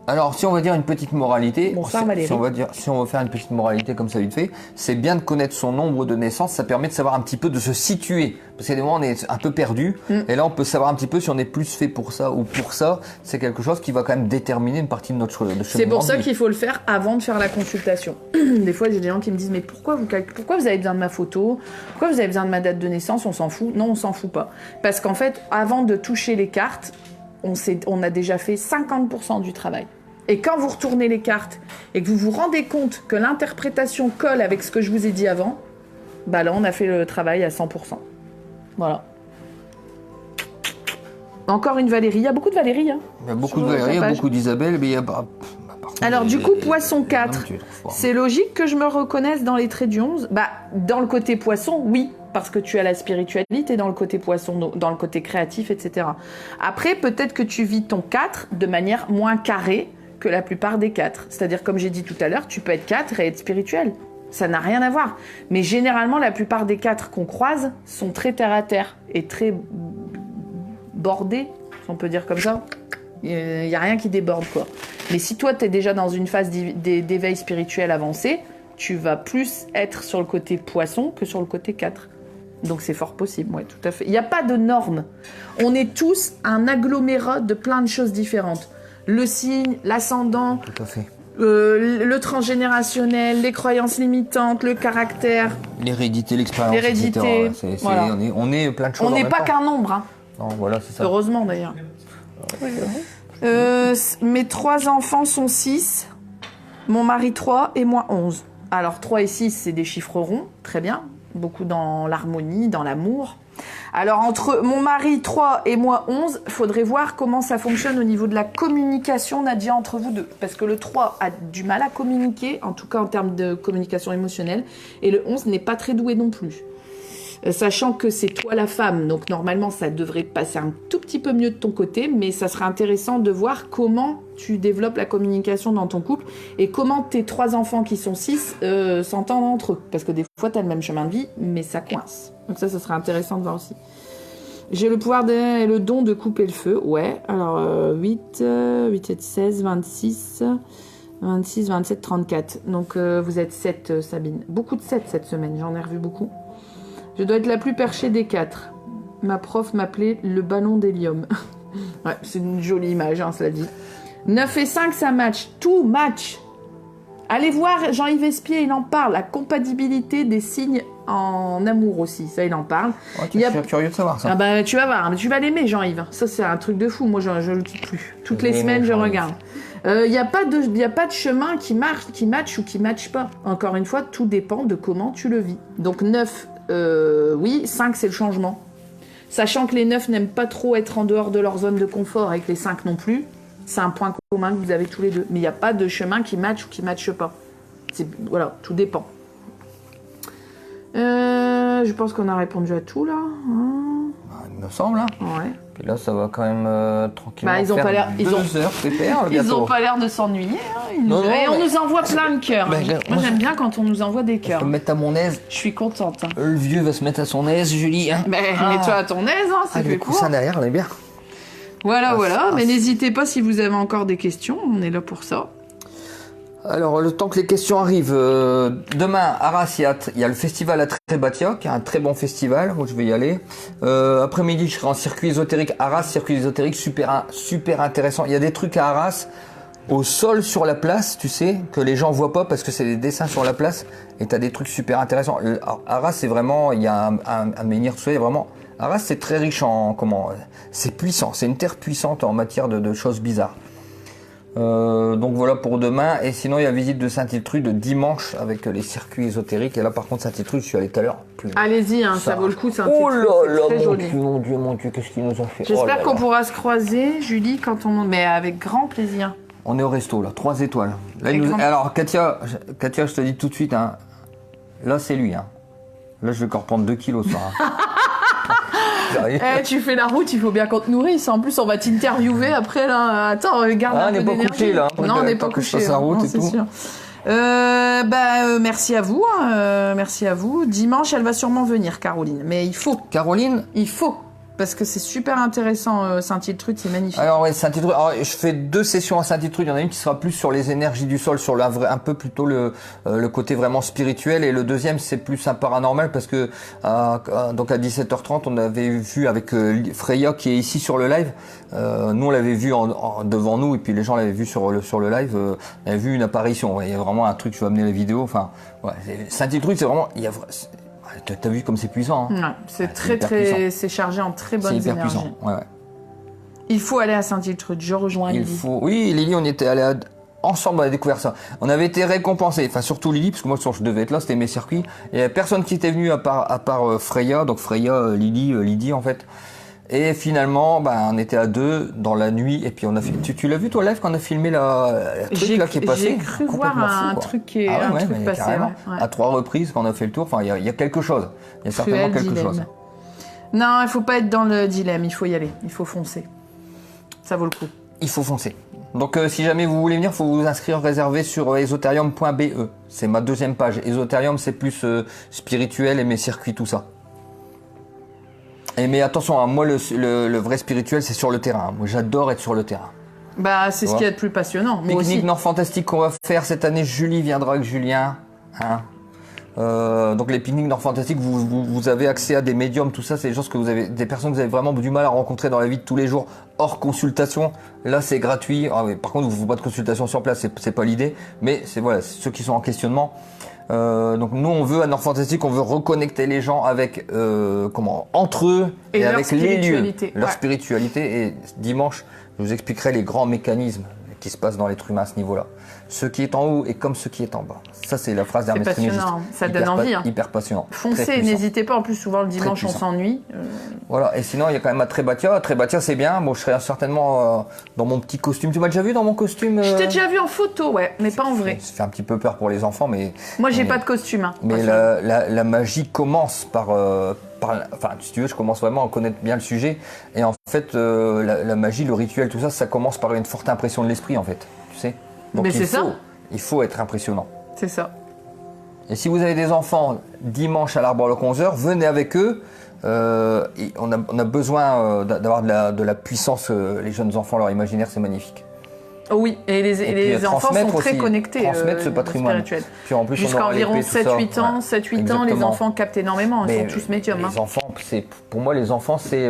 Alors, si on va dire une petite moralité, Bonsoir, Valérie. si on veut faire une petite moralité comme ça vite fait, c'est bien de connaître son nombre de naissance, ça permet de savoir un petit peu de se situer. Parce qu'il y a des moments où on est un peu perdu, et là on peut savoir un petit peu si on est plus fait pour ça ou pour ça. C'est quelque chose qui va quand même déterminer une partie de notre cheminement. C'est pour ça qu'il faut le faire avant de faire la consultation. Des fois, j'ai des gens qui me disent, mais pourquoi vous avez besoin de ma photo? Pourquoi vous avez besoin de ma date de naissance? On s'en fout. Non, on s'en fout pas. Parce qu'en fait, avant de toucher les cartes, on a déjà fait 50% du travail. Et quand vous retournez les cartes et que vous vous rendez compte que l'interprétation colle avec ce que je vous ai dit avant, bah là, on a fait le travail à 100%. Voilà. Encore une Valérie. Il y a beaucoup de Valérie. Hein. Il y a beaucoup de Valérie, il y a beaucoup d'Isabelle, mais il y a pas... Alors du coup, poisson 4, c'est logique que je me reconnaisse dans les traits du 11. Bah, dans le côté poisson, oui, parce que tu as la spiritualité dans le côté poisson, dans le côté créatif, etc. Après, peut-être que tu vis ton 4 de manière moins carrée que la plupart des 4. C'est-à-dire, comme j'ai dit tout à l'heure, tu peux être 4 et être spirituel. Ça n'a rien à voir. Mais généralement, la plupart des 4 qu'on croise sont très terre-à-terre et très bordés, si on peut dire comme ça. Il n'y a rien qui déborde, quoi. Mais si toi, tu es déjà dans une phase d'éveil spirituel avancé, tu vas plus être sur le côté poisson que sur le côté 4. Donc c'est fort possible, ouais, tout à fait. Il n'y a pas de normes. On est tous un agglomérat de plein de choses différentes. Le signe, l'ascendant, Tout à fait. le transgénérationnel, les croyances limitantes, le caractère. L'hérédité, l'expérience, L'hérédité, etc. voilà. On est plein de choses On en n'est même pas temps. qu'un nombre, hein. Non, voilà, c'est ça. Heureusement d'ailleurs. Mes 3 enfants sont 6, mon mari 3 et moi 11. Alors 3 et 6, c'est des chiffres ronds, très bien, beaucoup dans l'harmonie, dans l'amour. Alors entre mon mari 3 et moi 11, il faudrait voir comment ça fonctionne au niveau de la communication, Nadia, entre vous deux. Parce que le 3 a du mal à communiquer, en tout cas en termes de communication émotionnelle, et le 11 n'est pas très doué non plus. Sachant que c'est toi la femme, donc normalement ça devrait passer un tout petit peu mieux de ton côté, mais ça serait intéressant de voir comment tu développes la communication dans ton couple et comment tes 3 enfants qui sont 6 s'entendent entre eux. Parce que des fois tu as le même chemin de vie, mais ça coince. Donc ça serait intéressant de voir aussi. J'ai le pouvoir et le don de couper le feu, ouais. Alors 8 et 16, 26, 26, 27, 34. Donc vous êtes 7, Sabine. Beaucoup de 7 cette semaine, j'en ai revu beaucoup. Je dois être la plus perchée des 4. Ma prof m'appelait le ballon d'hélium. Ouais, c'est une jolie image, hein, cela dit. 9 et 5, ça match. Tout match. Allez voir Jean-Yves Espier, il en parle. La compatibilité des signes en amour aussi, ça, il en parle. Ouais, je suis curieux de savoir ça. Ah bah, tu vas voir, tu vas l'aimer, Jean-Yves. Ça, c'est un truc de fou. Moi, je le quitte plus. Toutes les semaines, je regarde. Il n'y a pas de chemin qui match ou qui match pas. Encore une fois, tout dépend de comment tu le vis. Donc 9... oui, 5 c'est le changement. Sachant que les 9 n'aiment pas trop être en dehors de leur zone de confort et que les 5 non plus, c'est un point commun que vous avez tous les deux. Mais il n'y a pas de chemin qui match ou qui matche pas. Voilà, tout dépend. Je pense qu'on a répondu à tout là. Il me semble. Hein. Ouais. Puis là, ça va quand même tranquillement. Bah, ils ont faire pas l'air. 2 heures, pépère, Ils bientôt. ont pas l'air de s'ennuyer. Hein. Et on nous envoie plein de cœurs. Ben, Moi, j'aime bien quand on nous envoie des Je cœurs. vais me mettre à mon aise. Je suis contente. Hein. Le vieux va se mettre à son aise, Julie. Hein. Mais mets-toi à ton aise, hein, c'est le fait pour. coussin derrière, on est bien. Voilà. Ah, Mais n'hésitez pas si vous avez encore des questions, on est là pour ça. Alors, le temps que les questions arrivent, demain, à Arras, il y a le festival à Trébatia, qui est un très bon festival, où je vais y aller. Après-midi, je serai en circuit ésotérique. Arras, circuit ésotérique, super intéressant. Il y a des trucs à Arras, au sol sur la place, tu sais, que les gens voient pas parce que c'est des dessins sur la place, et tu as des trucs super intéressants. Arras, c'est vraiment, il y a un menhir, tu sais, vraiment... Arras, c'est très riche en... c'est puissant, c'est une terre puissante en matière de choses bizarres. Donc voilà pour demain, et sinon il y a visite de Saint-Iltrude dimanche avec les circuits ésotériques, et là par contre Saint-Iltrude je suis allé tout à l'heure. Allez-y, hein, ça vaut le coup, c'est un Oh petit là truc, là, c'est très joli. mon Dieu, qu'est-ce qu'il nous a fait. J'espère Oh là qu'on là. pourra se croiser, Julie, quand on... Mais avec grand plaisir. On est au resto, là, 3 étoiles. Là, alors, Katia, je te dis tout de suite, hein, là, c'est lui. Hein. Là, je vais encore prendre 2 kilos ce soir. Hein. Tu fais la route, il faut bien qu'on te nourrisse. En plus, on va t'interviewer après, là. Attends, garde un peu d'énergie. On n'est pas couché, là. Non, on n'est pas couché. C'est sûr. Merci à vous. Merci à vous. Dimanche, elle va sûrement venir, Caroline. Mais il faut. Caroline ? Il faut. Parce que c'est super intéressant, Saint-Iltrude, c'est magnifique. Alors ouais, Saint-Iltrude. Alors, je fais 2 sessions à Saint-Iltrude. Il y en a une qui sera plus sur les énergies du sol, sur un peu plutôt le côté vraiment spirituel, et le deuxième c'est plus un paranormal parce que donc à 17h30 on avait vu avec Freya qui est ici sur le live. Nous on l'avait vu devant nous et puis les gens l'avaient vu sur le live. On avait vu une apparition. Ouais, il y a vraiment un truc. Je vais amener la vidéo. Enfin, ouais, Saint-Iltrude c'est vraiment. T'as vu comme c'est puissant. Hein. Ouais, c'est chargé en très bonnes énergies. C'est hyper puissant. Ouais. Il faut aller à Saint-Iltrude. Je rejoins Lily. Oui, Lily, on était allés ensemble à découvrir ça. On avait été récompensés. Enfin, surtout Lily, parce que moi, je devais être là. C'était mes circuits. Il y avait personne qui était venu à part Freya. Donc Freya, Lily, Lydie en fait. Et finalement, on était à 2 dans la nuit. Et puis on a fait. Tu l'as vu toi live quand on a filmé le truc là qui est passé? J'ai cru voir un truc qui est passé. Ouais. À 3 reprises quand on a fait le tour. Enfin, il y a quelque chose. Il y a certainement quelque chose. Non, il faut pas être dans le dilemme. Il faut y aller. Il faut foncer. Ça vaut le coup. Il faut foncer. Donc si jamais vous voulez venir, il faut vous inscrire, réserver sur esoterium.be. C'est ma 2e page. Esoterium, c'est plus spirituel et mes circuits, tout ça. Mais attention, hein, moi le vrai spirituel c'est sur le terrain. Moi j'adore être sur le terrain. C'est ce qui est le plus passionnant. Pique-nique Nord Fantastique qu'on va faire cette année. Julie viendra avec Julien. Hein. Donc les pique-niques Nord Fantastique, vous avez accès à des médiums, tout ça, c'est des choses des personnes que vous avez vraiment du mal à rencontrer dans la vie de tous les jours, hors consultation. Là c'est gratuit. Par contre, vous ne faites pas de consultation sur place, c'est pas l'idée. Mais c'est ceux qui sont en questionnement. Donc nous on veut à Nord Fantastique, on veut reconnecter les gens avec entre eux et avec les lieux, leur spiritualité. Et dimanche, je vous expliquerai les grands mécanismes qui se passent dans l'être humain à ce niveau-là. Ce qui est en haut est comme ce qui est en bas. Ça c'est la phrase d'Hermès Trismégiste. Ça donne envie. Hyper passionnant. Foncez, n'hésitez pas. En plus souvent le dimanche on s'ennuie. Voilà. Et sinon il y a quand même à Trébatia. Trébatia c'est bien. Bon, je serai certainement dans mon petit costume. Tu m'as déjà vu dans mon costume Je t'ai déjà vu en photo, ouais, mais pas en vrai. Ça fait un petit peu peur pour les enfants, mais. Moi j'ai pas de costume. Hein, mais la magie commence par. Enfin, si tu veux, je commence vraiment à connaître bien le sujet. Et en fait, la magie, le rituel, tout ça, ça commence par une forte impression de l'esprit, en fait. Tu sais. Donc mais c'est ça. Il faut être impressionnant. C'est ça. Et si vous avez des enfants dimanche à l'Arbre-Loc 11h, venez avec eux. On a besoin d'avoir de la puissance. Les jeunes enfants, leur imaginaire, c'est magnifique. Oui, et les enfants sont très connectés. Transmettre ce patrimoine. Puis en plus, jusqu'à environ 7-8 ans, 7-8 ans, les enfants captent énormément. Ils sont tous médiums. Les enfants, pour moi, les enfants, c'est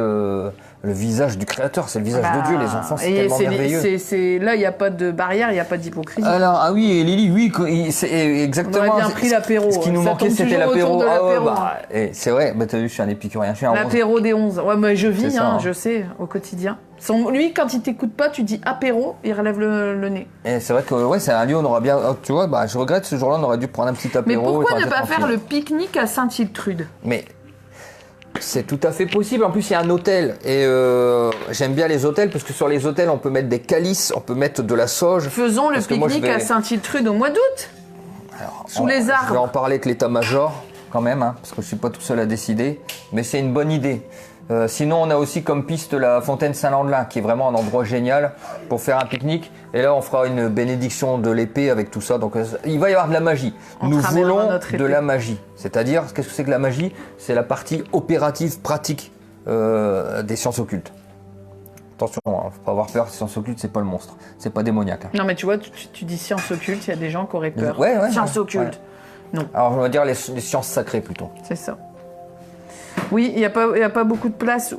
le visage du Créateur, c'est le visage de Dieu. Les enfants, c'est tellement merveilleux. Là, il n'y a pas de barrière, il n'y a pas d'hypocrisie. Alors, oui, et Lily, oui, c'est exactement. On aurait bien pris l'apéro. Ce qui nous manquait, c'était l'apéro. C'est vrai, t'as vu, je suis un épicurien. L'apéro des 11. Ouais, mais je vis, je sais, au quotidien. Lui, quand il t'écoute pas, tu dis apéro, il relève le nez. Et c'est vrai que c'est un lieu, on aurait bien. Tu vois, je regrette ce jour-là, on aurait dû prendre un petit apéro. Mais pourquoi ne pas faire le pique-nique à Saint-Iltrude? Mais c'est tout à fait possible. En plus, il y a un hôtel. Et j'aime bien les hôtels parce que sur les hôtels, on peut mettre des calices, on peut mettre de la sauge. Faisons le pique-nique à Saint-Iltrude au mois d'août. Sous les arbres. Je vais en parler avec l'état-major quand même, parce que je ne suis pas tout seul à décider. Mais c'est une bonne idée. Sinon, on a aussi comme piste la fontaine Saint-Landelin, qui est vraiment un endroit génial pour faire un pique-nique. Et là, on fera une bénédiction de l'épée avec tout ça. Donc, il va y avoir de la magie. Nous voulons de la magie. C'est-à-dire, qu'est-ce que c'est que la magie? C'est la partie opérative, pratique des sciences occultes. Attention, faut pas avoir peur. Sciences occultes, c'est pas le monstre. C'est pas démoniaque. Non, mais tu vois, tu dis sciences occultes, il y a des gens qui auraient peur. Sciences occultes. Non. Alors, on va dire les sciences sacrées plutôt. C'est ça. Oui, il n'y a pas beaucoup de place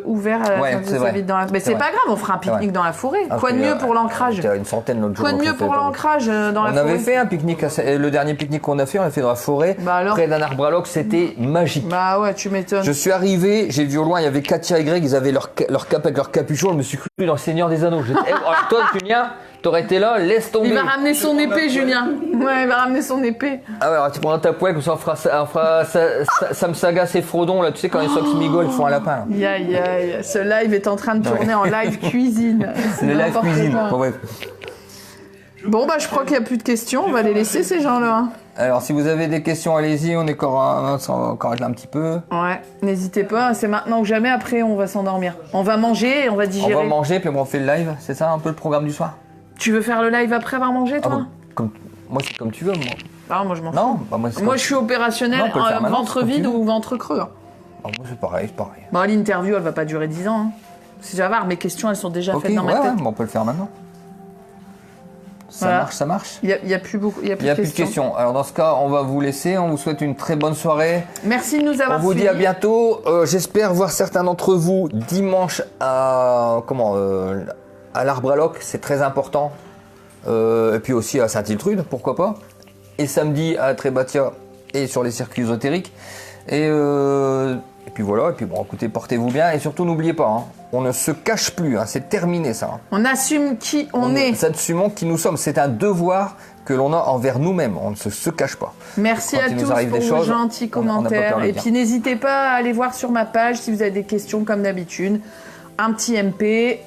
ouverte à la dans la... Mais c'est pas grave, on fera un pique-nique dans la forêt. Quoi de mieux pour l'ancrage? Il y a une centaine l'autre jour. Quoi de mieux pour l'ancrage dans la forêt? On avait fait un pique-nique, le dernier pique-nique qu'on a fait, on l'a fait dans la forêt, près d'un arbre à loc, c'était magique. Bah ouais, tu m'étonnes. Je suis arrivé, j'ai vu au loin, il y avait Katia et Greg, ils avaient leur cape avec leur capuchon, je me suis cru dans le Seigneur des Anneaux. Alors toi, Julien, t'aurais été là, laisse tomber. Il va ramener son épée, Julien. Ouais, il va ramener son épée. Ah ouais, alors tu prends ta poêle, comme ça on fera Sam Sagas et Frodon, là, tu sais, quand les Sox Migol font un lapin. Aïe, ce live est en train de tourner en live cuisine. C'est le live cuisine. Bon, ouais. Bon, bah, je crois qu'il n'y a plus de questions. On va les laisser, ces gens-là. Alors, si vous avez des questions, allez-y. On est encore là un petit peu. Ouais, n'hésitez pas. C'est maintenant ou jamais. Après, on va s'endormir. On va manger et on va digérer. On va manger, puis on fait le live. C'est ça un peu le programme du soir? Tu veux faire le live après avoir mangé, toi? Moi, c'est comme tu veux, moi. Ah, moi, je m'en fous. Non, bah, moi, je suis opérationnel, ventre vide ou ventre creux. Ah, moi, c'est pareil. Bon, l'interview, elle va pas durer 10 ans. Hein. C'est Javard, mes questions, elles sont déjà faites dans ma tête. Ouais, on peut le faire maintenant. Ça marche. Il y a plus beaucoup, il y a plus de questions. Alors dans ce cas, on va vous laisser. On vous souhaite une très bonne soirée. Merci de nous avoir suivis. On vous dit à bientôt. J'espère voir certains d'entre vous dimanche à l'Arbre à Loc. C'est très important. Et puis aussi à Saint-Iltrude, pourquoi pas. Et samedi à Trébatia et sur les circuits ésotériques. Et puis voilà. Et puis bon, écoutez, portez-vous bien et surtout n'oubliez pas. Hein, on ne se cache plus, hein, c'est terminé ça. On assume qui on est. Nous assumons qui nous sommes. C'est un devoir que l'on a envers nous-mêmes. On ne se cache pas. Merci à tous pour vos gentils commentaires. Et puis n'hésitez pas à aller voir sur ma page si vous avez des questions comme d'habitude. Un petit MP,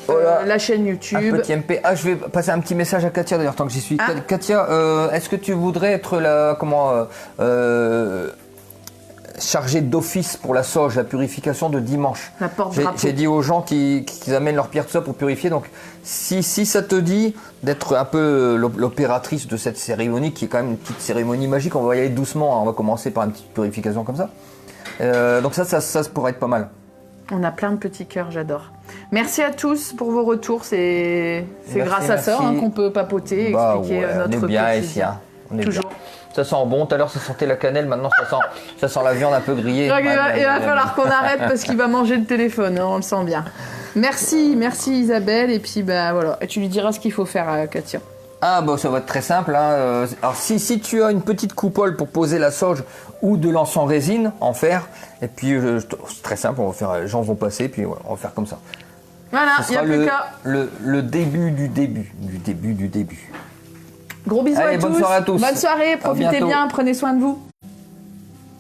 la chaîne YouTube. Un petit MP. Ah, je vais passer un petit message à Katia d'ailleurs tant que j'y suis. Ah. Katia, est-ce que tu voudrais être chargé d'office pour la sauge, la purification de dimanche? La porte-drapeau. J'ai dit aux gens qu'ils amènent leur pierre de ça pour purifier. Donc, si ça te dit d'être un peu l'opératrice de cette cérémonie, qui est quand même une petite cérémonie magique, on va y aller doucement. Hein, on va commencer par une petite purification comme ça. Donc ça pourrait être pas mal. On a plein de petits cœurs, j'adore. Merci à tous pour vos retours. C'est grâce à ça qu'on peut papoter et expliquer notre on est bien quotidien. ici, hein. On est toujours. Bien. Ça sent bon, tout à l'heure ça sentait la cannelle, maintenant ça sent la viande un peu grillée. Il va falloir qu'on arrête parce qu'il va manger le téléphone, hein, on le sent bien. Merci Isabelle, et puis voilà, et tu lui diras ce qu'il faut faire à Katia. Ah bah ça va être très simple. Hein. Alors si tu as une petite coupole pour poser la sauge ou de l'encens résine en fer, et puis c'est très simple, les gens vont passer, puis voilà, on va faire comme ça. Voilà, il n'y a plus qu'à. Le début du début. Gros bisous. Allez, à tous. Bonne soirée à tous. Bonne soirée, profitez bien, prenez soin de vous.